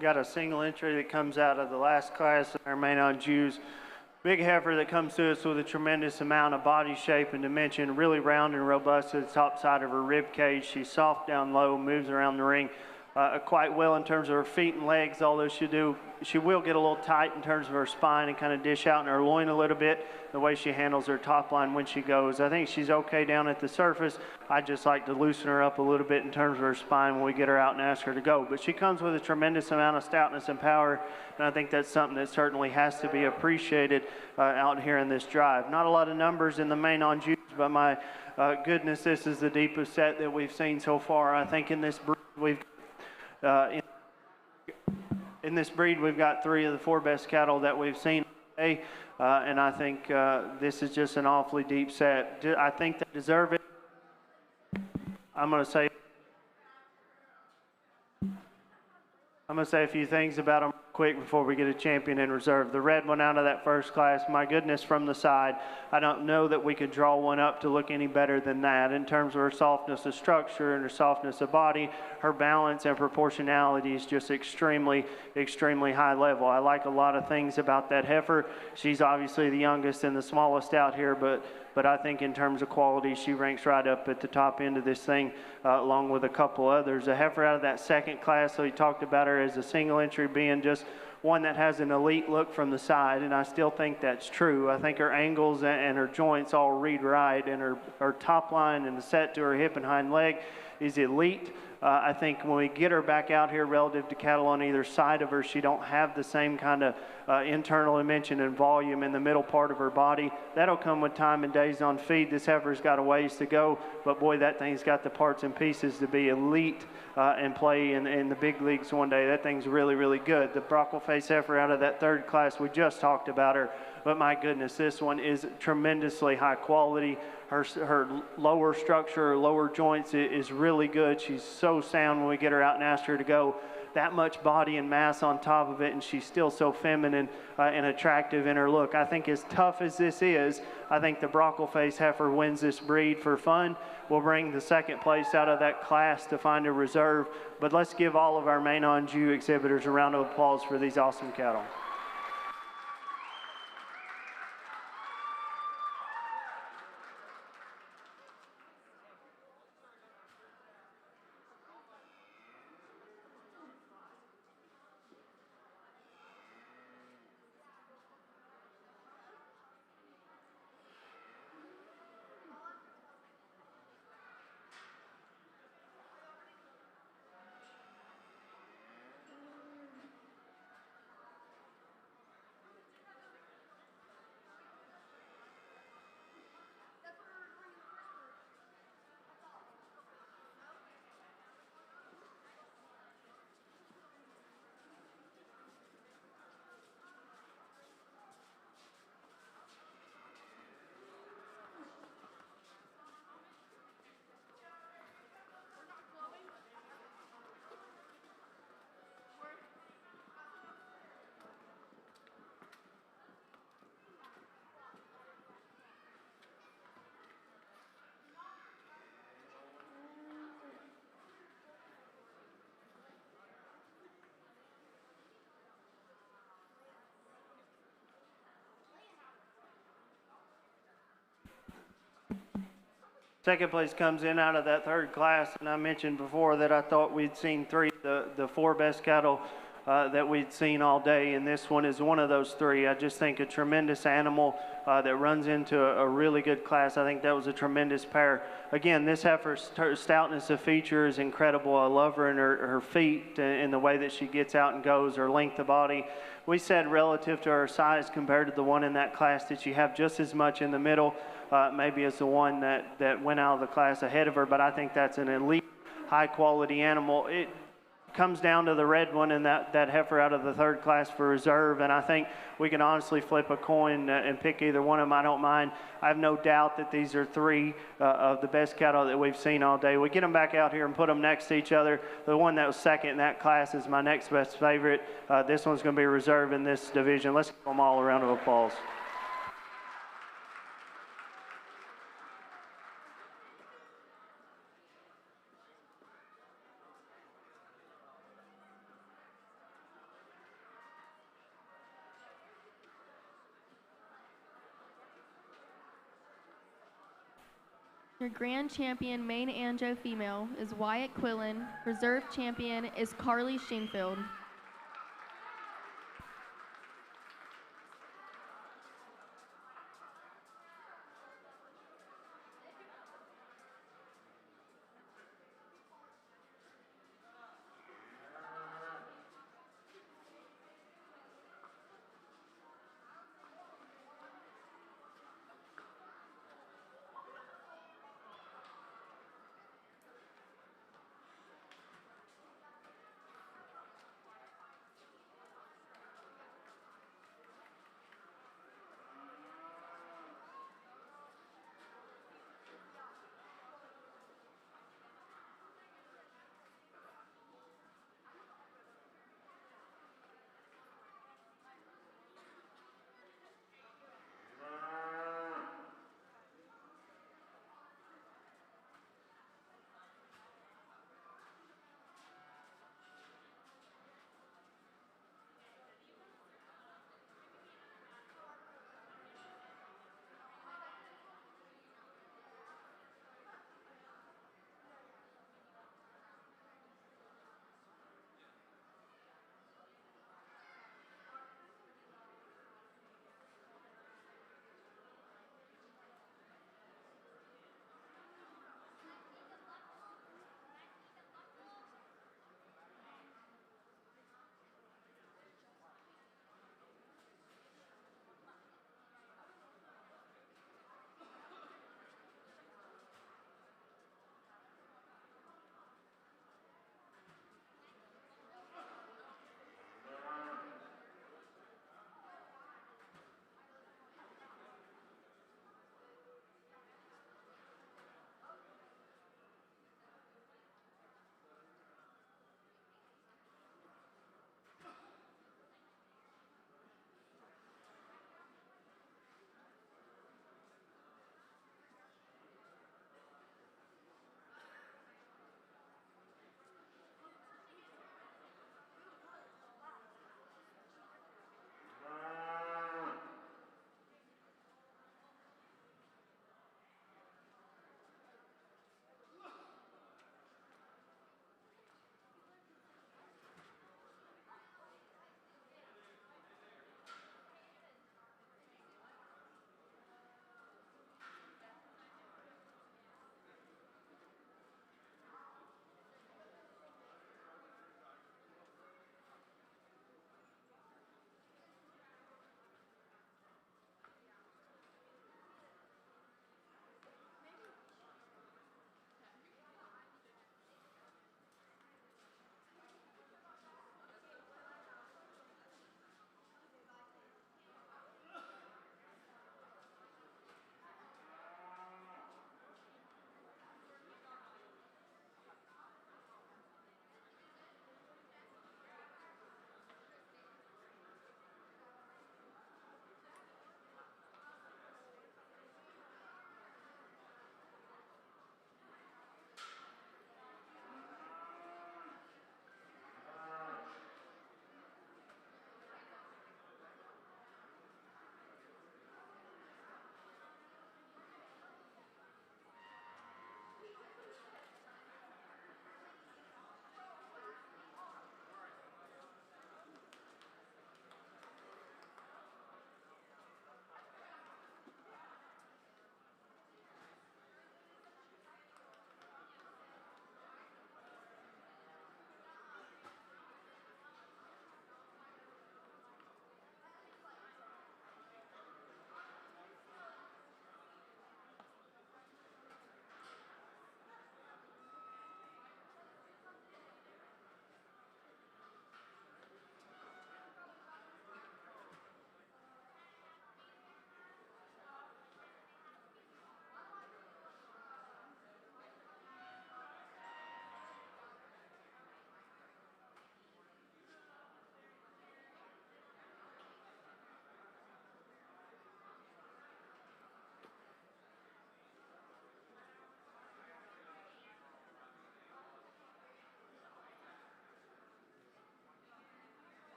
Got a single entry that comes out of the last class, our Maine-Anjous. Big heifer that comes to us with a tremendous amount of body shape and dimension, really round and robust to the top side of her rib cage. She's soft down low, moves around the ring quite well in terms of her feet and legs, although she will get a little tight in terms of her spine and kind of dish out in her loin a little bit, the way she handles her top line when she goes. I think she's okay down at the surface. I just like to loosen her up a little bit in terms of her spine when we get her out and ask her to go. But she comes with a tremendous amount of stoutness and power, and I think that's something that certainly has to be appreciated out here in this drive. Not a lot of numbers in the Maine-Anjous, but my goodness, this is the deepest set that we've seen so far. I think in this breed in this breed, we've got 3 of the 4 best cattle that we've seen today, and I think this is just an awfully deep set. I think they deserve it. I'm going to say a few things about them quick before we get a champion in reserve. The red one out of that first class, my goodness, from the side. I don't know that we could draw one up to look any better than that in terms of her softness of structure and her softness of body. Her balance and proportionality is just extremely, extremely high level. I like a lot of things about that heifer. She's obviously the youngest and the smallest out here, but I think in terms of quality, she ranks right up at the top end of this thing, along with a couple others. A heifer out of that second class, so he talked about her as a single entry being just one that has an elite look from the side, and I still think that's true. I think her angles and her joints all read right, and her top line and the set to her hip and hind leg is elite. I think when we get her back out here relative to cattle on either side of her, she don't have the same kind of internal dimension and volume in the middle part of her body. That'll come with time and days on feed. This heifer's got a ways to go, but boy, that thing's got the parts and pieces to be elite and play in the big leagues one day. That thing's really, really good. The Brockle face heifer out of that third class, we just talked about her, but my goodness, this one is tremendously high quality. Her lower structure, her lower joints is really good. She's so sound when we get her out and ask her to go. That much body and mass on top of it, and she's still so feminine and attractive in her look. I think as tough as this is, I think the Brockle face heifer wins this breed for fun. We'll bring the second place out of that class to find a reserve, but let's give all of our Maine-Anjou exhibitors a round of applause for these awesome cattle. Second place comes in out of that third class, and I mentioned before that I thought we'd seen 3 of the 4 best cattle that we'd seen all day, and this one is one of those 3. I just think a tremendous animal that runs into a really good class. I think that was a tremendous pair. Again, this heifer's stoutness of feature is incredible. I love her and her feet and the way that she gets out and goes, her length of body. We said relative to her size compared to the one in that class that you have just as much in the middle, maybe as the one that went out of the class ahead of her, but I think that's an elite, high-quality animal. It comes down to the red one and that heifer out of the third class for reserve, and I think we can honestly flip a coin and pick either one of them. I don't mind. I have no doubt that these are 3 of the best cattle that we've seen all day. We get them back out here and put them next to each other. The one that was second in that class is my next best favorite. This one's going to be reserve in this division. Let's give them all a round of applause. Your grand champion Maine-Anjou female is Wyatt Quillen. Reserve champion is Carly Shinfield.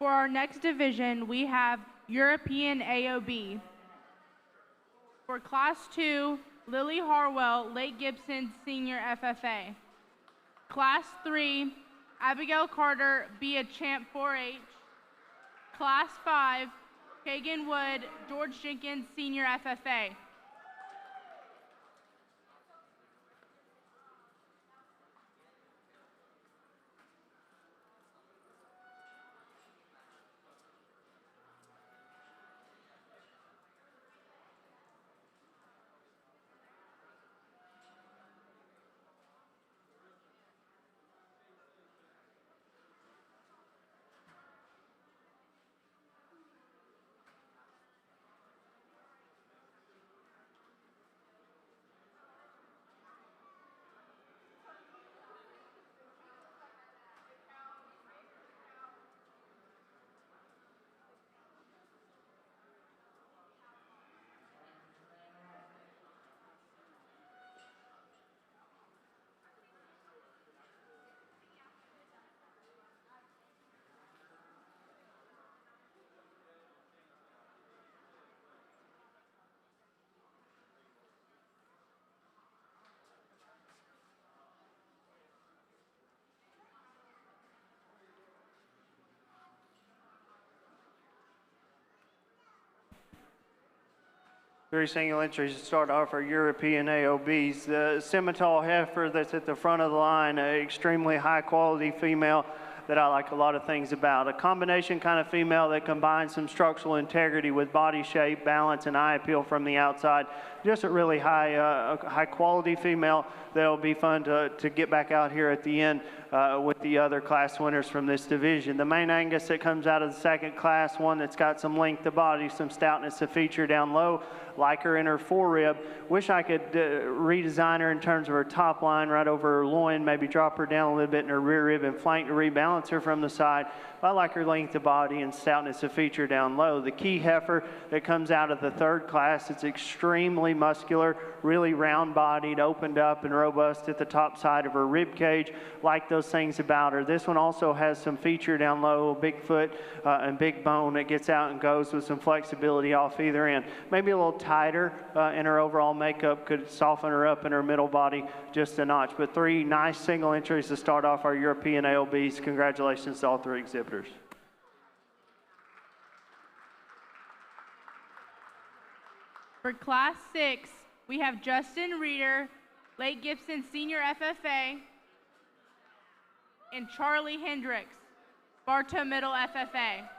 For our next division, we have European AOB. For Class 2, Lily Harwell, Lake Gibson Senior FFA. Class 3, Abigail Carter, be a champ 4-H. Class 5, Kagan Wood, George Jenkins Senior FFA. Three single entries to start off our European AOBs. The Simmental heifer that's at the front of the line, an extremely high quality female that I like a lot of things about. A combination kind of female that combines some structural integrity with body shape, balance, and eye appeal from the outside. Just a really high quality female that'll be fun to get back out here at the end with the other class winners from this division. The main Angus that comes out of the second class, one that's got some length of body, some stoutness of feature down low, like her in her forerib. Wish I could redesign her in terms of her top line right over her loin, maybe drop her down a little bit in her rear rib and flank to rebalance her from the side. But I like her length of body and stoutness of feature down low. The key heifer that comes out of the third class, it's extremely muscular, really round-bodied, opened up and robust at the top side of her rib cage. Like those things about her. This one also has some feature down low, big foot and big bone that gets out and goes with some flexibility off either end. Maybe a little tighter in her overall makeup, could soften her up in her middle body just a notch. But three nice single entries to start off our European AOBs. Congratulations to all three exhibitors. For Class 6, we have Justin Reeder, Lake Gibson Senior FFA, and Charlie Hendricks, Bartow Middle FFA.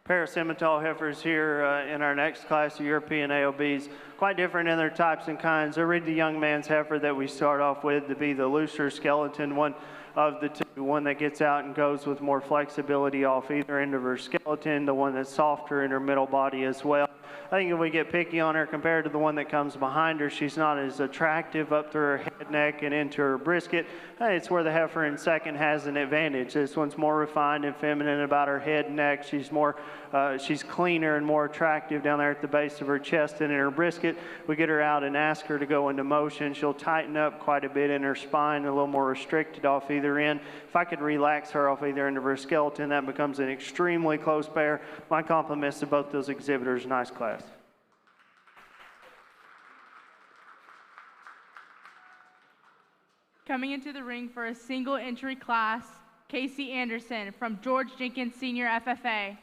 pair of Simmental heifers here in our next class of European AOBs. Quite different in their types and kinds. They're really the young man's heifer that we start off with to be the looser skeleton one of the two, one that gets out and goes with more flexibility off either end of her skeleton, the one that's softer in her middle body as well. I think if we get picky on her compared to the one that comes behind her, she's not as attractive up through her head, neck, and into her brisket. It's where the heifer in second has an advantage. This one's more refined and feminine about her head and neck. She's cleaner and more attractive down there at the base of her chest and in her brisket. We get her out and ask her to go into motion. She'll tighten up quite a bit in her spine, a little more restricted off either end. If I could relax her off either end of her skeleton, that becomes an extremely close pair. My compliments to both those exhibitors. Nice class. Coming into the ring for a single entry class, Casey Anderson from George Jenkins Senior FFA.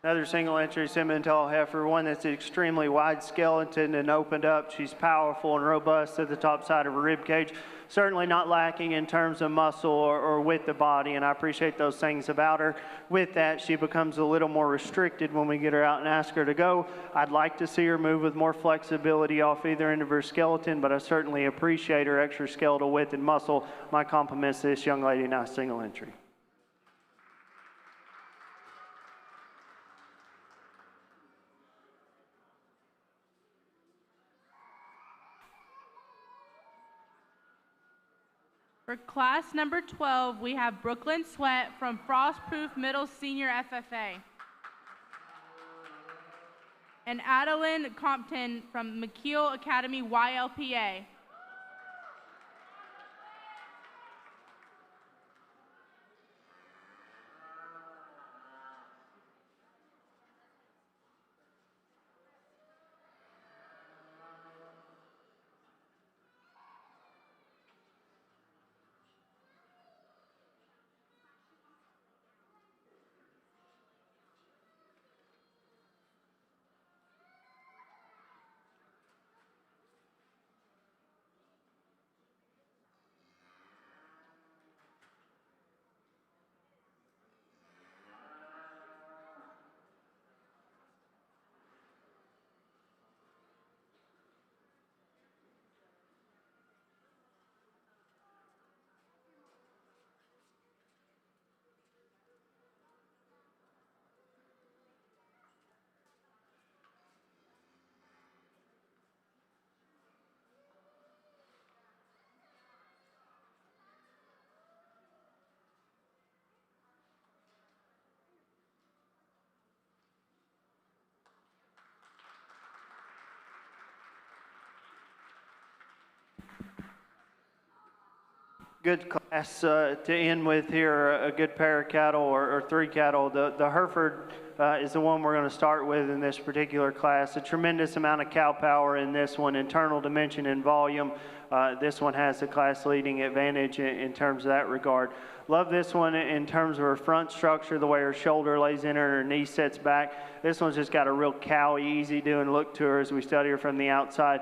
Another single entry Simmental heifer, one that's extremely wide skeleton and opened up. She's powerful and robust at the top side of her rib cage. Certainly not lacking in terms of muscle or width of body, and I appreciate those things about her. With that, she becomes a little more restricted when we get her out and ask her to go. I'd like to see her move with more flexibility off either end of her skeleton, but I certainly appreciate her extra skeletal width and muscle. My compliments to this young lady, nice single entry. For class number 12, we have Brooklyn Sweat from Frostproof Middle Senior FFA. And Adeline Compton from McKeel Academy YLPA. Good class to end with here, a good pair of cattle or three cattle. The Hereford is the one we're going to start with in this particular class. A tremendous amount of cow power in this one, internal dimension and volume. This one has the class leading advantage in terms of that regard. Love this one in terms of her front structure, the way her shoulder lays in her and her knee sets back. This one's just got a real cowy, easy doing look to her as we study her from the outside.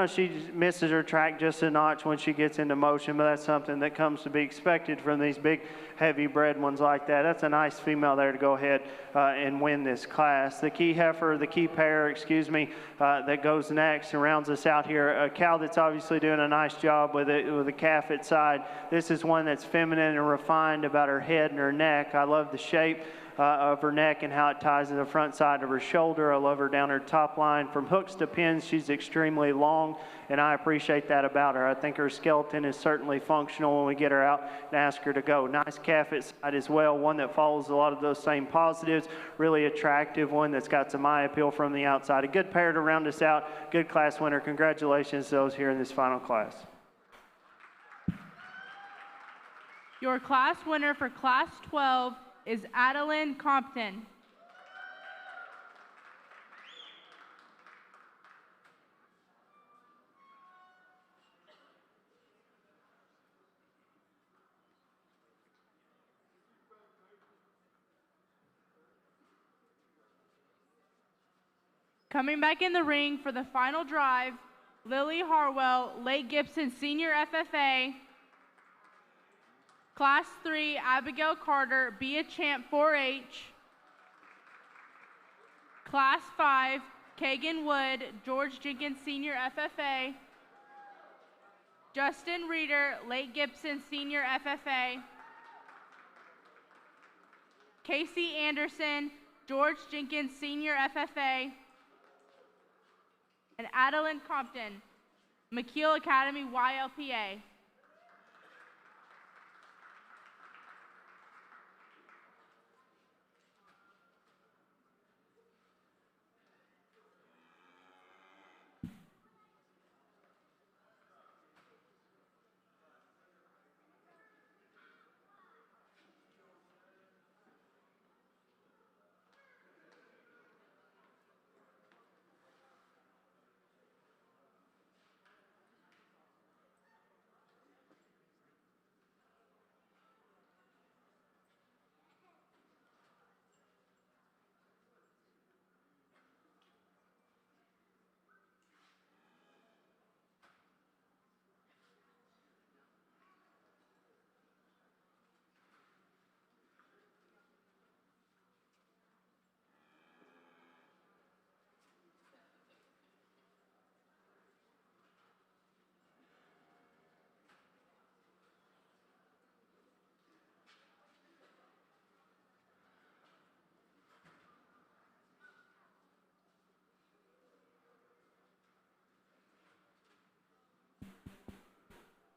She misses her track just a notch when she gets into motion, but that's something that comes to be expected from these big, heavy bred ones like that. That's a nice female there to go ahead and win this class. The key heifer, the key pair, that goes next and rounds us out here. A cow that's obviously doing a nice job with a calf at side. This is one that's feminine and refined about her head and her neck. I love the shape of her neck and how it ties to the front side of her shoulder. I love her down her top line. From hooks to pins, she's extremely long, and I appreciate that about her. I think her skeleton is certainly functional when we get her out and ask her to go. Nice calf at side as well, one that follows a lot of those same positives. Really attractive one that's got some eye appeal from the outside. A good pair to round us out. Good class winner. Congratulations to those here in this final class. Your class winner for class 12 is Adeline Compton. Coming back in the ring for the final drive, Lily Harwell, Lake Gibson Senior FFA. Class 3, Abigail Carter, Be a Champ 4-H. Class 5, Kagan Wood, George Jenkins Senior FFA. Justin Reeder, Lake Gibson Senior FFA. Casey Anderson, George Jenkins Senior FFA. And Adeline Compton, McKeel Academy YLPA.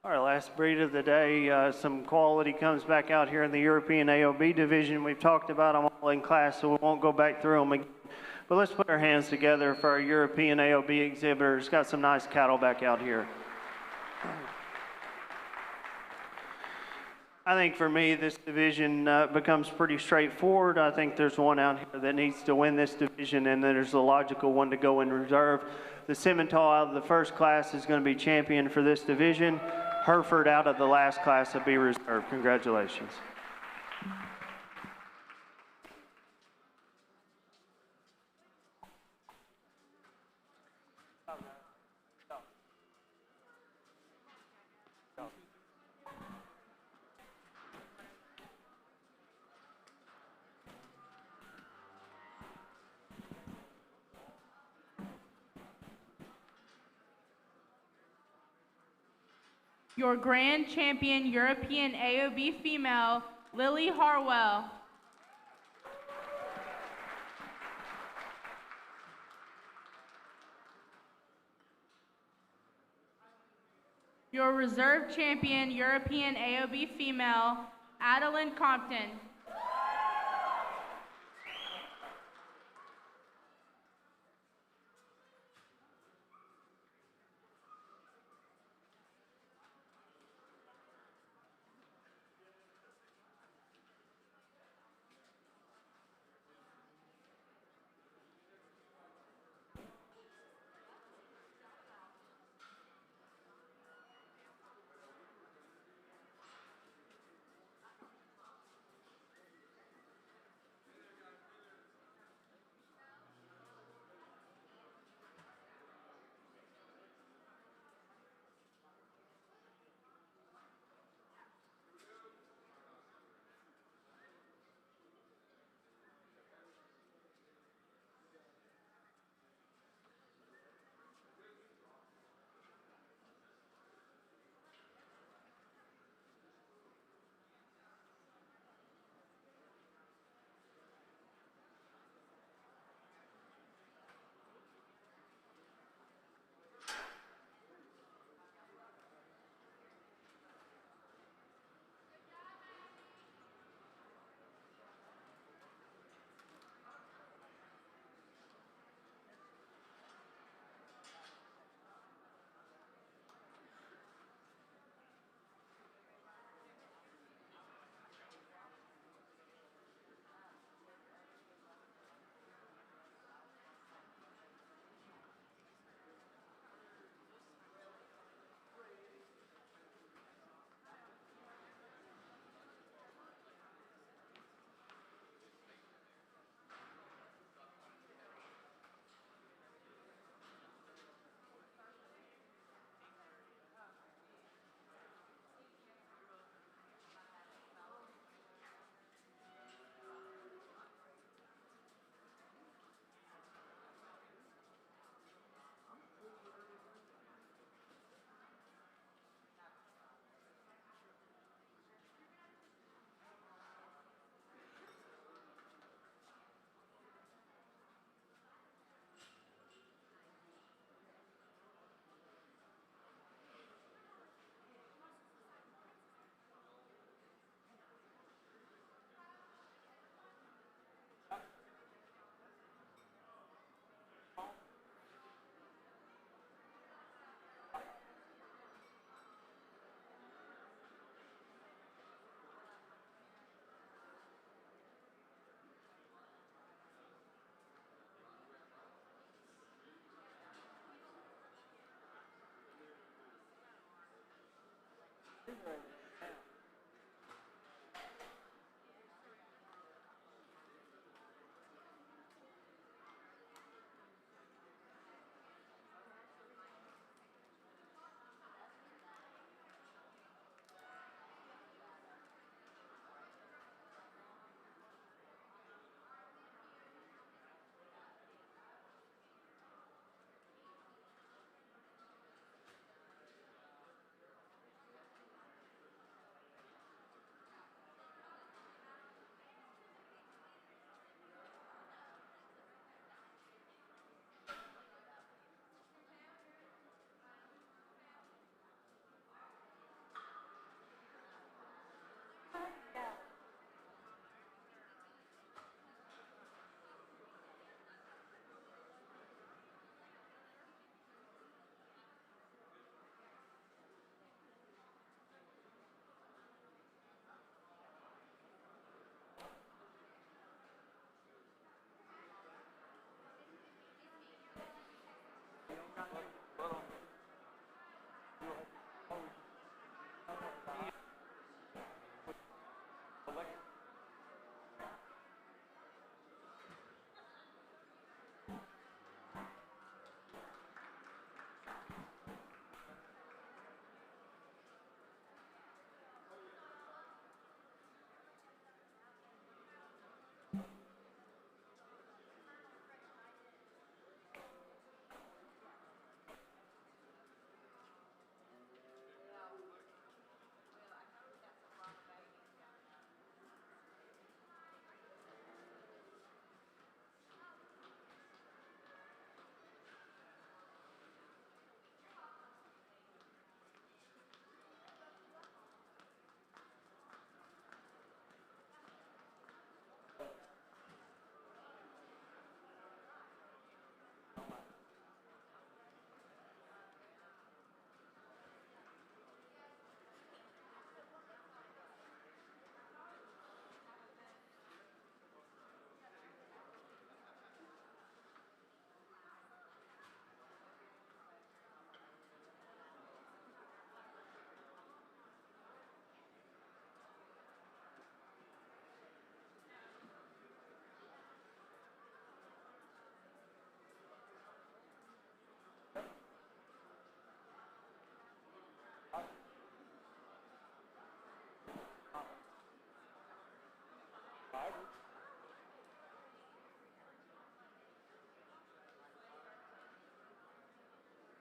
Our last breed of the day, some quality comes back out here in the European AOB division. We've talked about them all in class, so we won't go back through them again. But let's put our hands together for our European AOB exhibitors. Got some nice cattle back out here. I think for me, this division becomes pretty straightforward. I think there's one out here that needs to win this division, and then there's a logical one to go in reserve. The Simmental out of the first class is going to be champion for this division. Hereford out of the last class will be reserved. Congratulations. Your grand champion European AOB female, Lily Harwell. Your reserve champion European AOB female, Adeline Compton.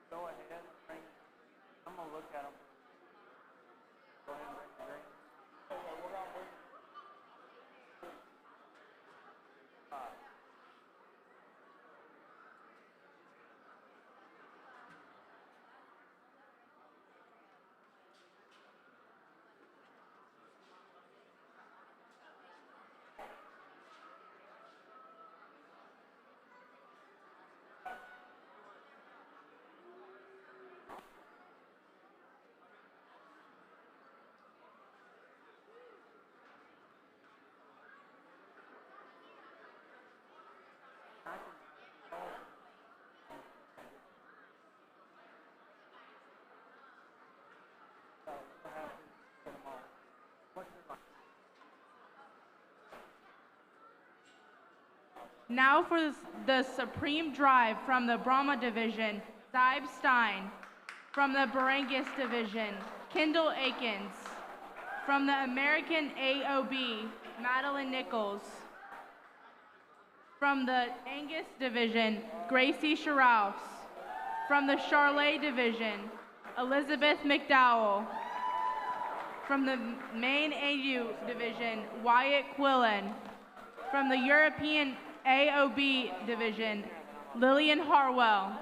Go ahead, bring, I'm gonna look at them. Go ahead and bring the green. Okay, we're gonna bring. Now for the Supreme Drive from the Brahma Division, Zebu Stein. From the Brangus Division, Kendall Akins. From the American AOB, Madeline Nichols. From the Angus Division, Gracie Charolais. From the Charolais Division, Elizabeth McDowell. From the Maine-Anjou Division, Wyatt Quillen. From the European AOB Division, Lillian Harwell.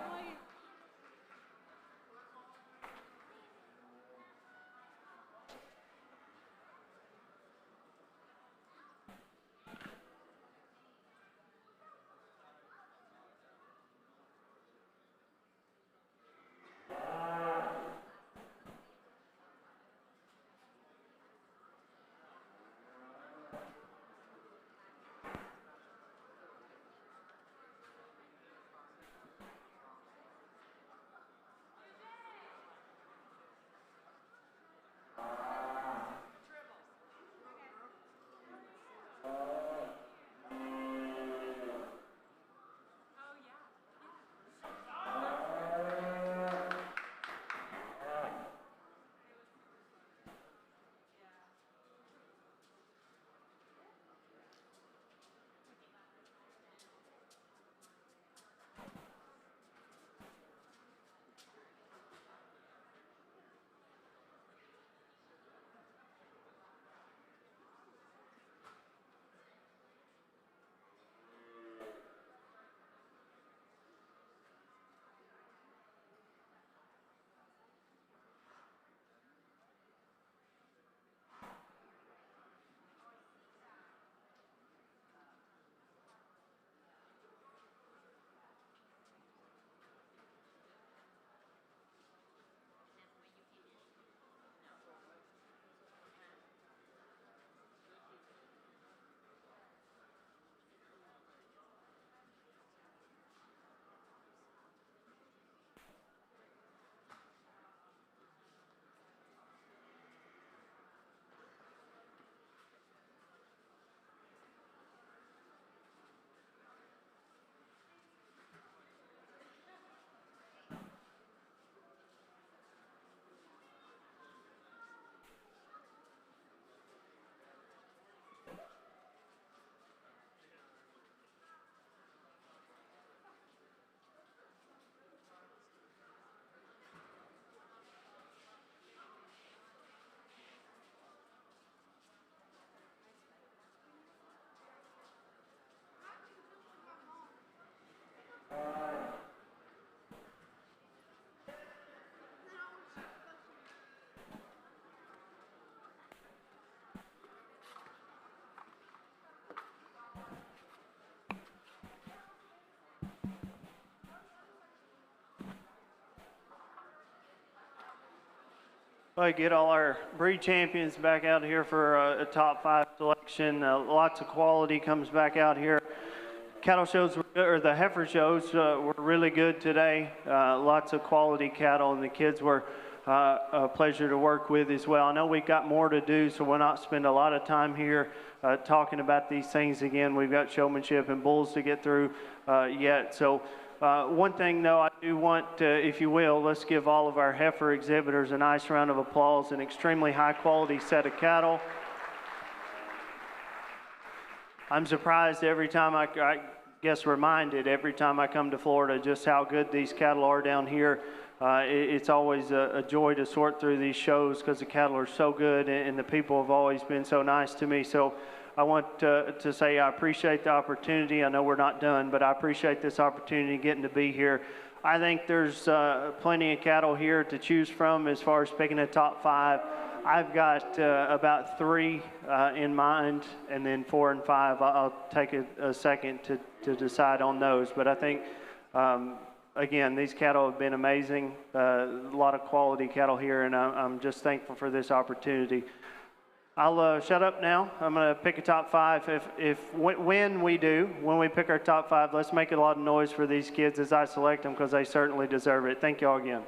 Well, get all our breed champions back out here for a top 5 selection. Lots of quality comes back out here. Cattle shows, or the heifer shows, were really good today. Lots of quality cattle, and the kids were a pleasure to work with as well. I know we've got more to do, so we'll not spend a lot of time here talking about these things again. We've got showmanship and bulls to get through yet. So one thing, though, I do want, if you will, let's give all of our heifer exhibitors a nice round of applause. An extremely high-quality set of cattle. I'm surprised every time I guess reminded every time I come to Florida just how good these cattle are down here. It's always a joy to sort through these shows because the cattle are so good and the people have always been so nice to me. So I want to say I appreciate the opportunity. I know we're not done, but I appreciate this opportunity getting to be here. I think there's plenty of cattle here to choose from as far as picking a top 5. I've got about 3 in mind, and then 4 and 5. I'll take a second to decide on those. But I think, again, these cattle have been amazing. A lot of quality cattle here, and I'm just thankful for this opportunity. I'll shut up now. I'm going to pick a top 5. When we pick our top 5, let's make a lot of noise for these kids as I select them because they certainly deserve it. Thank you all again.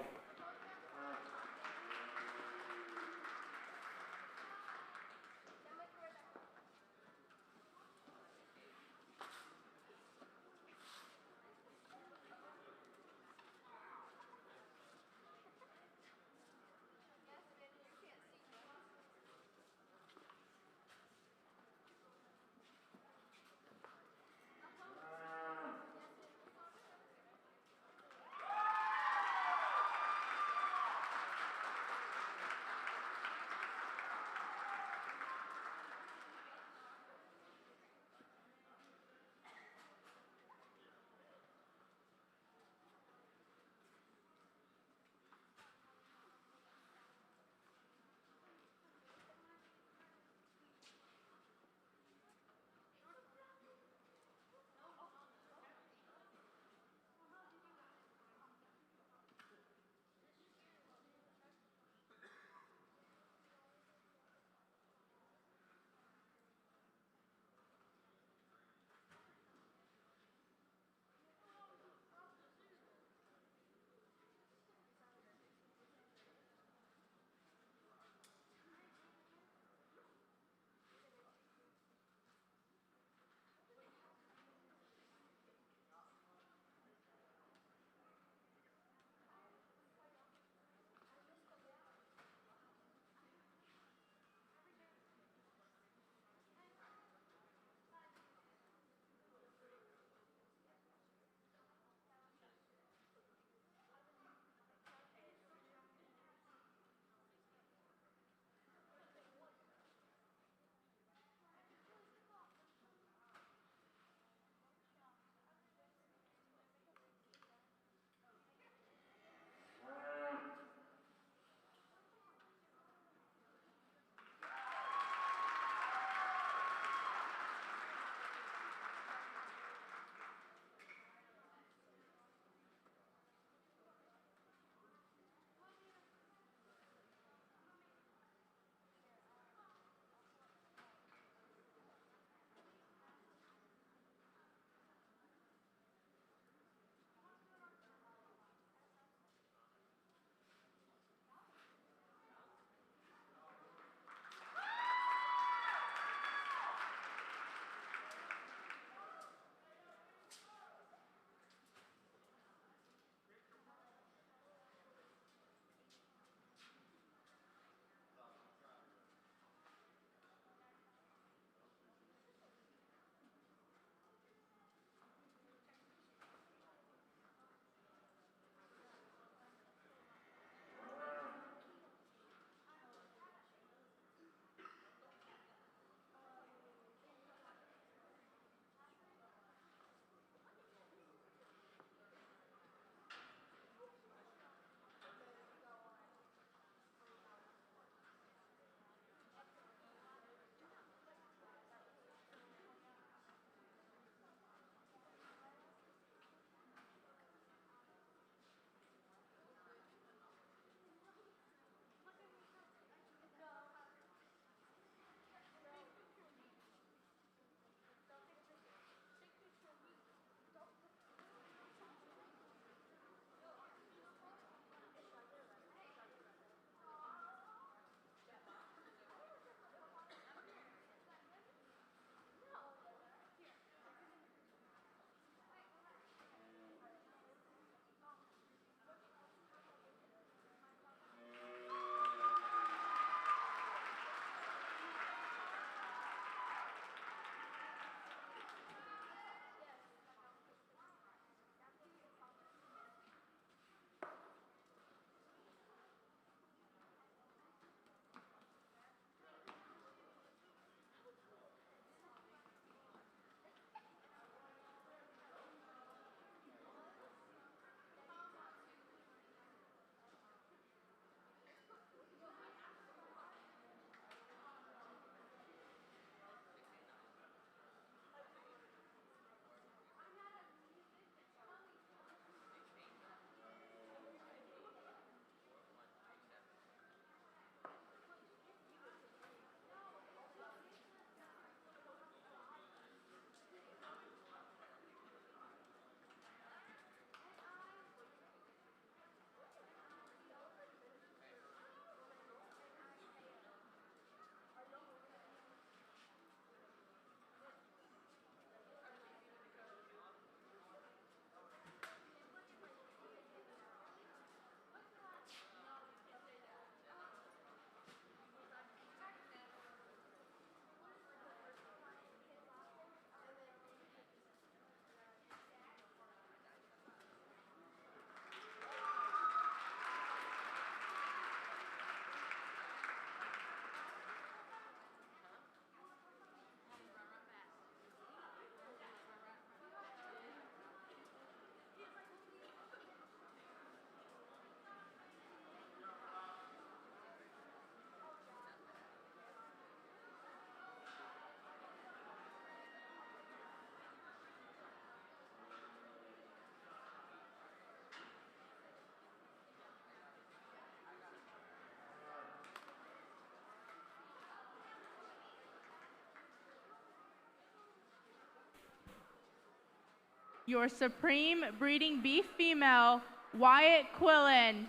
your supreme breeding beef female, Wyatt Quillen.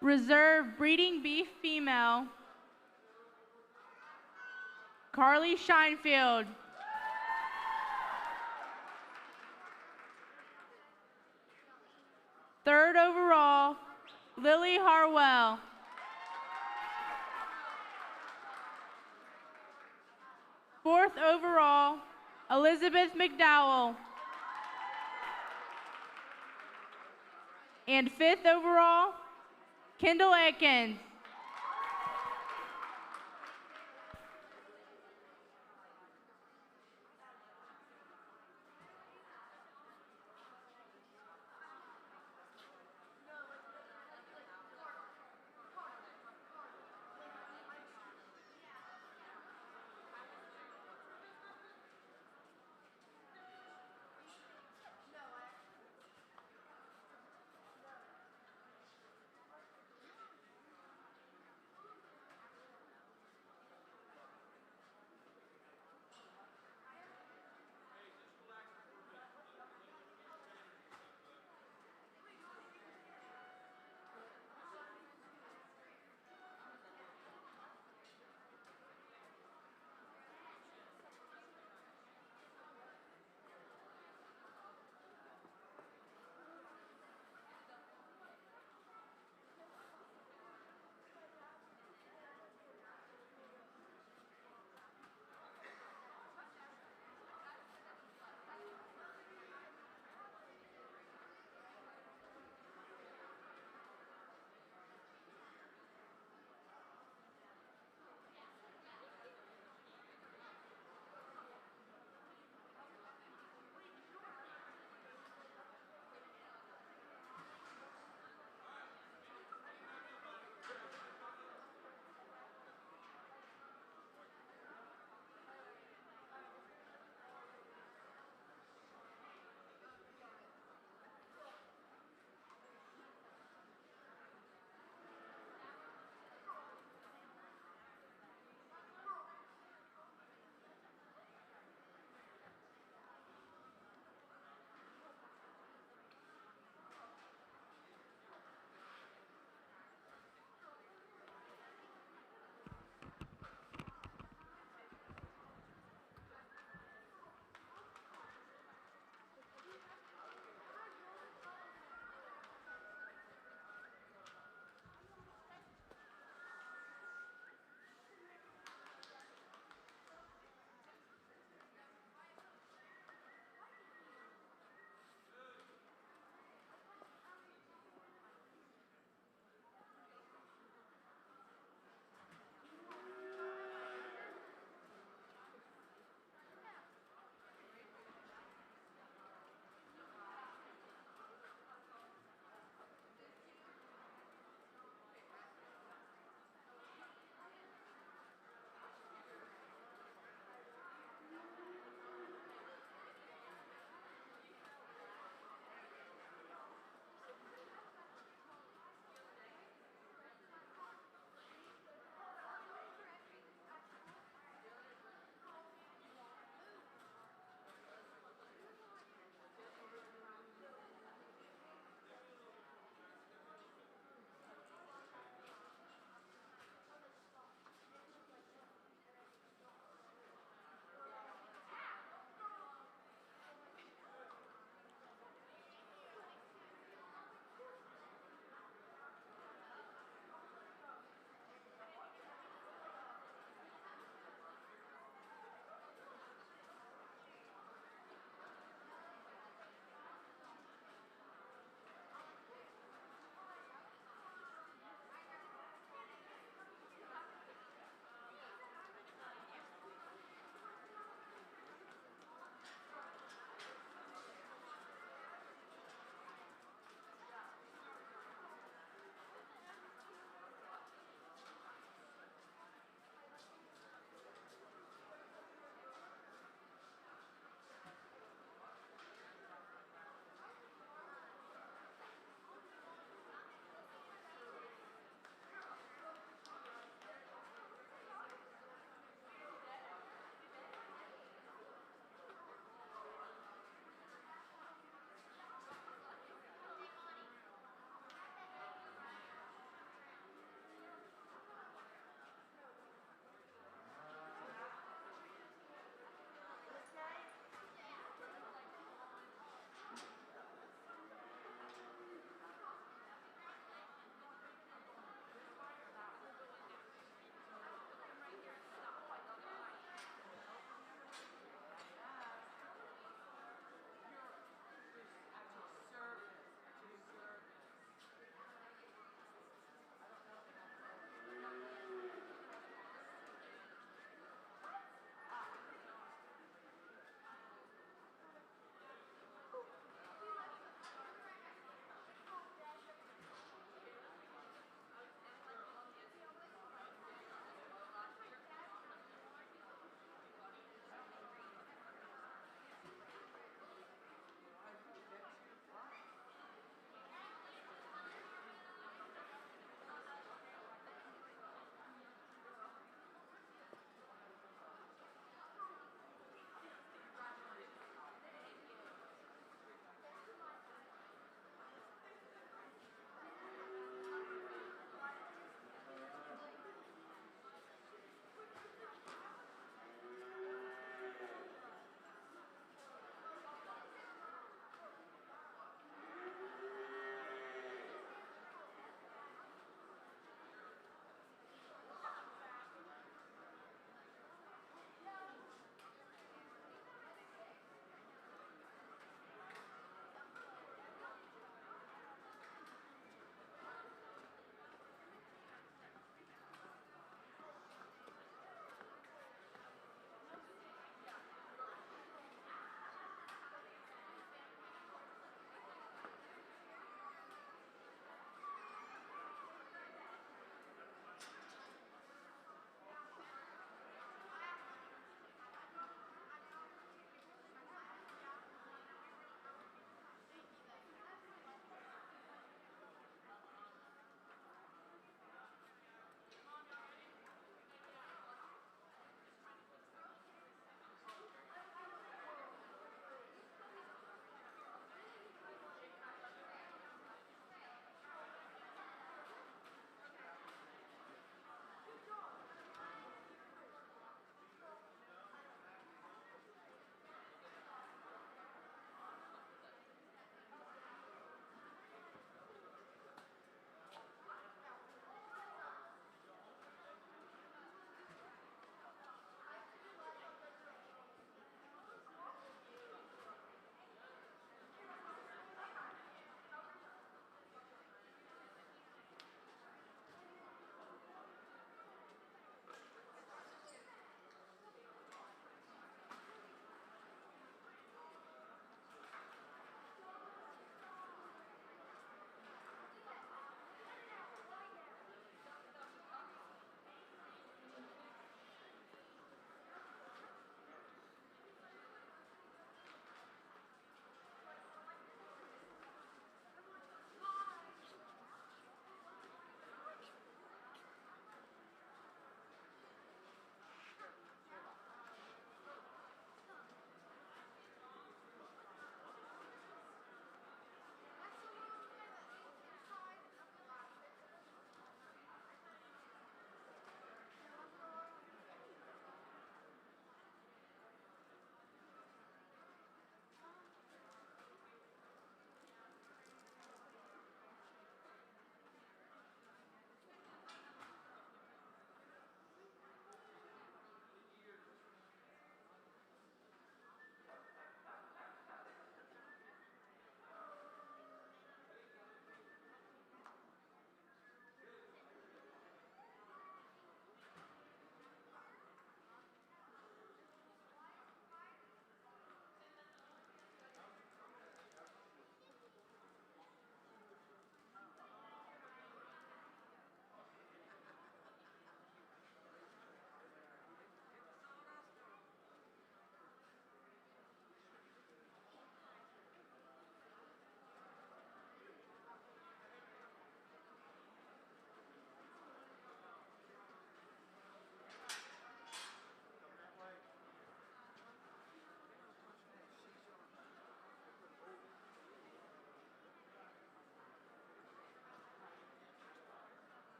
Reserve breeding beef female, Carly Scheinfield. Third overall, Lily Harwell. Fourth overall, Elizabeth McDowell. And fifth overall, Kendall Atkins.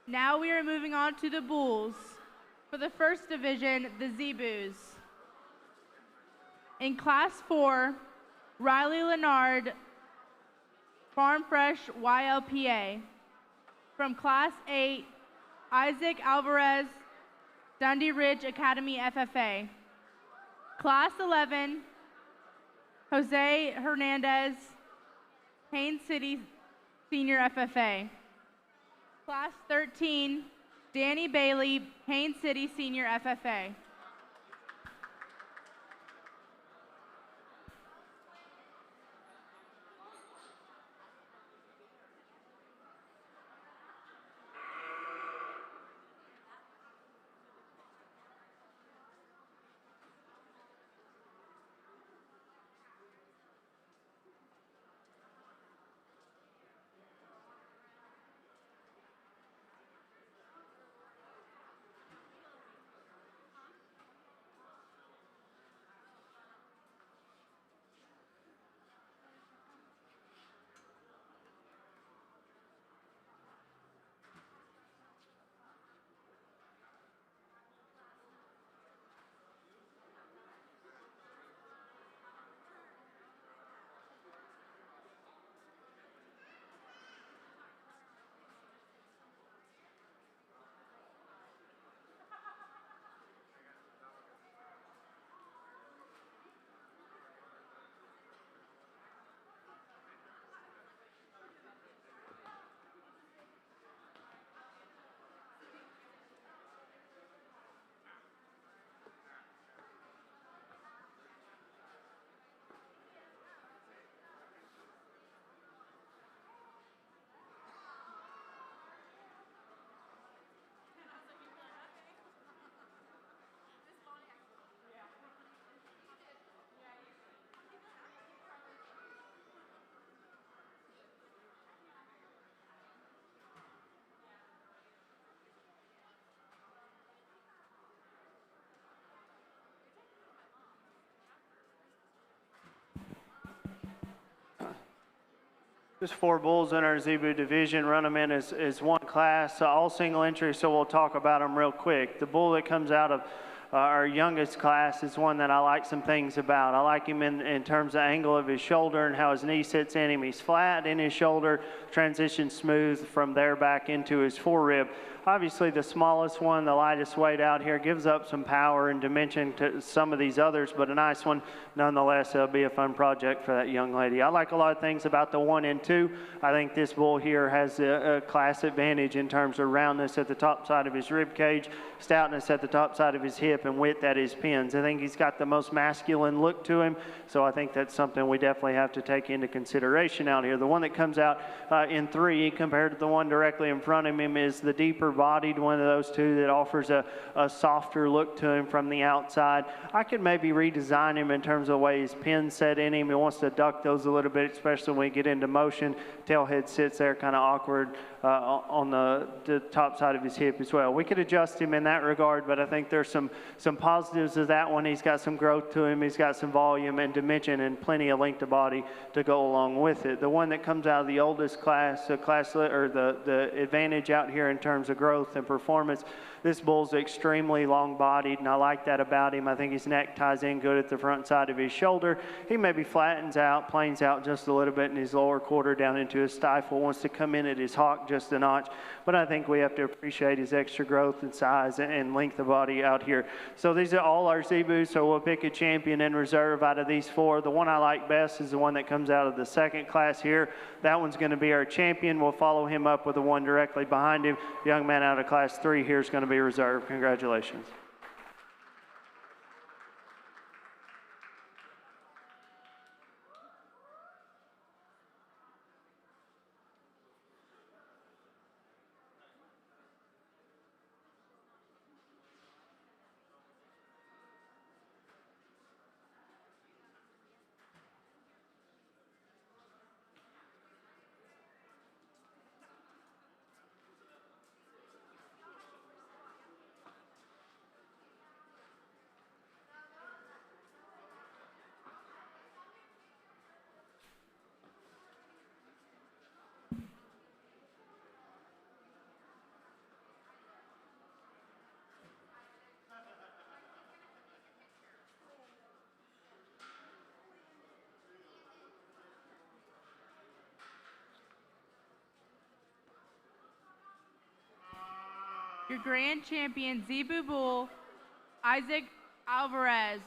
Now we are moving on to the bulls. For the first division, the Zebus. In Class 4, Riley Leonard, Farm Fresh YLPA. From Class 8, Isaac Alvarez, Dundee Ridge Academy FFA. Class 11, Jose Hernandez, Haines City Senior FFA. Class 13, Danny Bailey, Haines City Senior FFA. There's 4 bulls in our Zebu division. Run them in as one class, all single entry, so we'll talk about them real quick. The bull that comes out of our youngest class is one that I like some things about. I like him in terms of angle of his shoulder and how his knee sits in him. He's flat in his shoulder, transitions smooth from there back into his forearm. Obviously, the smallest one, the lightest weight out here, gives up some power and dimension to some of these others, but a nice one nonetheless. It'll be a fun project for that young lady. I like a lot of things about the 1 and 2. I think this bull here has a class advantage in terms of roundness at the top side of his rib cage, stoutness at the top side of his hip, and width at his pins. I think he's got the most masculine look to him, so I think that's something we definitely have to take into consideration out here. The one that comes out in 3 compared to the one directly in front of him is the deeper bodied one of those two that offers a softer look to him from the outside. I could maybe redesign him in terms of the way his pins set in him. He wants to duck those a little bit, especially when we get into motion. Tailhead sits there kind of awkward on the top side of his hip as well. We could adjust him in that regard, but I think there's some positives of that one. He's got some growth to him. He's got some volume and dimension and plenty of length of body to go along with it. The one that comes out of the oldest class, the advantage out here in terms of growth and performance, this bull's extremely long-bodied, and I like that about him. I think his neck ties in good at the front side of his shoulder. He maybe flattens out, planes out just a little bit in his lower quarter down into his stifle, wants to come in at his hock just a notch, but I think we have to appreciate his extra growth and size and length of body out here. So these are all our Zebus, so we'll pick a champion in reserve out of these 4. The one I like best is the one that comes out of the 2nd class here. That one's going to be our champion. We'll follow him up with the one directly behind him. The young man out of class 3 here is going to be reserved. Congratulations. Your grand champion, Zebu Bull, Isaac Alvarez.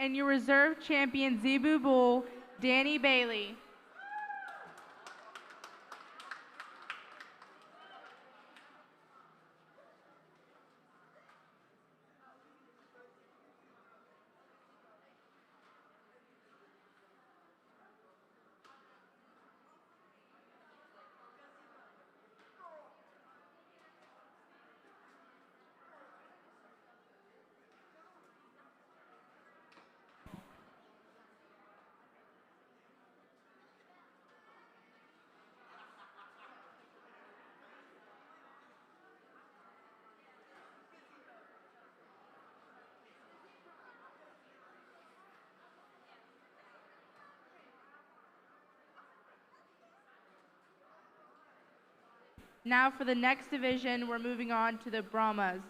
And your reserve champion, Zebu Bull, Danny Bailey. Now for the next division, we're moving on to the Brahmas.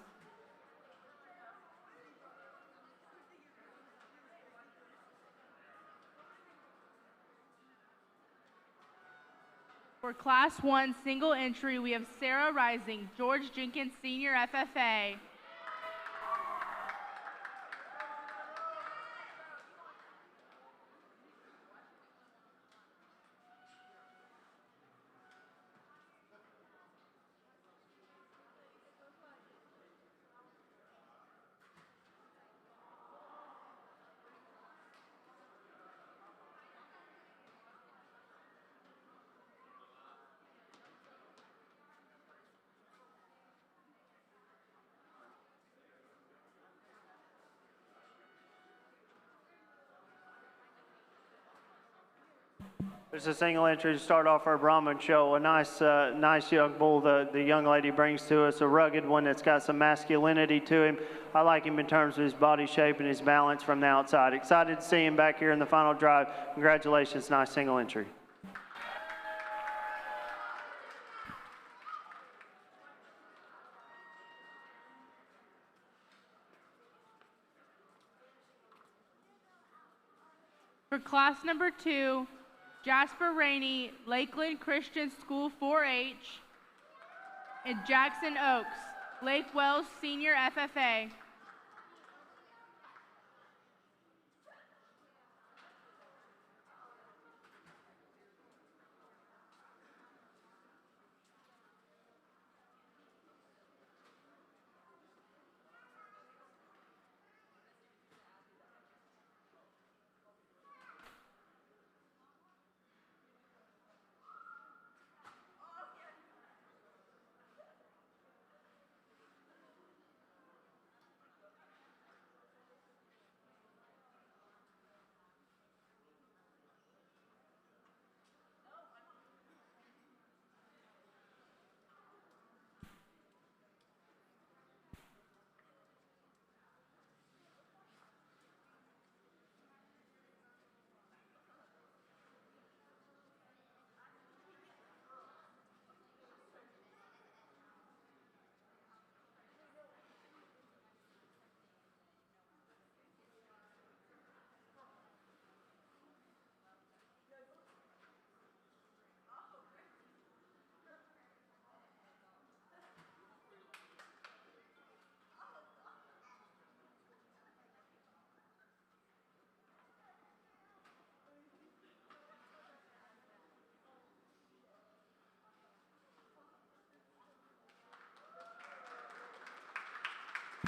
For Class 1 single entry, we have Sarah Rising, George Jenkins Senior FFA. There's a single entry to start off our Brahman show. A nice young bull the young lady brings to us, a rugged one that's got some masculinity to him. I like him in terms of his body shape and his balance from the outside. Excited to see him back here in the final drive. Congratulations, nice single entry. For class number 2, Jasper Rainey, Lakeland Christian School 4-H, and Jackson Oaks, Lake Wells Senior FFA.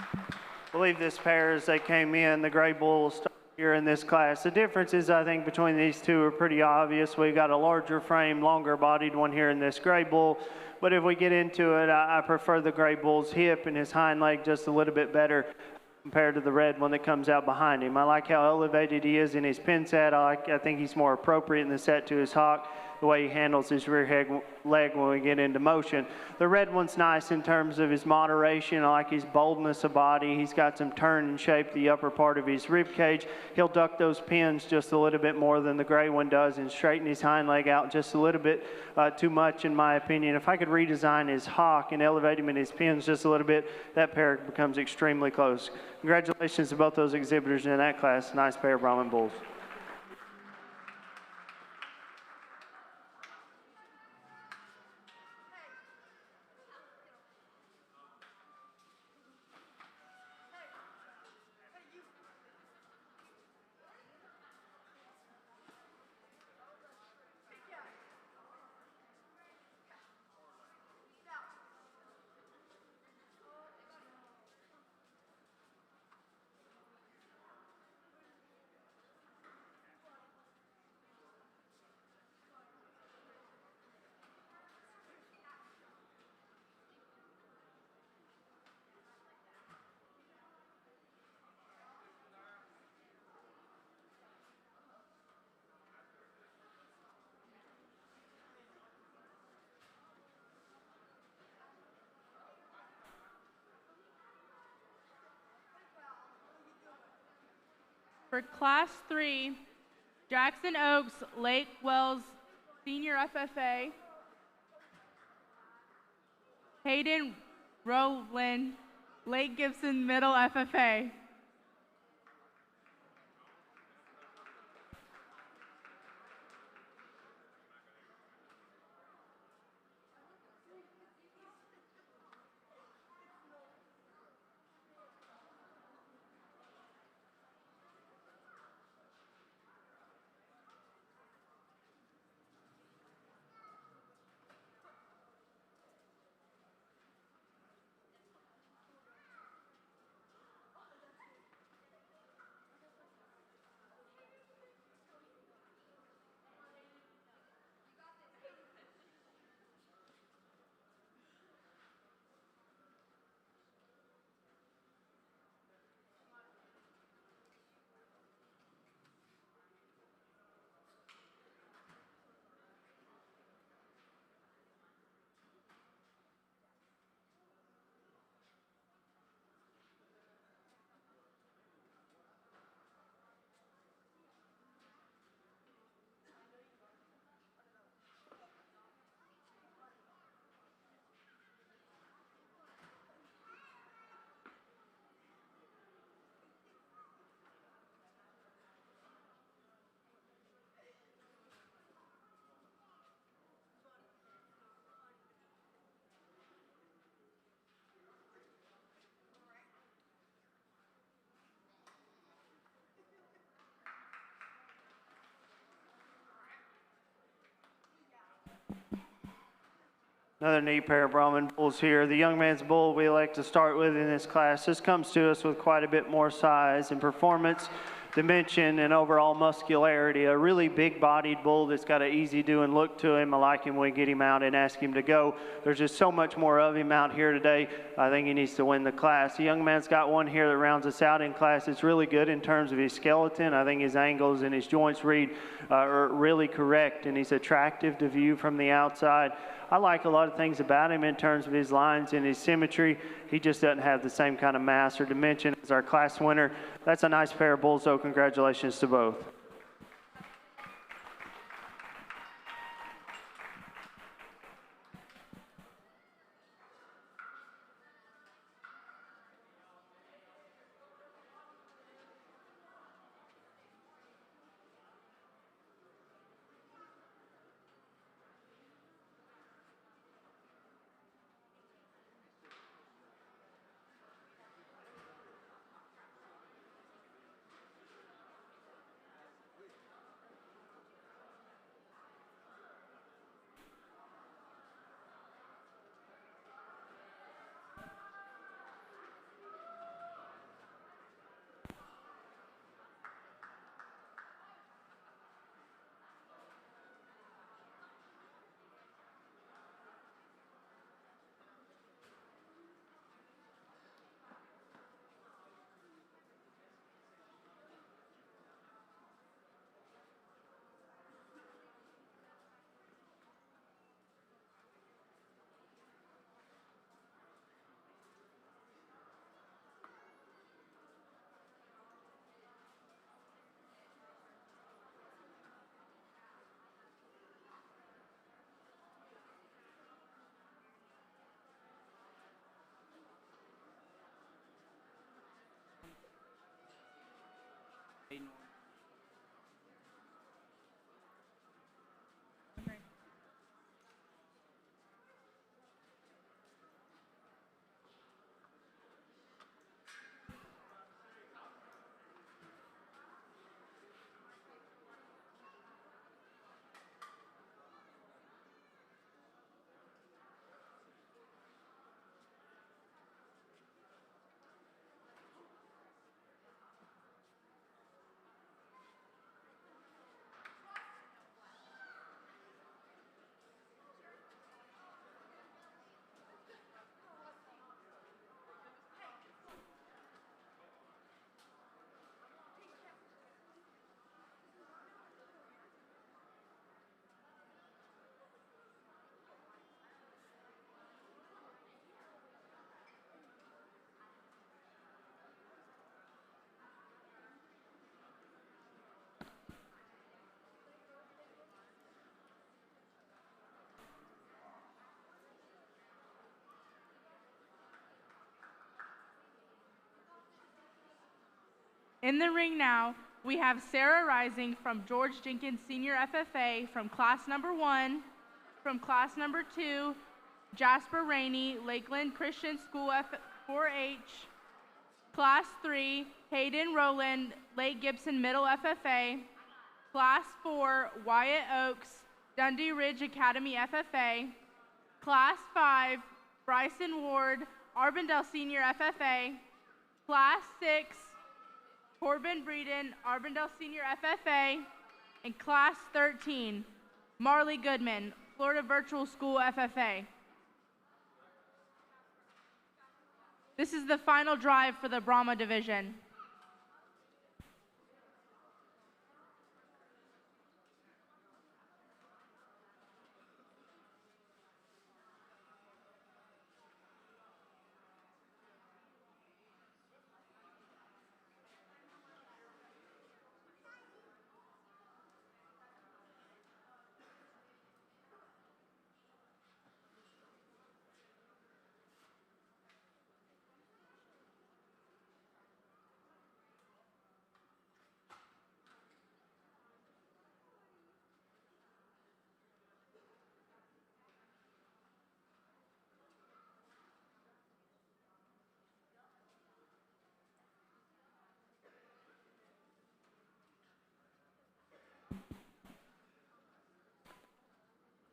I believe this pair as they came in, the gray bulls start here in this class. The differences, I think, between these two are pretty obvious. We've got a larger frame, longer bodied one here in this gray bull. But if we get into it, I prefer the gray bull's hip and his hind leg just a little bit better compared to the red one that comes out behind him. I like how elevated he is in his pin set. I think he's more appropriate in the set to his hock, the way he handles his rear leg when we get into motion. The red one's nice in terms of his moderation. I like his boldness of body. He's got some turn and shape the upper part of his rib cage. He'll duck those pins just a little bit more than the gray one does and straighten his hind leg out just a little bit too much in my opinion. If I could redesign his hock and elevate him in his pins just a little bit, that pair becomes extremely close. Congratulations to both those exhibitors in that class. Nice pair of Brahman bulls. For Class 3, Jackson Oaks, Lake Wells Senior FFA, Hayden Rowland, Lake Gibson Middle FFA. Another neat pair of Brahman bulls here. The young man's bull we like to start with in this class. This comes to us with quite a bit more size and performance, dimension, and overall muscularity. A really big-bodied bull that's got an easy-doing look to him. I like him when we get him out and ask him to go. There's just so much more of him out here today. I think he needs to win the class. The young man's got one here that rounds us out in class. It's really good in terms of his skeleton. I think his angles and his joints read are really correct, and he's attractive to view from the outside. I like a lot of things about him in terms of his lines and his symmetry. He just doesn't have the same kind of mass or dimension as our class winner. That's a nice pair of bulls, so congratulations to both. maiden order. In the ring now, we have Sarah Rising from George Jenkins Senior FFA from class number 1. From class number 2, Jasper Rainey, Lakeland Christian School 4H. Class 3, Hayden Rowland, Lake Gibson Middle FFA. Class 4, Wyatt Oaks, Dundee Ridge Academy FFA. Class 5, Bryson Ward, Arbandale Senior FFA. Class 6, Corbin Breeden, Arbandale Senior FFA. And Class 13, Marley Goodman, Florida Virtual School FFA. This is the final drive for the Brahma division.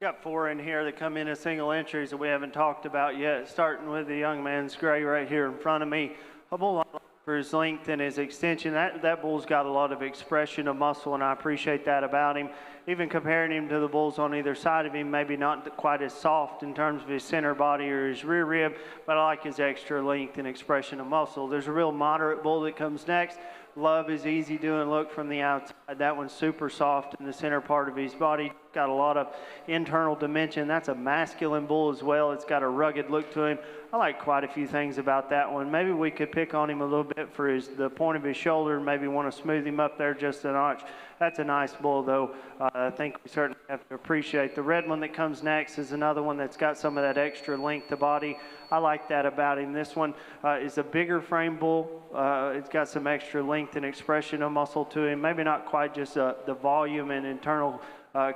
Got 4 in here that come in as single entries that we haven't talked about yet, starting with the young man's gray right here in front of me. A bull for his length and his extension. That bull's got a lot of expression of muscle, and I appreciate that about him. Even comparing him to the bulls on either side of him, maybe not quite as soft in terms of his center body or his rear rib, but I like his extra length and expression of muscle. There's a real moderate bull that comes next. Love his easy doing look from the outside. That one's super soft in the center part of his body. Got a lot of internal dimension. That's a masculine bull as well. It's got a rugged look to him. I like quite a few things about that one. Maybe we could pick on him a little bit for the point of his shoulder, maybe want to smooth him up there just a notch. That's a nice bull, though. I think we certainly have to appreciate. The red one that comes next is another one that's got some of that extra length of body. I like that about him. This one is a bigger frame bull. It's got some extra length and expression of muscle to him. Maybe not quite just the volume and internal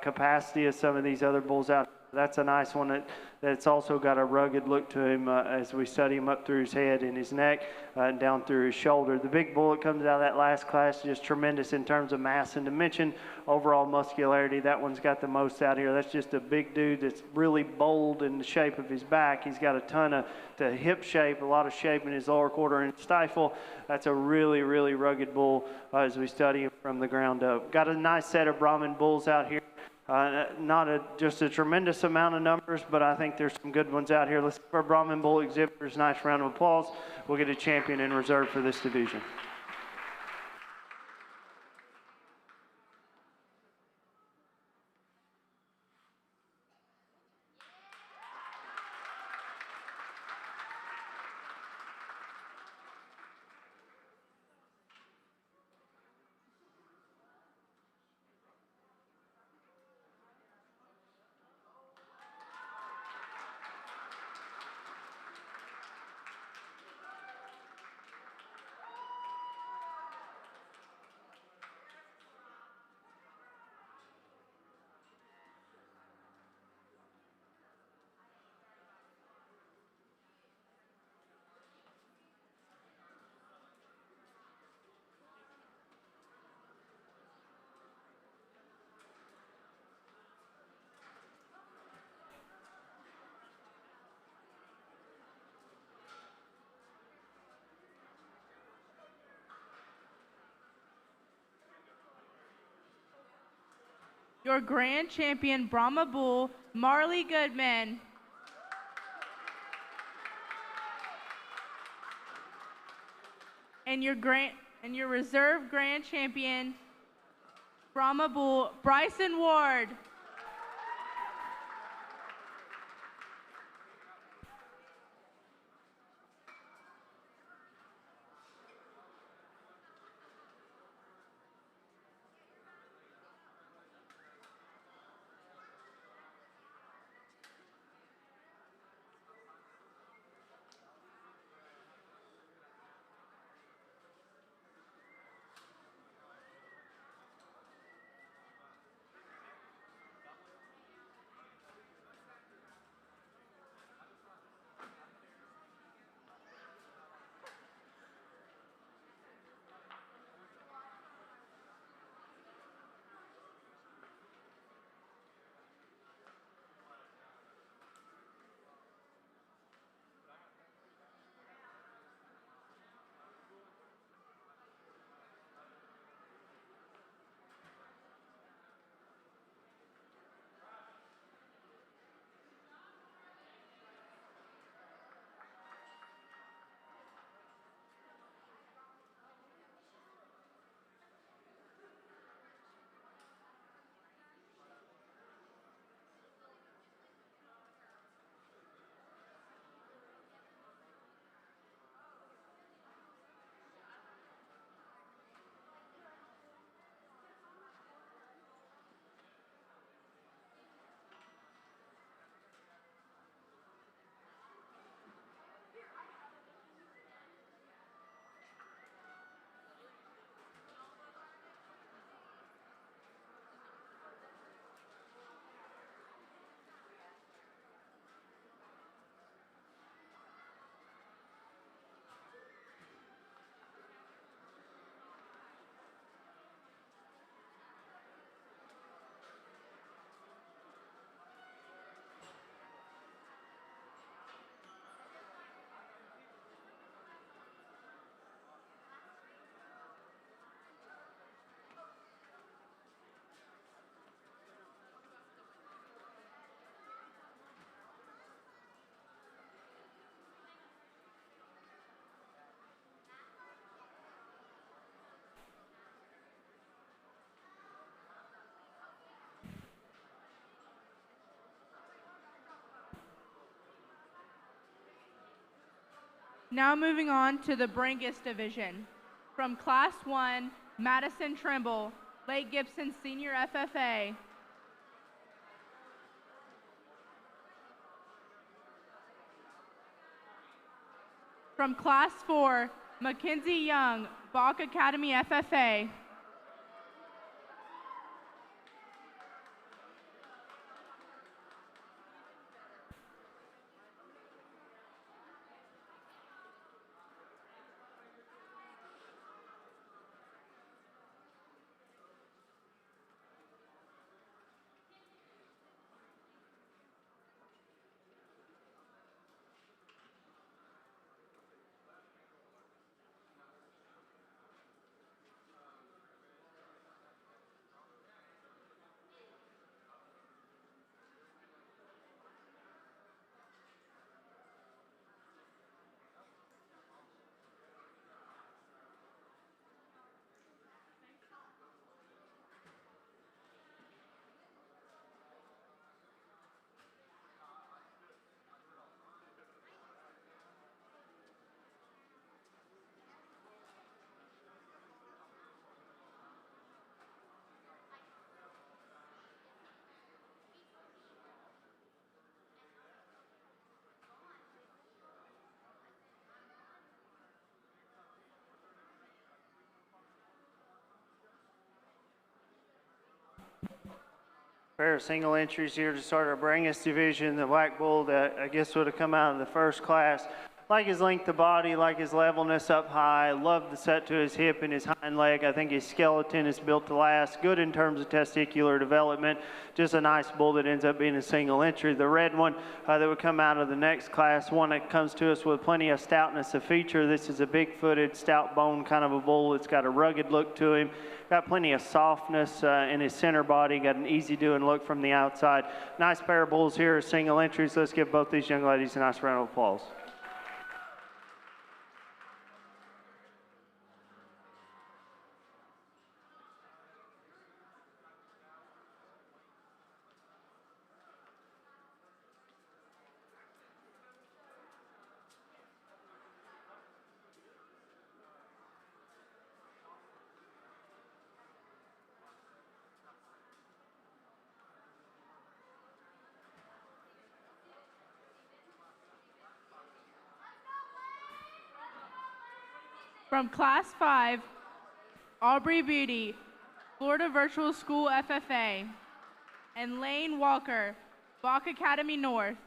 capacity of some of these other bulls out. That's a nice one that's also got a rugged look to him as we study him up through his head and his neck and down through his shoulder. The big bull that comes out of that last class is just tremendous in terms of mass and dimension, overall muscularity. That one's got the most out here. That's just a big dude that's really bold in the shape of his back. He's got a ton of hip shape, a lot of shape in his lower quarter and stifle. That's a really, really rugged bull as we study him from the ground up. Got a nice set of Brahman bulls out here. Not just a tremendous amount of numbers, but I think there's some good ones out here. Let's give our Brahman bull exhibitors a nice round of applause. We'll get a champion in reserve for this division. your grand champion Brahma bull, Marley Goodman. And your reserve grand champion, Brahma bull, Bryson Ward. Now moving on to the Brangus division. From Class 1, Madison Trimble, Lake Gibson Senior FFA. From Class 4, Mackenzie Young, Bach Academy FFA. Pair of single entries here to start our Brangus division. The black bull that I guess would have come out of the first class. Like his length of body, like his levelness up high. Love the set to his hip and his hind leg. I think his skeleton is built to last. Good in terms of testicular development. Just a nice bull that ends up being a single entry. The red one that would come out of the next class, one that comes to us with plenty of stoutness of feature. This is a big-footed, stout bone kind of a bull. It's got a rugged look to him. Got plenty of softness in his center body. Got an easy-doing look from the outside. Nice pair of bulls here, single entries. Let's give both these young ladies a nice round of applause. From Class 5, Aubrey Beatty, Florida Virtual School FFA, and Lane Walker, Bach Academy North.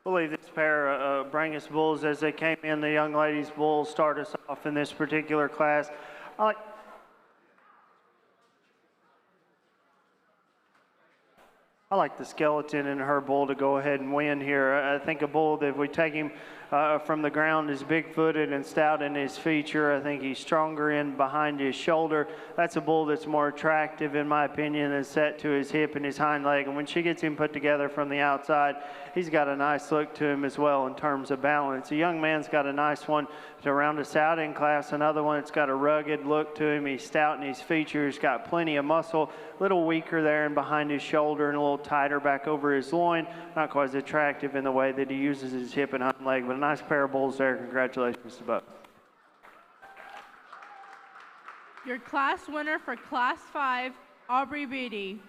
I believe this pair of Brangus bulls, as they came in, the young ladies' bulls start us off in this particular class. I like the skeleton in her bull to go ahead and win here. I think a bull that if we take him from the ground is big-footed and stout in his feature. I think he's stronger in behind his shoulder. That's a bull that's more attractive, in my opinion, and set to his hip and his hind leg. And when she gets him put together from the outside, he's got a nice look to him as well in terms of balance. The young man's got a nice one to round us out in class. Another one that's got a rugged look to him. He's stout in his features, got plenty of muscle, a little weaker there and behind his shoulder and a little tighter back over his loin. Not quite as attractive in the way that he uses his hip and hind leg, but a nice pair of bulls there. Congratulations to both. Your class winner for Class 5, Aubrey Beatty.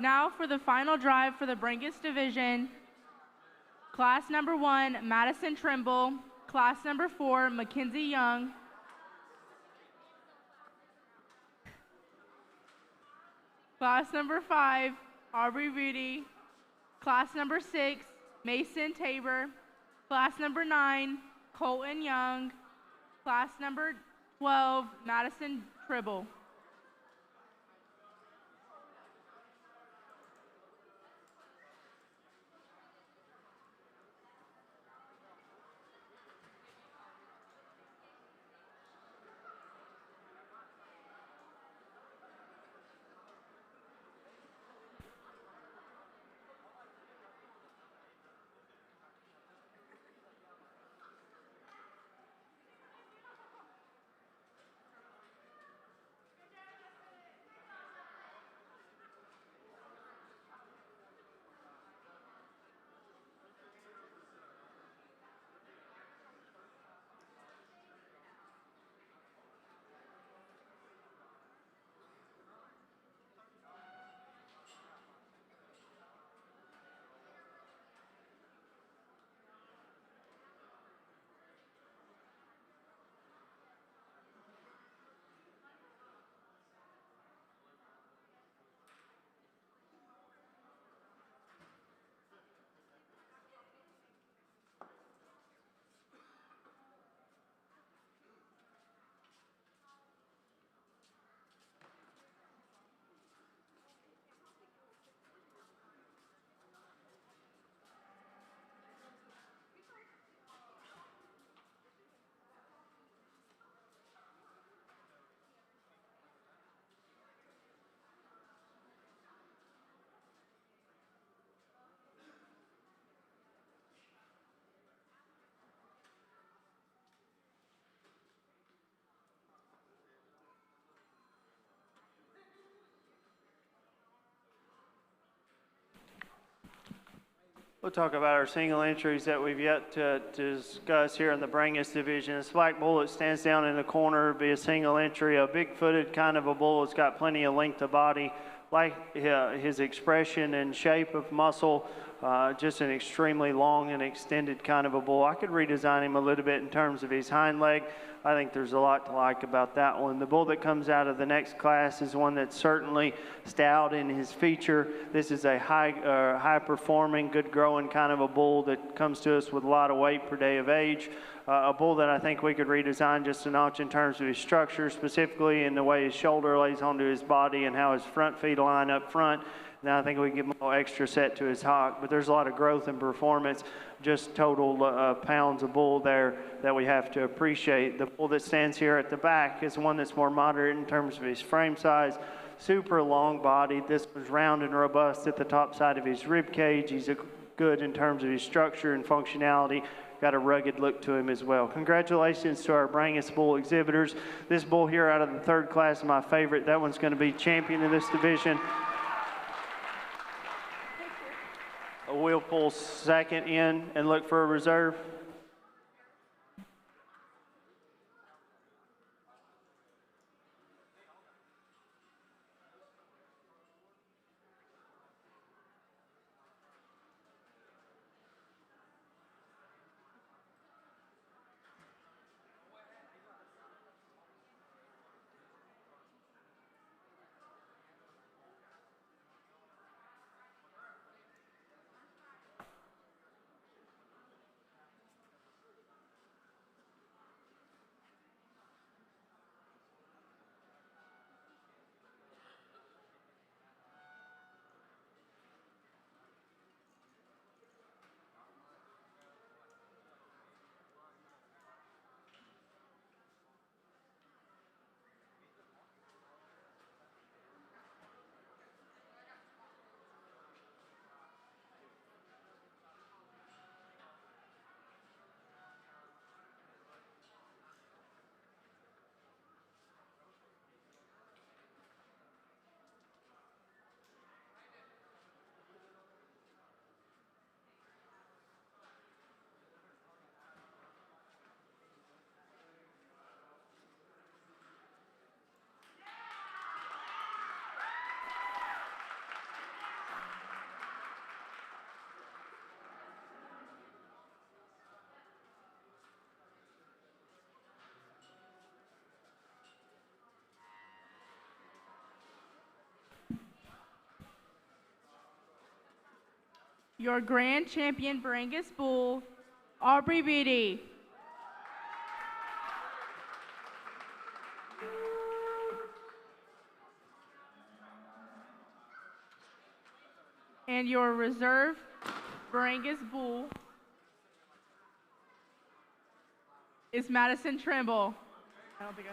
Now for the final drive for the Brangus division. Class number 1, Madison Trimble. Class number 4, Mackenzie Young. Class number 5, Aubrey Beatty. Class number 6, Mason Tabor. Class number 9, Colton Young. Class number 12, Madison Tribble. We'll talk about our single entries that we've yet to discuss here in the Brangus division. This black bull that stands down in the corner will be a single entry, a big-footed kind of a bull. It's got plenty of length of body, like his expression and shape of muscle, just an extremely long and extended kind of a bull. I could redesign him a little bit in terms of his hind leg. I think there's a lot to like about that one. The bull that comes out of the next class is one that's certainly stout in his feature. This is a high-performing, good-growing kind of a bull that comes to us with a lot of weight per day of age. A bull that I think we could redesign just a notch in terms of his structure, specifically in the way his shoulder lays onto his body and how his front feet line up front. Now I think we can give him a little extra set to his hock, but there's a lot of growth and performance, just total pounds of bull there that we have to appreciate. The bull that stands here at the back is one that's more moderate in terms of his frame size, super long bodied. This was round and robust at the top side of his rib cage. He's good in terms of his structure and functionality. Got a rugged look to him as well. Congratulations to our Brangus bull exhibitors. This bull here out of the third class is my favorite. That one's going to be champion in this division. We'll pull second in and look for a reserve. Your grand champion Brangus bull, Aubrey Beatty. And your reserve Brangus bull is Madison Trimble. I don't think I...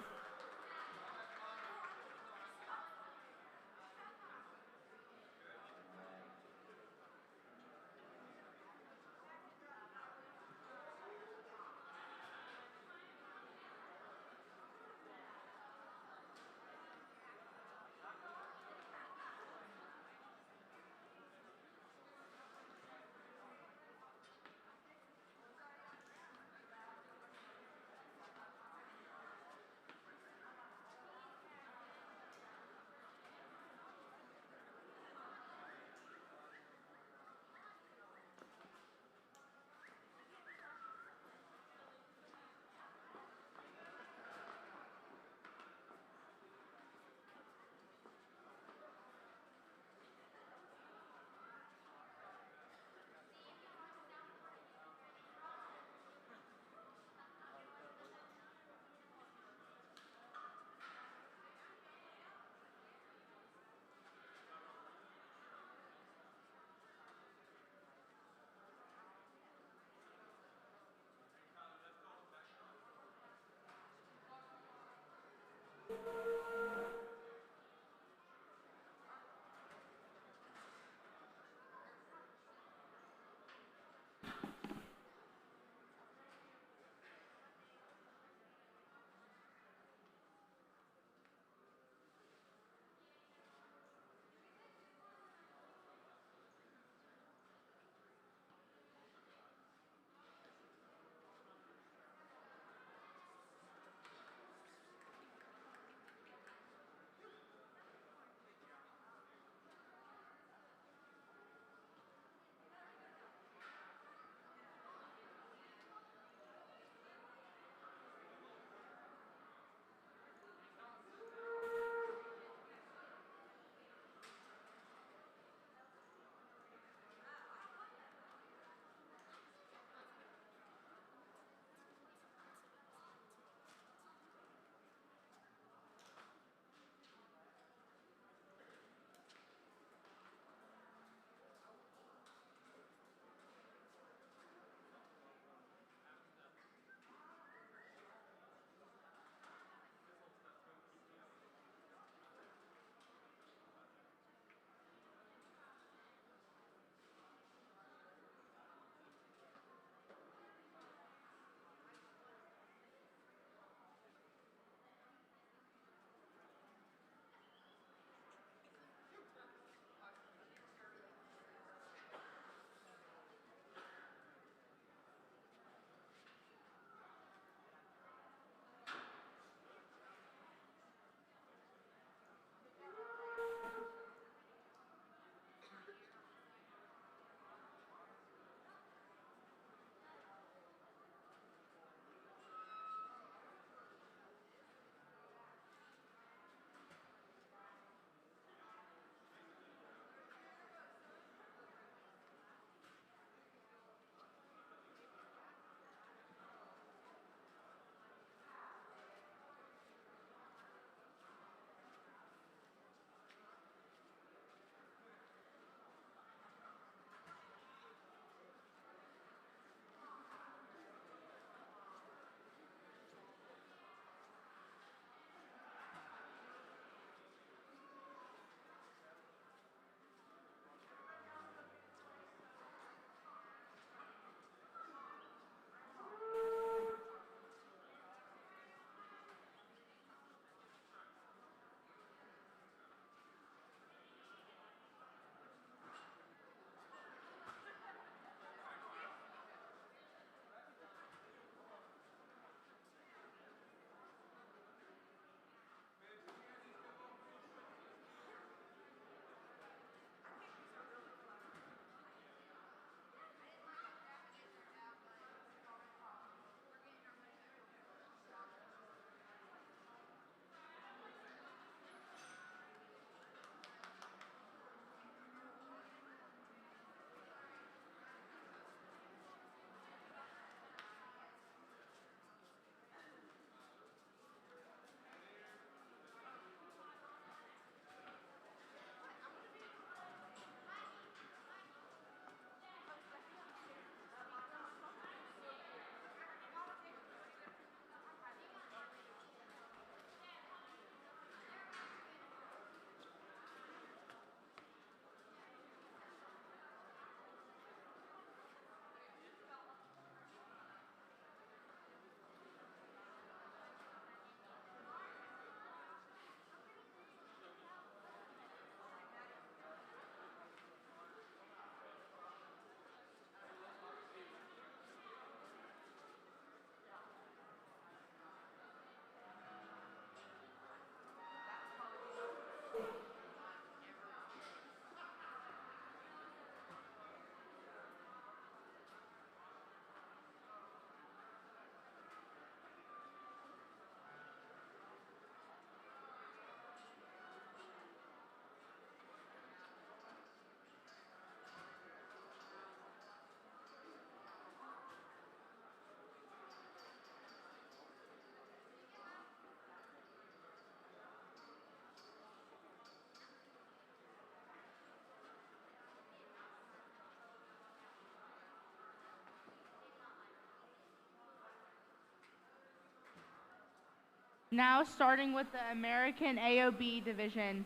Now starting with the American AOB division.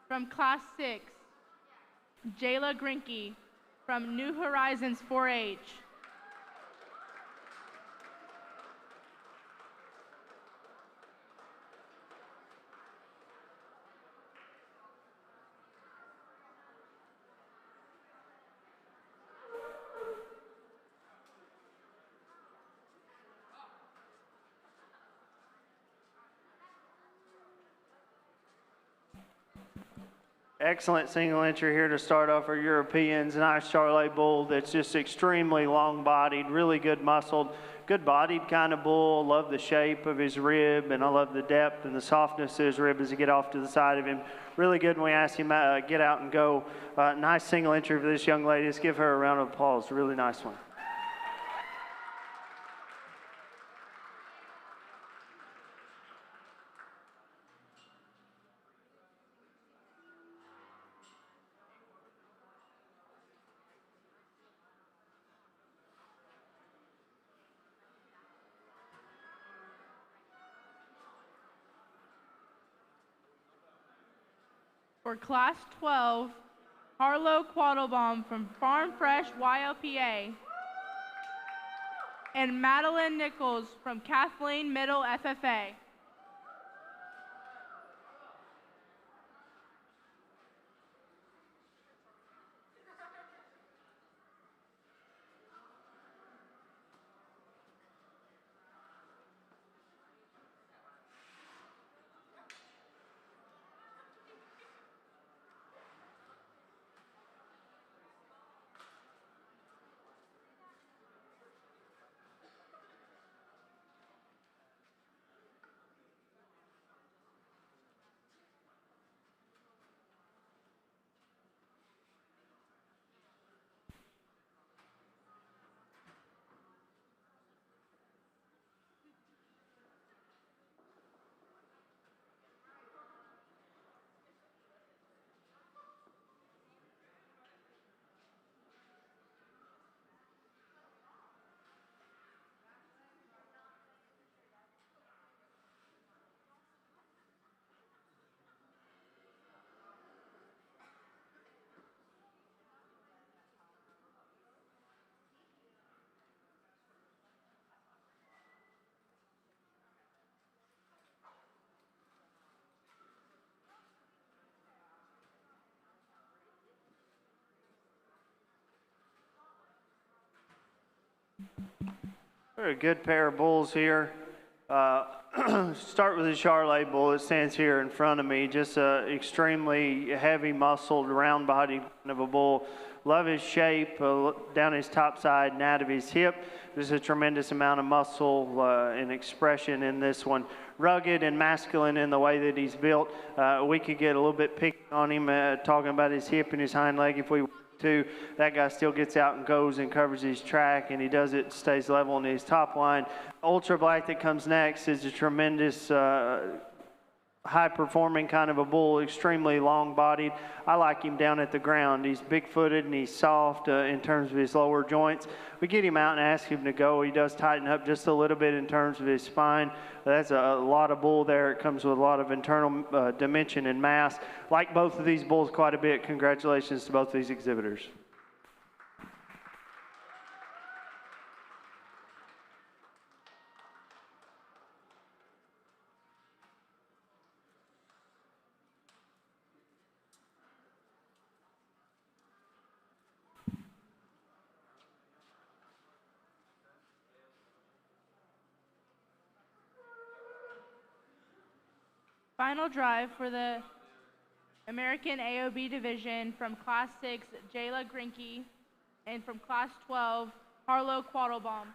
From Class 6, Jayla Grinke from New Horizons 4-H. Excellent single entry here to start off our Europeans. Nice Charolais bull that's just extremely long-bodied, really good muscled, good-bodied kind of bull. Love the shape of his rib, and I love the depth and the softness of his rib as he get off to the side of him. Really good when we ask him get out and go. Nice single entry for this young lady. Let's give her a round of applause. Really nice one. For Class 12, Harlow Quattlebaum from Farm Fresh YLPA. And Madeline Nichols from Kathleen Middle FFA. Very good pair of bulls here. Start with the Charolais bull that stands here in front of me. Just a extremely heavy muscled, round bodied kind of a bull. Love his shape down his top side and out of his hip. There's a tremendous amount of muscle and expression in this one. Rugged and masculine in the way that he's built. We could get a little bit picky on him talking about his hip and his hind leg if we want to. That guy still gets out and goes and covers his track, and he does it, stays level in his top line. Ultra Black that comes next is a tremendous high-performing kind of a bull, extremely long-bodied. I like him down at the ground. He's big-footed and he's soft in terms of his lower joints. We get him out and ask him to go. He does tighten up just a little bit in terms of his spine. That's a lot of bull there. It comes with a lot of internal dimension and mass. Like both of these bulls quite a bit. Congratulations to both of these exhibitors. Final drive for the American AOB division from Class 6, Jayla Grinke, and from Class 12, Harlow Quattlebaum.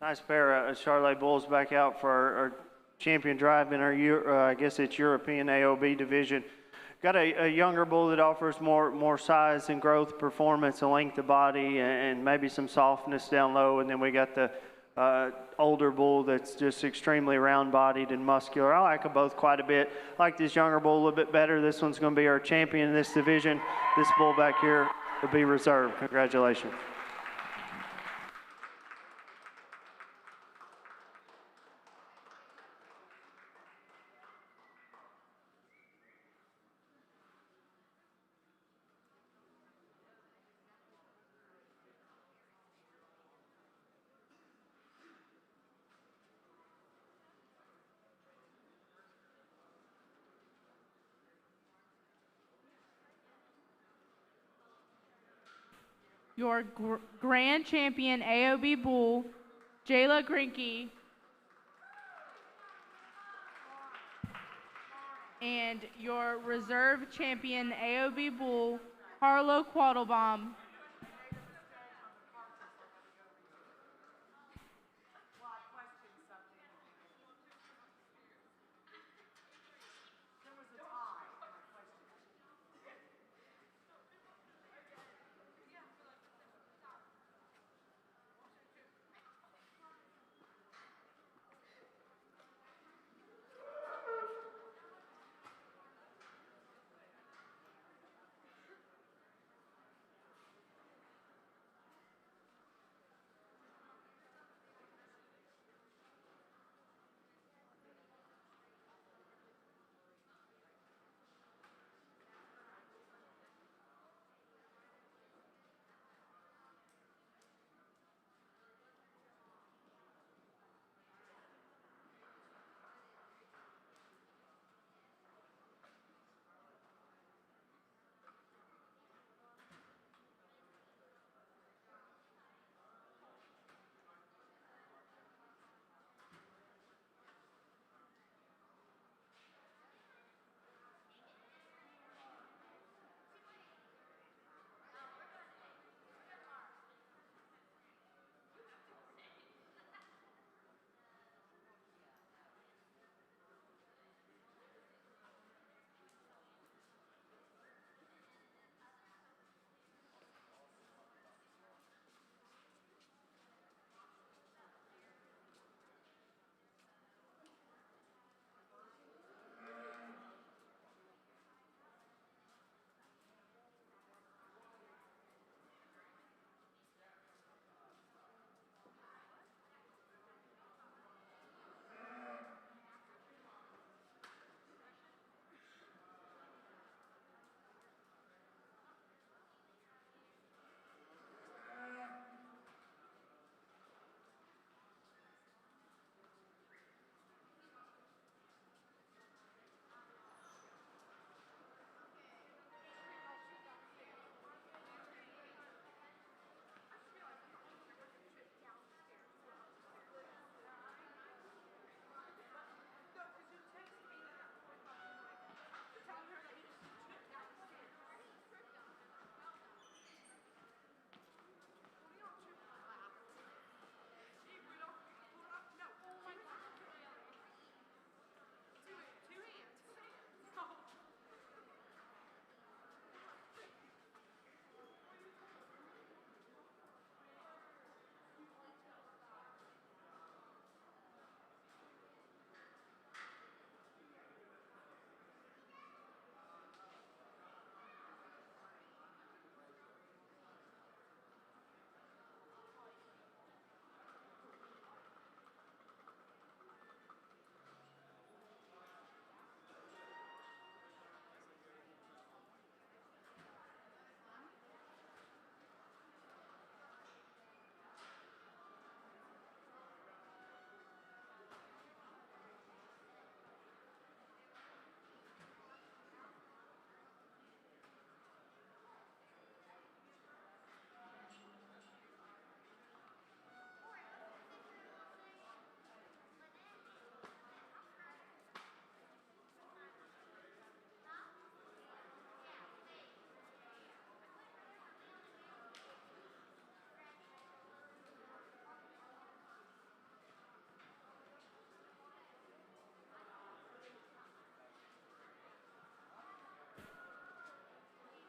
Nice pair of Charolais bulls back out for our champion drive in our, I guess it's European AOB division. Got a younger bull that offers more size and growth, performance, and length of body, and maybe some softness down low. And then we got the older bull that's just extremely round-bodied and muscular. I like them both quite a bit. I like this younger bull a little bit better. This one's going to be our champion in this division. This bull back here will be reserved. Congratulations. Your grand champion AOB bull, Jayla Grinke, and your reserve champion AOB bull, Harlow Quattlebaum.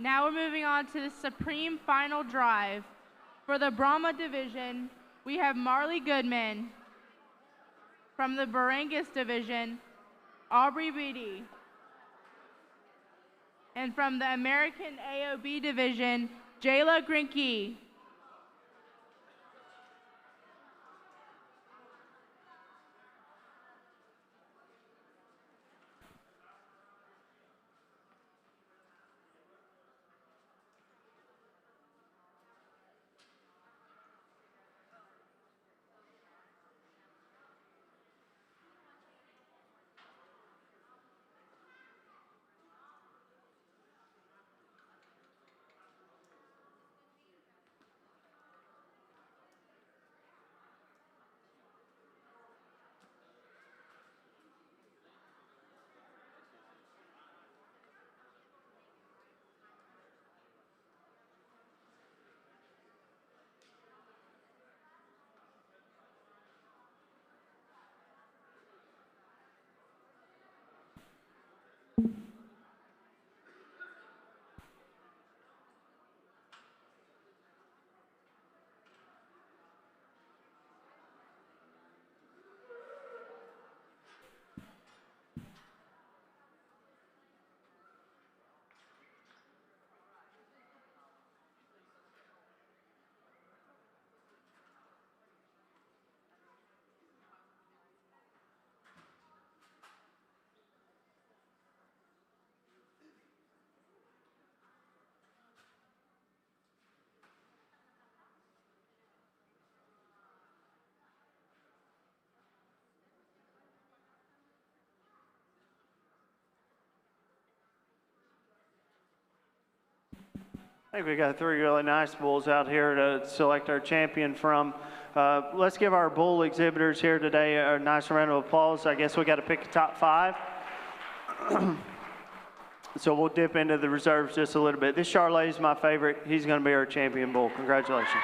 Now we're moving on to the Supreme Final Drive. For the Brahma division, we have Marley Goodman. From the Brangus division, Aubrey Beatty. And from the American AOB division, Jayla Grinke. I think we got 3 really nice bulls out here to select our champion from. Let's give our bull exhibitors here today a nice round of applause. I guess we got to pick a top 5. So we'll dip into the reserves just a little bit. This Charolais is my favorite. He's going to be our champion bull. Congratulations.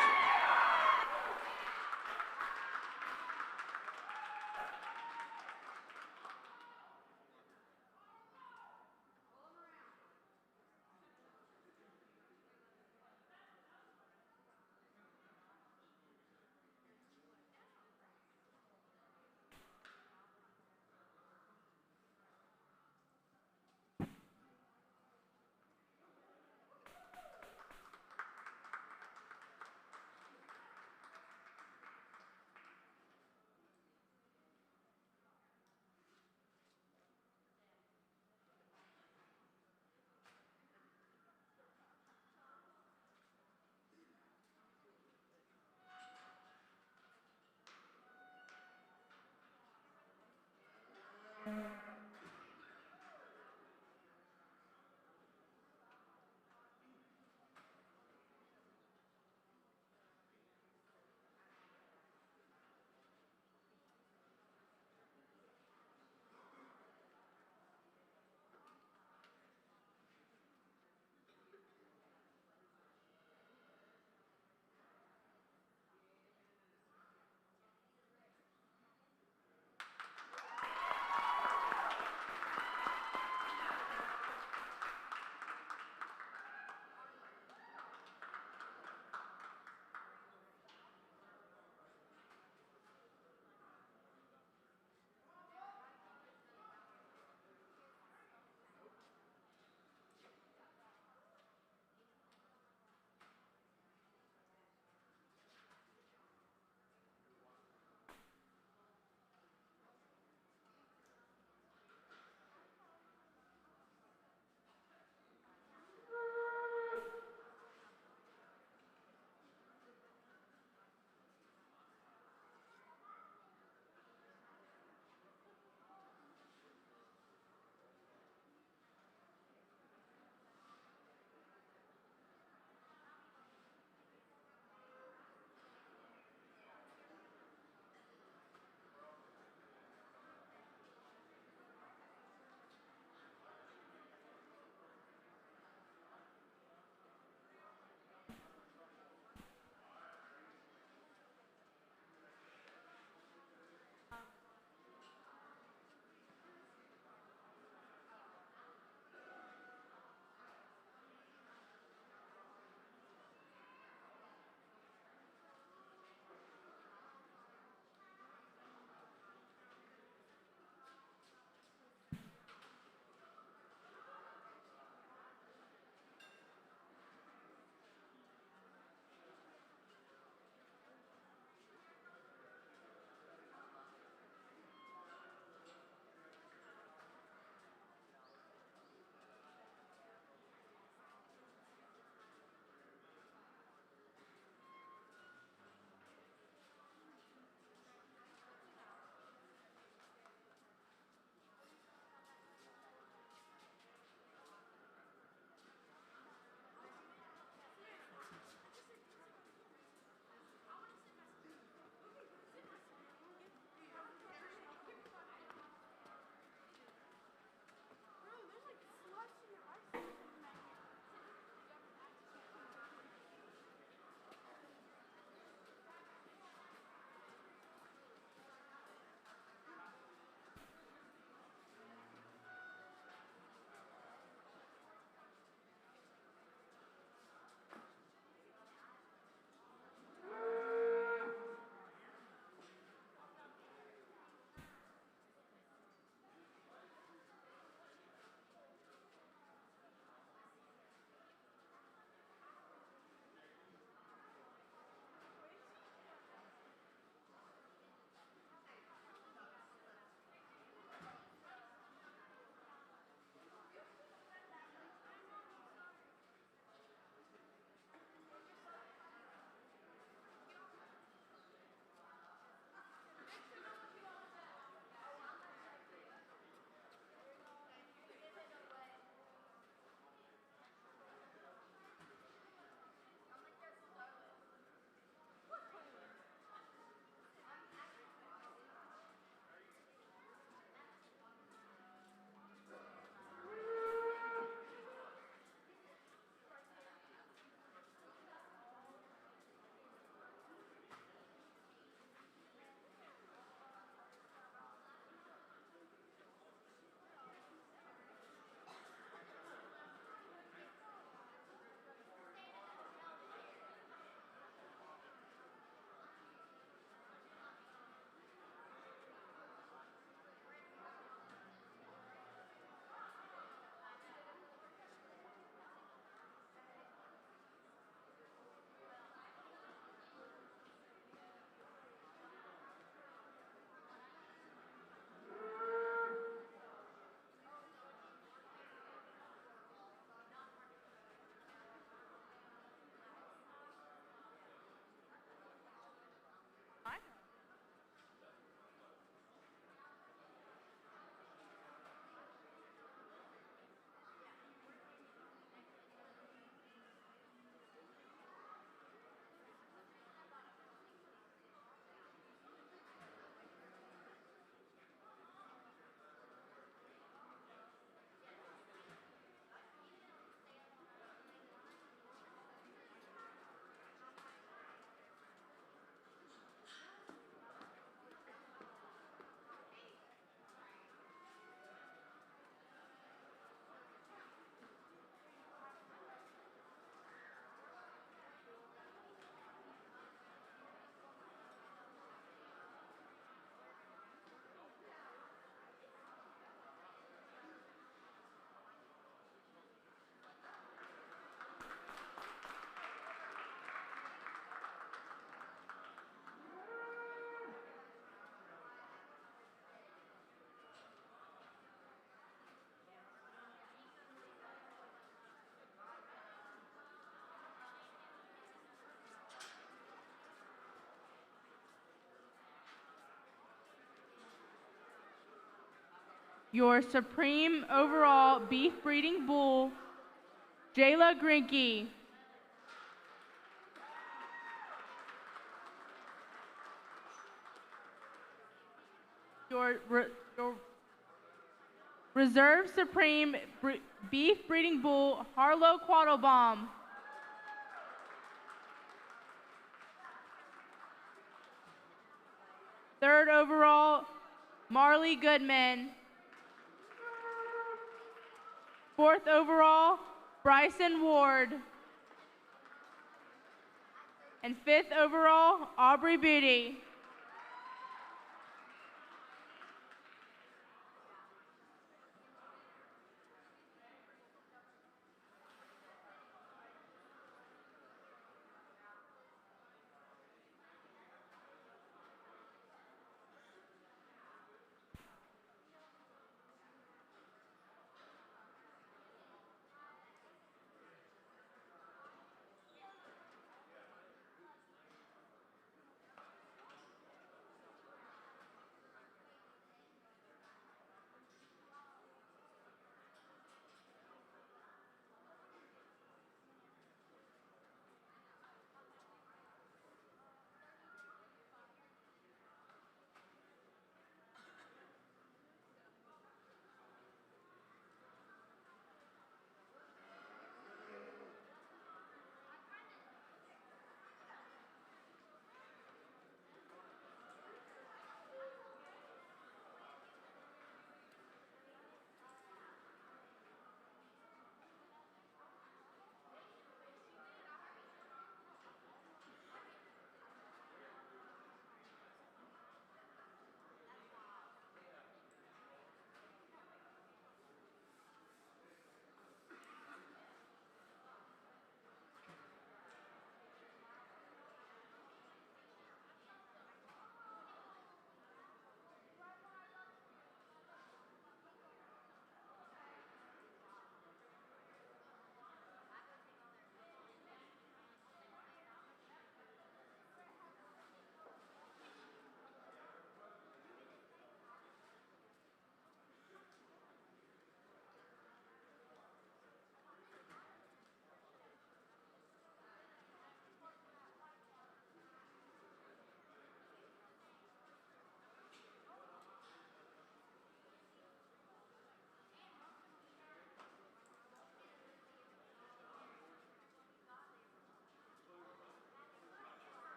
your Supreme Overall Beef Breeding Bull, Jayla Grinke. Your Reserve Supreme Beef Breeding Bull, Harlow Quattlebaum. Third overall, Marley Goodman. Fourth overall, Bryson Ward. And fifth overall, Aubrey Beatty.